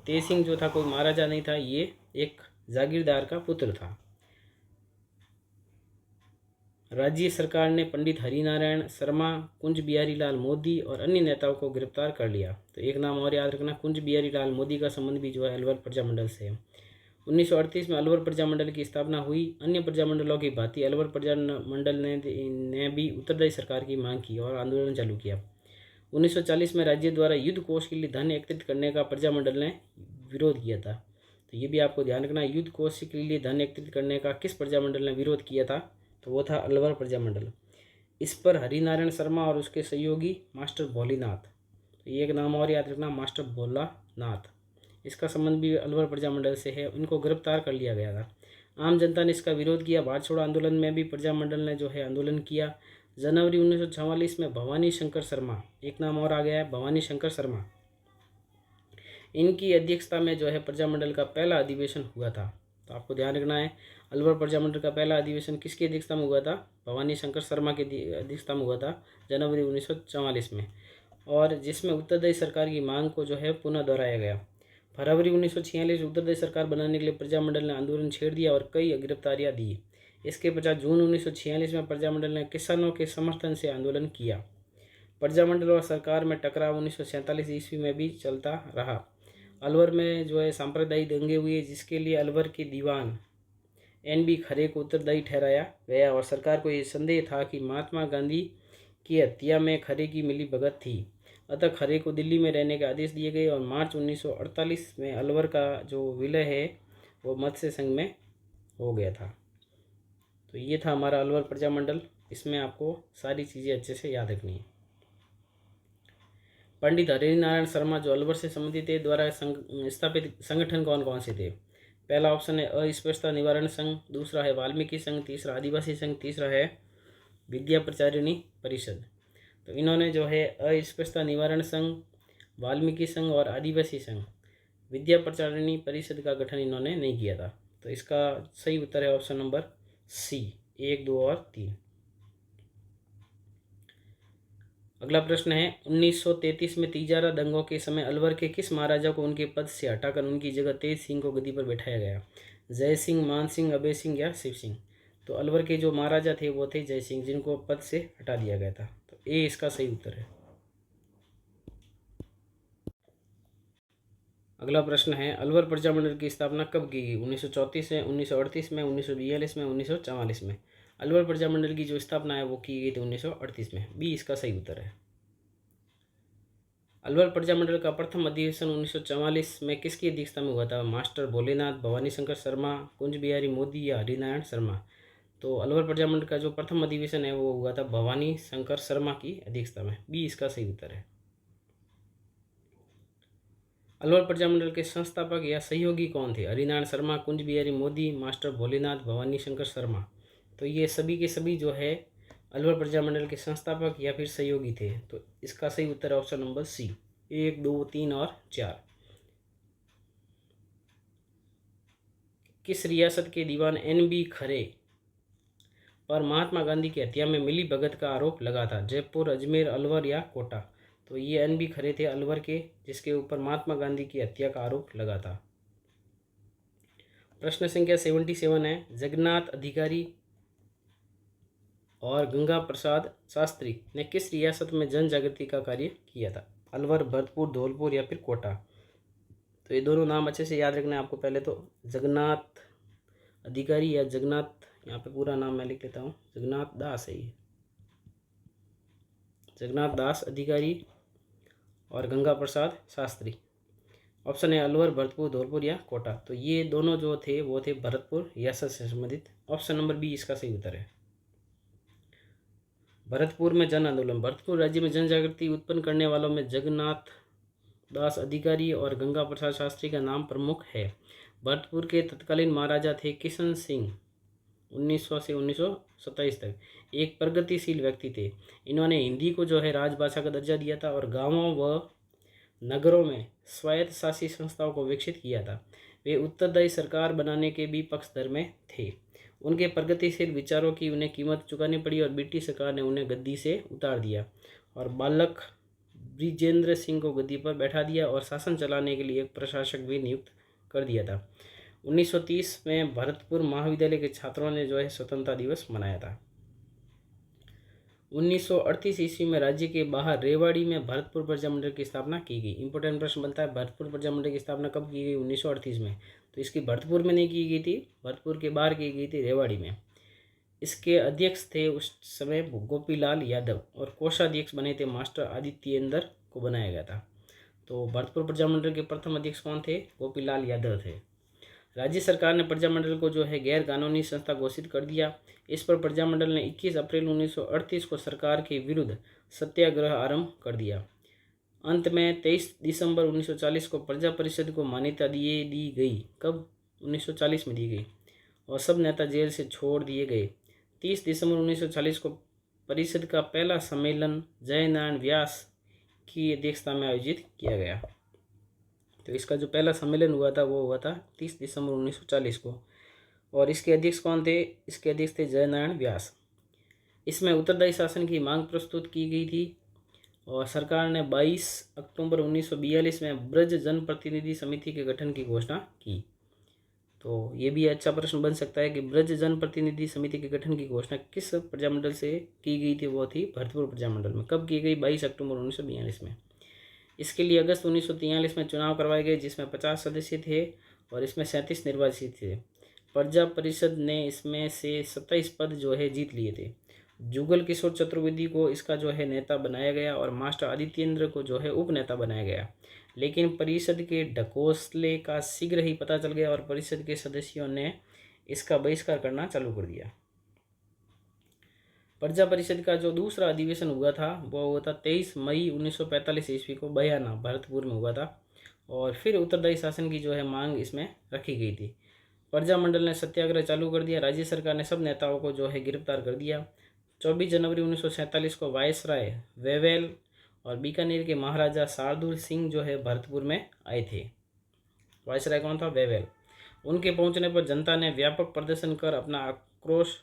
तेज सिंह जो था कोई महाराजा नहीं था, ये एक जागीरदार का पुत्र था। राज्य सरकार ने पंडित हरिनारायण शर्मा, कुंज बिहारी लाल मोदी और अन्य नेताओं को गिरफ्तार कर लिया। तो एक नाम और याद रखना, कुंज बिहारी लाल मोदी का संबंध भी जो है अलवर प्रजामंडल से है। 1938 में अलवर प्रजामंडल की स्थापना हुई। अन्य प्रजामंडलों की भांति अलवर प्रजामंडल ने भी उत्तरदायी सरकार की मांग की और आंदोलन चालू किया। 1940 में राज्य द्वारा युद्ध कोष के लिए धन एकत्रित करने का प्रजामंडल ने विरोध किया था। तो ये भी आपको ध्यान रखना, युद्ध कोष के लिए धन एकत्रित करने का किस प्रजामंडल ने विरोध किया था? तो वो था अलवर प्रजामंडल। इस पर हरिनारायण शर्मा और उसके सहयोगी मास्टर भोलेनाथ। तो ये एक नाम और याद रखना, मास्टर भोलानाथ। इसका संबंध भी अलवर प्रजामंडल से है। इनको गिरफ्तार कर लिया गया था। आम जनता ने इसका विरोध किया। भारत छोड़ो आंदोलन में भी प्रजामंडल ने जो है आंदोलन किया। जनवरी 1944 में भवानी शंकर शर्मा, एक नाम और आ गया है, भवानी शंकर शर्मा, इनकी अध्यक्षता में जो है प्रजामंडल का पहला अधिवेशन हुआ था। तो आपको ध्यान रखना है, अलवर प्रजामंडल का पहला अधिवेशन किसकी अध्यक्षता में हुआ था? भवानी शंकर शर्मा की अध्यक्षता में हुआ था जनवरी 1944 में, और जिसमें उत्तरदायी सरकार की मांग को जो है पुनः दोहराया गया। फरवरी 1946 उत्तरदायी सरकार बनाने के लिए प्रजामंडल ने आंदोलन छेड़ दिया और कई गिरफ्तारियां दी। इसके पश्चात जून 1946 में प्रजामंडल ने किसानों के समर्थन से आंदोलन किया। प्रजामंडल और सरकार में टकराव 1947 ईस्वी में भी चलता रहा। अलवर में जो है सांप्रदायिक दंगे हुए, जिसके लिए अलवर के दीवान NB खरे को उत्तरदायी ठहराया गया और सरकार को ये संदेह था कि महात्मा गांधी की हत्या में खरे की मिलीभगत थी। अतः खरे को दिल्ली में रहने के आदेश दिए गए और मार्च 1948 में अलवर का जो विलय है वो मत्स्य संघ में हो गया था। तो ये था हमारा अलवर प्रजामंडल। इसमें आपको सारी चीज़ें अच्छे से याद रखनी है। पंडित हरिनारायण शर्मा जो अलवर से संबंधित है द्वारा स्थापित संगठन कौन कौन से थे? पहला ऑप्शन है अस्पृश्यता निवारण संघ, दूसरा है वाल्मीकि संघ, तीसरा आदिवासी संघ, तीसरा है विद्या प्रचारिणी परिषद। तो इन्होंने जो है अस्पृश्यता निवारण संघ, वाल्मीकि संघ और आदिवासी संघ, विद्या प्रचारिणी परिषद का गठन इन्होंने नहीं किया था। तो इसका सही उत्तर है ऑप्शन नंबर सी, 1, 2 और 3। अगला प्रश्न है, 1933 में तिजारा दंगों के समय अलवर के किस महाराजा को उनके पद से हटाकर उनकी जगह तेज सिंह को गद्दी पर बैठाया गया? जय सिंह, मान सिंह, अभय सिंह या शिव सिंह? तो अलवर के जो महाराजा थे वो थे जय सिंह, जिनको पद से हटा दिया गया था। तो ए इसका सही उत्तर है। अगला प्रश्न है, अलवर प्रजामंडल की स्थापना कब की गई? 1934 में, 1938 में, 1942 में, 1944 में? अलवर प्रजामंडल की जो स्थापना है वो की गई थी 1938 में। बी इसका सही उत्तर है। अलवर प्रजामंडल का प्रथम अधिवेशन 1944 में किसकी अध्यक्षता में हुआ था? मास्टर भोलेनाथ, भवानी शंकर शर्मा, कुंज बिहारी मोदी या हरिनारायण शर्मा? तो अलवर प्रजामंडल का जो प्रथम अधिवेशन है वो हुआ था भवानी शंकर शर्मा की अध्यक्षता में। बी इसका सही उत्तर है। अलवर प्रजामंडल के संस्थापक या सहयोगी कौन थे? हरिनारायण शर्मा, कुंज बिहारी मोदी, मास्टर भोलेनाथ, भवानी शंकर शर्मा? तो ये सभी के सभी जो है अलवर प्रजामंडल के संस्थापक या फिर सहयोगी थे। तो इसका सही उत्तर है ऑप्शन नंबर सी, 1, 2, 3 और 4। किस रियासत के दीवान NB खरे पर महात्मा गांधी की हत्या में मिली भगत का आरोप लगा था? जयपुर, अजमेर, अलवर या कोटा? तो ये NB खरे थे अलवर के, जिसके ऊपर महात्मा गांधी की हत्या का आरोप लगा था। प्रश्न संख्या 77 है, जगन्नाथ अधिकारी और गंगा प्रसाद शास्त्री ने किस रियासत में जन जागृति का कार्य किया था? अलवर, भरतपुर, धौलपुर या फिर कोटा? तो ये दोनों नाम अच्छे से याद रखना है आपको। पहले तो जगन्नाथ अधिकारी या जगन्नाथ, यहाँ पे पूरा नाम मैं लिख लेता हूँ, जगन्नाथ दास है ये, जगन्नाथ दास अधिकारी और गंगा प्रसाद शास्त्री। ऑप्शन है अलवर, भरतपुर, धौलपुर या कोटा? तो ये दोनों जो थे वो थे भरतपुर रियासत से संबंधित। ऑप्शन नंबर बी इसका सही उत्तर है। भरतपुर में जन आंदोलन। भरतपुर राज्य में जन जागृति उत्पन्न करने वालों में जगन्नाथ दास अधिकारी और गंगा प्रसाद शास्त्री का नाम प्रमुख है। भरतपुर के तत्कालीन महाराजा थे किशन सिंह, 1900 से 1927 तक। एक प्रगतिशील व्यक्ति थे। इन्होंने हिंदी को जो है राजभाषा का दर्जा दिया था और गांवों व नगरों में स्वायत्त शासी संस्थाओं को विकसित किया था। वे उत्तरदायी सरकार बनाने के भी पक्षधर में थे। उनके प्रगतिशील विचारों की उन्हें कीमत चुकानी पड़ी और ब्रिटिश सरकार ने उन्हें गद्दी से उतार दिया और बालक ब्रिजेंद्र सिंह को गद्दी पर बैठा दिया और शासन चलाने के लिए एक प्रशासक भी नियुक्त कर दिया था। 1930 में भरतपुर महाविद्यालय के छात्रों ने जो है स्वतंत्रता दिवस मनाया था। 1938 ईस्वी में राज्य के बाहर रेवाड़ी में भरतपुर प्रजामंडल की स्थापना की गई। इंपॉर्टेंट प्रश्न बनता है, भरतपुर प्रजामंडल की स्थापना कब की गई? 1938 में। तो इसकी भरतपुर में नहीं की गई थी, भरतपुर के बाहर की गई थी, रेवाड़ी में। इसके अध्यक्ष थे उस समय गोपीलाल यादव और कोषाध्यक्ष बने थे मास्टर आदित्येंद्र को बनाया गया था। तो भरतपुर प्रजामंडल के प्रथम अध्यक्ष कौन थे? गोपीलाल यादव थे। राज्य सरकार ने प्रजामंडल को जो है गैर कानूनी संस्था घोषित कर दिया। इस पर प्रजामंडल ने 21 अप्रैल 1938 को सरकार के विरुद्ध सत्याग्रह आरंभ कर दिया। अंत में 23 दिसंबर 1940 को प्रजा परिषद को मान्यता दी गई। कब? 1940 में दी गई और सब नेता जेल से छोड़ दिए गए। 30 दिसंबर 1940 को परिषद का पहला सम्मेलन जयनारायण व्यास की अध्यक्षता में आयोजित किया गया। तो इसका जो पहला सम्मेलन हुआ था वो हुआ था 30 दिसंबर 1940 को और इसके अध्यक्ष कौन थे? इसके अध्यक्ष थे जयनारायण व्यास। इसमें उत्तरदायी शासन की मांग प्रस्तुत की गई थी और सरकार ने 22 अक्टूबर 1942 में ब्रज जनप्रतिनिधि समिति के गठन की घोषणा की। तो ये भी अच्छा प्रश्न बन सकता है कि ब्रज जनप्रतिनिधि समिति के गठन की घोषणा किस प्रजामंडल से की गई थी? वो थी भरतपुर प्रजामंडल में। कब की गई? 22 अक्टूबर 1942 में। इसके लिए अगस्त 1943 में चुनाव करवाए गए जिसमें 50 सदस्य थे और इसमें 37 निर्वाचित थे। प्रजा परिषद ने इसमें से 27 पद जो है जीत लिए थे। जुगल किशोर चतुर्वेदी को इसका जो है नेता बनाया गया और मास्टर आदित्येंद्र को जो है उप नेता बनाया गया। लेकिन परिषद के ढकोसले का शीघ्र ही पता चल गया और परिषद के सदस्यों ने इसका बहिष्कार करना चालू कर दिया। प्रजा परिषद का जो दूसरा अधिवेशन हुआ था वो हुआ था 23 मई 1945 ईस्वी को बयाना भरतपुर में हुआ था और फिर उत्तरदायी शासन की जो है मांग इसमें रखी गई थी। प्रजामंडल ने सत्याग्रह चालू कर दिया। राज्य सरकार ने सब नेताओं को जो है गिरफ्तार कर दिया। 24 जनवरी 1947 को वायसराय वेवेल और बीकानेर के महाराजा शार्दुल सिंह जो है भरतपुर में आए थे। वायसराय कौन था? वेवेल। उनके पहुंचने पर जनता ने व्यापक प्रदर्शन कर अपना आक्रोश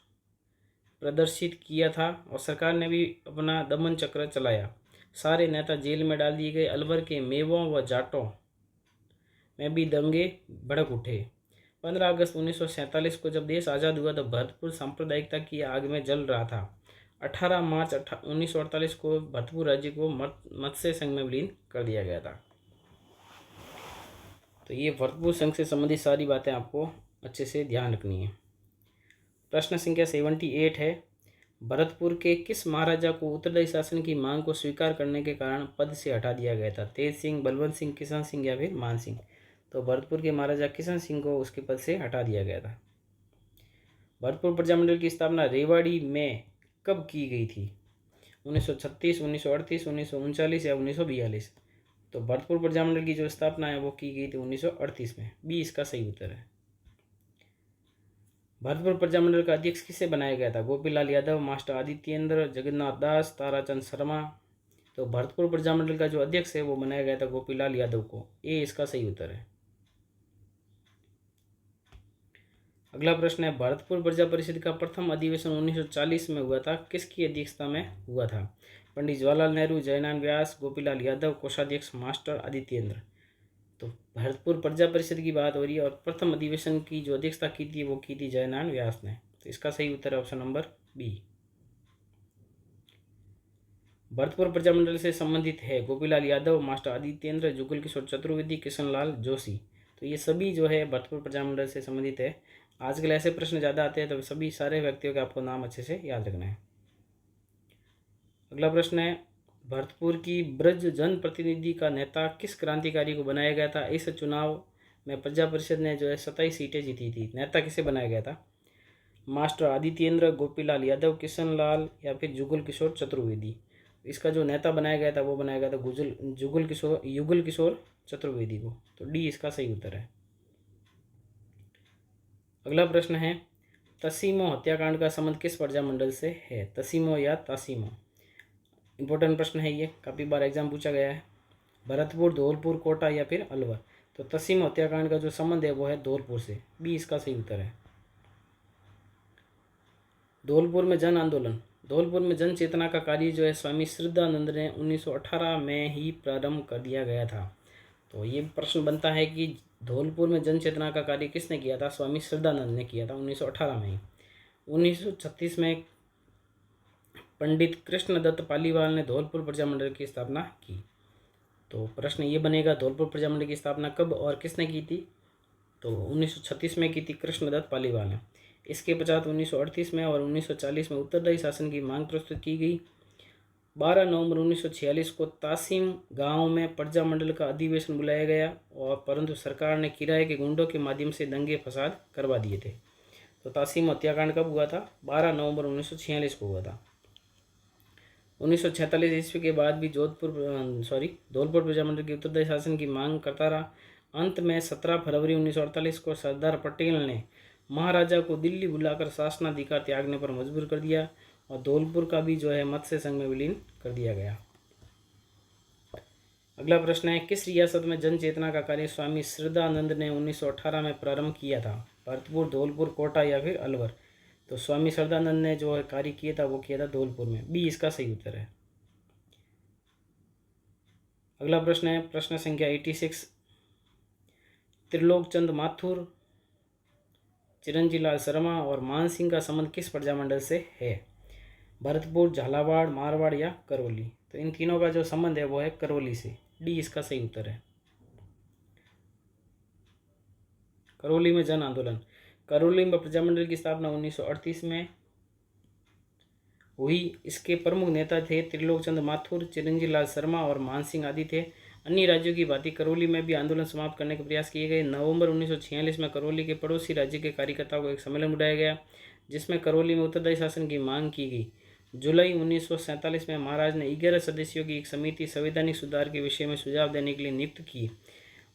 प्रदर्शित किया था और सरकार ने भी अपना दमन चक्र चलाया। सारे नेता जेल में डाल दिए गए। अलवर के मेवों व जाटों में भी दंगे भड़क उठे। 15 अगस्त 1947 को जब देश आज़ाद हुआ तो भरतपुर सांप्रदायिकता की आग में जल रहा था। 18 मार्च 1948 को भरतपुर राज्य को मत्स्य संघ में विलीन कर दिया गया था। तो ये भरतपुर संघ से संबंधित सारी बातें आपको अच्छे से ध्यान रखनी है। प्रश्न संख्या 78 है, भरतपुर के किस महाराजा को उत्तरदायी शासन की मांग को स्वीकार करने के कारण पद से हटा दिया गया था? तेज सिंह, बलवंत सिंह, किशन सिंह या फिर मान सिंह? तो भरतपुर के महाराजा किशन सिंह को उसके पद से हटा दिया गया था। भरतपुर प्रजामंडल की स्थापना रेवाड़ी में कब की गई थी? 1936, 1938, 1939 या 1942? तो भरतपुर प्रजामंडल की जो स्थापना है वो की गई थी 1938 में। बी इसका सही उत्तर है। भरतपुर प्रजामंडल का अध्यक्ष किसे बनाया गया था? गोपीलाल यादव, मास्टर आदित्येंद्र, जगन्नाथ दास, ताराचंद शर्मा। तो भरतपुर प्रजामंडल का जो अध्यक्ष है वो बनाया गया था गोपीलाल यादव को। ये इसका सही उत्तर है। अगला प्रश्न है, भरतपुर प्रजा परिषद का प्रथम अधिवेशन 1940 में हुआ था, किसकी अध्यक्षता में हुआ था? पंडित जवाहरलाल नेहरू, जयनारायण व्यास, गोपीलाल यादव, कोषाध्यक्ष मास्टर आदित्येंद्र। तो भरतपुर प्रजा परिषद की बात हो रही है और प्रथम अधिवेशन की जो अध्यक्षता की थी वो की थी जयनारायण व्यास ने। तो इसका सही उत्तर है option number B. Bharatpur Prajamandal से संबंधित है गोपीलाल यादव, मास्टर आदित्येंद्र, जुगल किशोर चतुर्वेदी, किशनलाल जोशी। तो ये सभी जो है भरतपुर प्रजामंडल से संबंधित है। आजकल ऐसे प्रश्न ज़्यादा आते हैं तो सभी सारे व्यक्तियों के आपको नाम अच्छे से याद रखना है। अगला प्रश्न है, भरतपुर की ब्रज जन प्रतिनिधि का नेता किस क्रांतिकारी को बनाया गया था? इस चुनाव में प्रजा परिषद ने जो है 27 सीटें जीती थी। नेता किसे बनाया गया था? मास्टर आदित्येंद्र, गोपीलाल यादव, किशनलाल या फिर जुगल किशोर चतुर्वेदी। इसका जो नेता बनाया गया था वो बनाया गया था युगल किशोर चतुर्वेदी को। तो डी इसका सही उत्तर है। अगला प्रश्न है, तसीमो हत्याकांड का संबंध किस प्रजामंडल से है? तसीमो या तासीमो, इंपॉर्टेंट प्रश्न है ये, काफ़ी बार एग्जाम पूछा गया है। भरतपुर, धौलपुर, कोटा या फिर अलवर। तो तसीमो हत्याकांड का जो संबंध है वो है धौलपुर से। बी इसका सही उत्तर है। धौलपुर में जन आंदोलन, धौलपुर में जन चेतना का कार्य जो है स्वामी श्रद्धानंद ने 1918 में ही प्रारंभ कर दिया गया था। तो ये प्रश्न बनता है कि धौलपुर में जन चेतना का कार्य किसने किया था? स्वामी श्रद्धानंद ने किया था 1918 में ही। 1936 में पंडित कृष्णदत्त पालीवाल ने धौलपुर प्रजामंडल की स्थापना की। तो प्रश्न ये बनेगा, धौलपुर प्रजामंडल की स्थापना कब और किसने की थी? तो 1936 में की थी कृष्णदत्त पालीवाल ने। इसके पश्चात 1938 में और 1940 में उत्तरदायी शासन की मांग प्रस्तुत की गई। 12 नवंबर 1946 को तासीम गांव में प्रजामंडल का अधिवेशन बुलाया गया और परंतु सरकार ने किराए के गुंडों के माध्यम से दंगे फसाद करवा दिए थे। तो तासीम हत्याकांड कब हुआ था? 12 नवंबर 1946 को हुआ था। 1946 ईस्वी के बाद भी धौलपुर प्रजामंडल के उत्तरदायी शासन की मांग करता रहा। अंत में 17 फरवरी 1948 को सरदार पटेल ने महाराजा को दिल्ली बुलाकर शासनाधिकार त्यागने पर मजबूर कर दिया और धौलपुर का भी जो है मत्स्य संघ में विलीन कर दिया गया। अगला प्रश्न है, किस रियासत में जन चेतना का कार्य स्वामी श्रद्धानंद ने 1918 में प्रारंभ किया था? भरतपुर, धौलपुर, कोटा या फिर अलवर। तो स्वामी श्रद्धानंद ने जो है कार्य किया था वो किया था धौलपुर में। बी इसका सही उत्तर है। अगला प्रश्न है, प्रश्न संख्या 86, त्रिलोकचंद माथुर, चिरंजीलाल शर्मा और मान सिंह का संबंध किस प्रजामंडल से है? भरतपुर, झालावाड़, मारवाड़ या करौली। तो इन तीनों का जो संबंध है वो है करौली से। डी इसका सही उत्तर है। करौली में जन आंदोलन, करौली में प्रजामंडल की स्थापना 1938 में हुई। इसके प्रमुख नेता थे त्रिलोकचंद माथुर, चिरंजीलाल शर्मा और मान सिंह आदि थे। अन्य राज्यों की भांति करौली में भी आंदोलन समाप्त करने के प्रयास किए गए। नवंबर 1946 में करौली के पड़ोसी राज्य के कार्यकर्ताओं को एक सम्मेलन बुलाया गया जिसमें करौली में उत्तरदायी शासन की मांग की गई। जुलाई 1947 में महाराज ने 11 सदस्यों की एक समिति संवैधानिक सुधार के विषय में सुझाव देने के लिए नियुक्त की।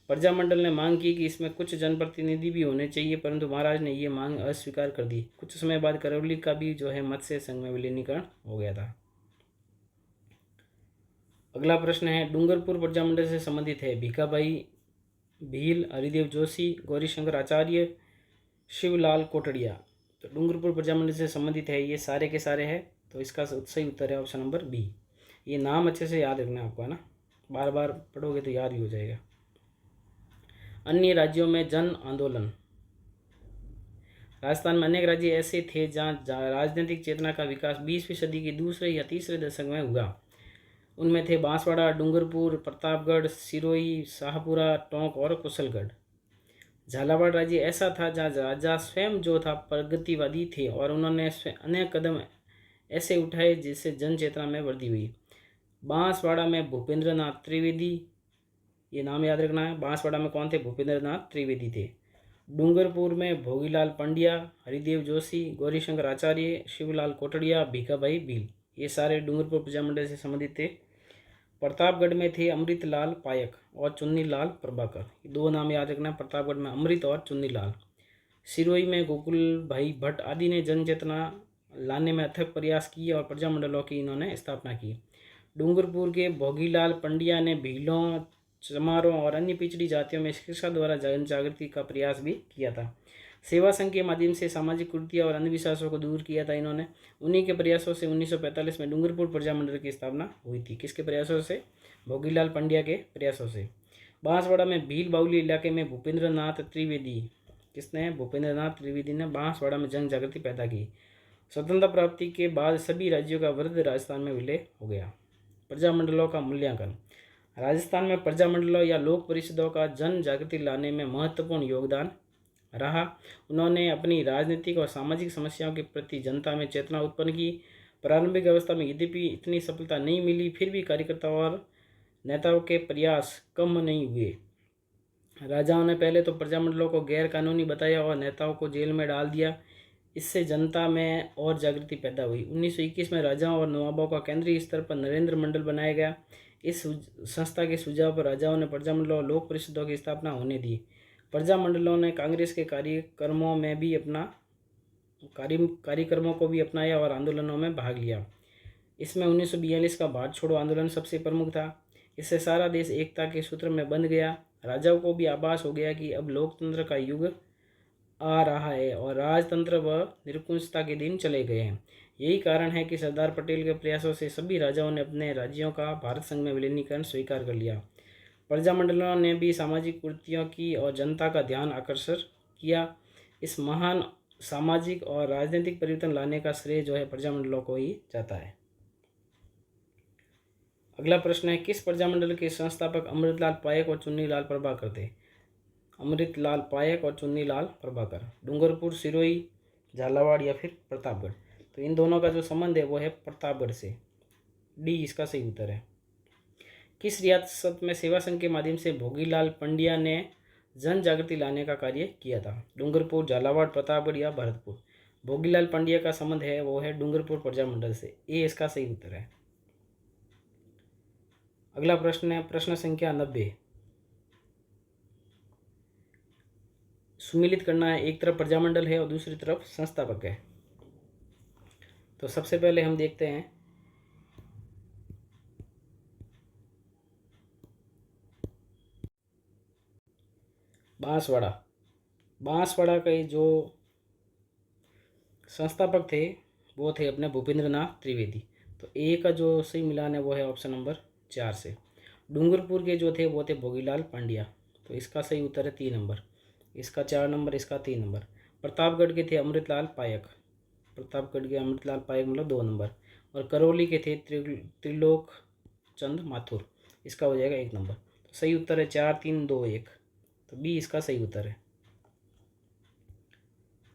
प्रजामंडल ने मांग की कि इसमें कुछ जनप्रतिनिधि भी होने चाहिए, परंतु महाराज ने ये मांग अस्वीकार कर दी। कुछ समय बाद करौली का भी जो है मत्स्य संघ में विलीनीकरण हो गया था। अगला प्रश्न है, डूंगरपुर प्रजामंडल से संबंधित है भीखाभाई भील, हरिदेव जोशी, गौरीशंकर आचार्य, शिवलाल कोटड़िया। तो डूंगरपुर प्रजामंडल से संबंधित है ये सारे के सारे हैं। तो इसका सही उत्तर है ऑप्शन नंबर बी। ये नाम अच्छे से याद रखना आपको, है ना, बार बार पढ़ोगे तो याद ही हो जाएगा। अन्य राज्यों में जन आंदोलन, राजस्थान में अनेक राज्य ऐसे थे जहाँ राजनीतिक चेतना का विकास 20वीं सदी के दूसरे या तीसरे दशक में हुआ। उनमें थे बांसवाड़ा, डूंगरपुर, प्रतापगढ़, सिरोही, शाहपुरा, टोंक और कुशलगढ़। झालावाड़ राज्य ऐसा था जहाँ राजा स्वयं जो था प्रगतिवादी थे और उन्होंने अनेक कदम ऐसे उठाए जिससे जन चेतना में वृद्धि हुई। बांसवाड़ा में भूपेंद्र नाथ त्रिवेदी, ये नाम याद रखना है। बांसवाड़ा में कौन थे? भूपेंद्र नाथ त्रिवेदी थे। डूंगरपुर में भोगीलाल पंड्या, हरिदेव जोशी, गौरीशंकर आचार्य, शिवलाल कोटड़िया, भीखाभाई भील, ये सारे डूंगरपुर प्रजामंडल से संबंधित थे। प्रतापगढ़ में थे अमृतलाल पायक और चुन्नीलाल प्रभाकर, दो नाम याद रखना, प्रतापगढ़ में अमृत और चुन्नीलाल। सिरोही में गोकुल भाई भट्ट आदि ने जन चेतना लाने में अथक प्रयास किए और प्रजामंडलों की इन्होंने स्थापना की। डूंगरपुर के भोगीलाल पंड्या ने भीलों, चमारों और अन्य पिछड़ी जातियों में शिक्षा द्वारा जन जागृति का प्रयास भी किया था। सेवा संघ के माध्यम से सामाजिक कुरीतियाँ और अंधविश्वासों को दूर किया था इन्होंने। उन्हीं के प्रयासों से 1945 में डूंगरपुर प्रजामंडल की स्थापना हुई थी। किसके प्रयासों से? भोगीलाल पंड्या के प्रयासों से। बांसवाड़ा में भील बाउली इलाके में भूपेंद्र नाथ त्रिवेदी, किसने? भूपेंद्र नाथ त्रिवेदी ने बांसवाड़ा में जन जागृति पैदा की। स्वतंत्रता प्राप्ति के बाद सभी राज्यों का वृद्ध राजस्थान में विलय हो गया। प्रजामंडलों का मूल्यांकन। राजस्थान में प्रजामंडलों या लोक परिषदों का जन जागृति लाने में महत्वपूर्ण योगदान रहा। उन्होंने अपनी राजनीतिक और सामाजिक समस्याओं के प्रति जनता में चेतना उत्पन्न की। प्रारंभिक अवस्था में यद्यपि इतनी सफलता नहीं मिली, फिर भी कार्यकर्ताओं और नेताओं के प्रयास कम नहीं हुए। राजाओं ने पहले तो प्रजामंडलों को गैर कानूनी बताया और नेताओं को जेल में डाल दिया। इससे जनता में और जागृति पैदा हुई। 1921 में राजाओं और नवाबों का केंद्रीय स्तर पर नरेंद्र मंडल बनाया गया। इस संस्था के सुझाव पर राजाओं ने प्रजामंडलों और लोक परिषदों की स्थापना होने दी। प्रजामंडलों ने कांग्रेस के कार्यक्रमों में भी कार्यक्रमों को भी अपनाया और आंदोलनों में भाग लिया। इसमें 1942 का भारत छोड़ो आंदोलन सबसे प्रमुख था। इससे सारा देश एकता के सूत्र में बंध गया। राजाओं को भी आभास हो गया कि अब लोकतंत्र का युग आ रहा है और राजतंत्र व निरंकुशता के दिन चले गए हैं। यही कारण है कि सरदार पटेल के प्रयासों से सभी राजाओं ने अपने राज्यों का भारत संघ में विलीनीकरण स्वीकार कर लिया। प्रजामंडलों ने भी सामाजिक कुरीतियों की और जनता का ध्यान आकर्षित किया। इस महान सामाजिक और राजनीतिक परिवर्तन लाने का श्रेय जो है प्रजामंडलों को ही जाता है। अगला प्रश्न है, किस प्रजामंडल के संस्थापक अमृतलाल पायक और चुन्नीलाल प्रभाकर थे? अमृतलाल पायक और चुन्नीलाल प्रभाकर। डूंगरपुर, सिरोही, झालावाड़ या फिर प्रतापगढ़? तो इन दोनों का जो संबंध है वो है प्रतापगढ़ से। डी इसका सही उत्तर है। किस रियासत में सेवा संघ के माध्यम से भोगीलाल पंड्या ने जन जागृति लाने का कार्य किया था? डूंगरपुर, झालावाड़, प्रतापगढ़ या भरतपुर? भोगीलाल पंड्या का संबंध है वो है डूंगरपुर प्रजामंडल से। ए इसका सही उत्तर है। अगला प्रश्न है प्रश्न संख्या 90। सुमिलित करना है, एक तरफ प्रजामंडल है और दूसरी तरफ संस्थापक है। तो सबसे पहले हम देखते हैं बांसवाड़ा। बांसवाड़ा के जो संस्थापक थे वो थे अपने भूपेंद्र नाथ त्रिवेदी। तो ए का जो सही मिलान है वो है ऑप्शन नंबर 4 से। डूंगरपुर के जो थे वो थे भोगीलाल पांड्या। तो इसका सही उत्तर है 3 नंबर। इसका 4 नंबर, इसका 3 नंबर। प्रतापगढ़ के थे अमृतलाल पायक। प्रतापगढ़ के अमृतलाल पायक मतलब 2 नंबर। और करौली के थे त्रिलोक चंद माथुर। इसका हो जाएगा 1 नंबर। तो सही उत्तर है 4, 3, 2, 1। तो बी इसका सही उत्तर है।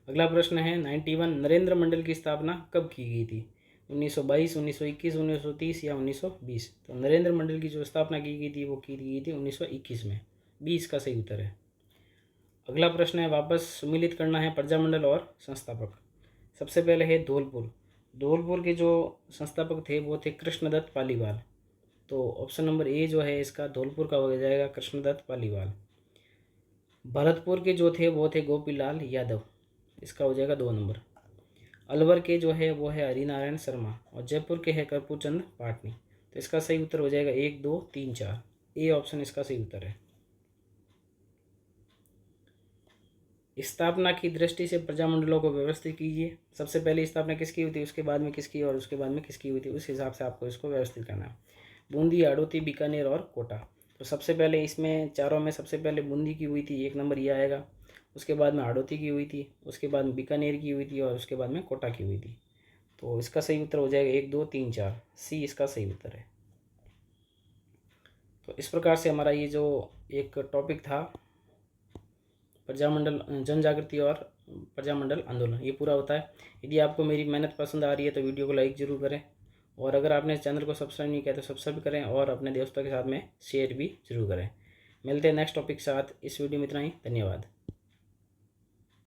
अगला प्रश्न है 91। नरेंद्र मंडल की स्थापना कब की गई थी? 1922, 1921, 1930 या 1920? तो नरेंद्र मंडल की जो स्थापना की गई थी वो की गई थी 1921 में। बी इसका सही उत्तर है। अगला प्रश्न है वापस सुमिलित करना है प्रजामंडल और संस्थापक। सबसे पहले है धौलपुर। धौलपुर के जो संस्थापक थे वो थे कृष्णदत्त पालीवाल। तो ऑप्शन नंबर ए जो है इसका धौलपुर का हो जाएगा कृष्णदत्त पालीवाल। भरतपुर के जो थे वो थे गोपीलाल यादव। इसका हो जाएगा 2 नंबर। अलवर के जो है वो है हरिनारायण शर्मा और जयपुर के है कर्पूरचंद पाटनी। तो इसका सही उत्तर हो जाएगा 1, 2, 3, 4। ए ऑप्शन इसका सही उत्तर है। स्थापना की दृष्टि से प्रजामंडलों को व्यवस्थित कीजिए। सबसे पहले स्थापना किसकी हुई थी, उसके बाद में किसकी और उसके बाद में किसकी हुई थी, उस हिसाब से आपको इसको व्यवस्थित करना है। बूंदी, हाड़ौती, बीकानेर और कोटा। तो सबसे पहले इसमें चारों में सबसे पहले बूंदी की हुई थी, 1 नंबर ये आएगा। उसके बाद में हाड़ौती की हुई थी, उसके बाद में बीकानेर की हुई थी और उसके बाद में कोटा की हुई थी। तो इसका सही उत्तर हो जाएगा 1, 2, 3, 4। सी इसका सही उत्तर है। तो इस प्रकार से हमारा ये जो एक टॉपिक था प्रजामंडल जन जागृति और प्रजामंडल आंदोलन, ये पूरा होता है। यदि आपको मेरी मेहनत पसंद आ रही है तो वीडियो को लाइक ज़रूर करें और अगर आपने चैनल को सब्सक्राइब नहीं किया तो सब्सक्राइब करें और अपने दोस्तों के साथ में शेयर भी जरूर करें। मिलते हैं नेक्स्ट टॉपिक के साथ। इस वीडियो में इतना ही। धन्यवाद।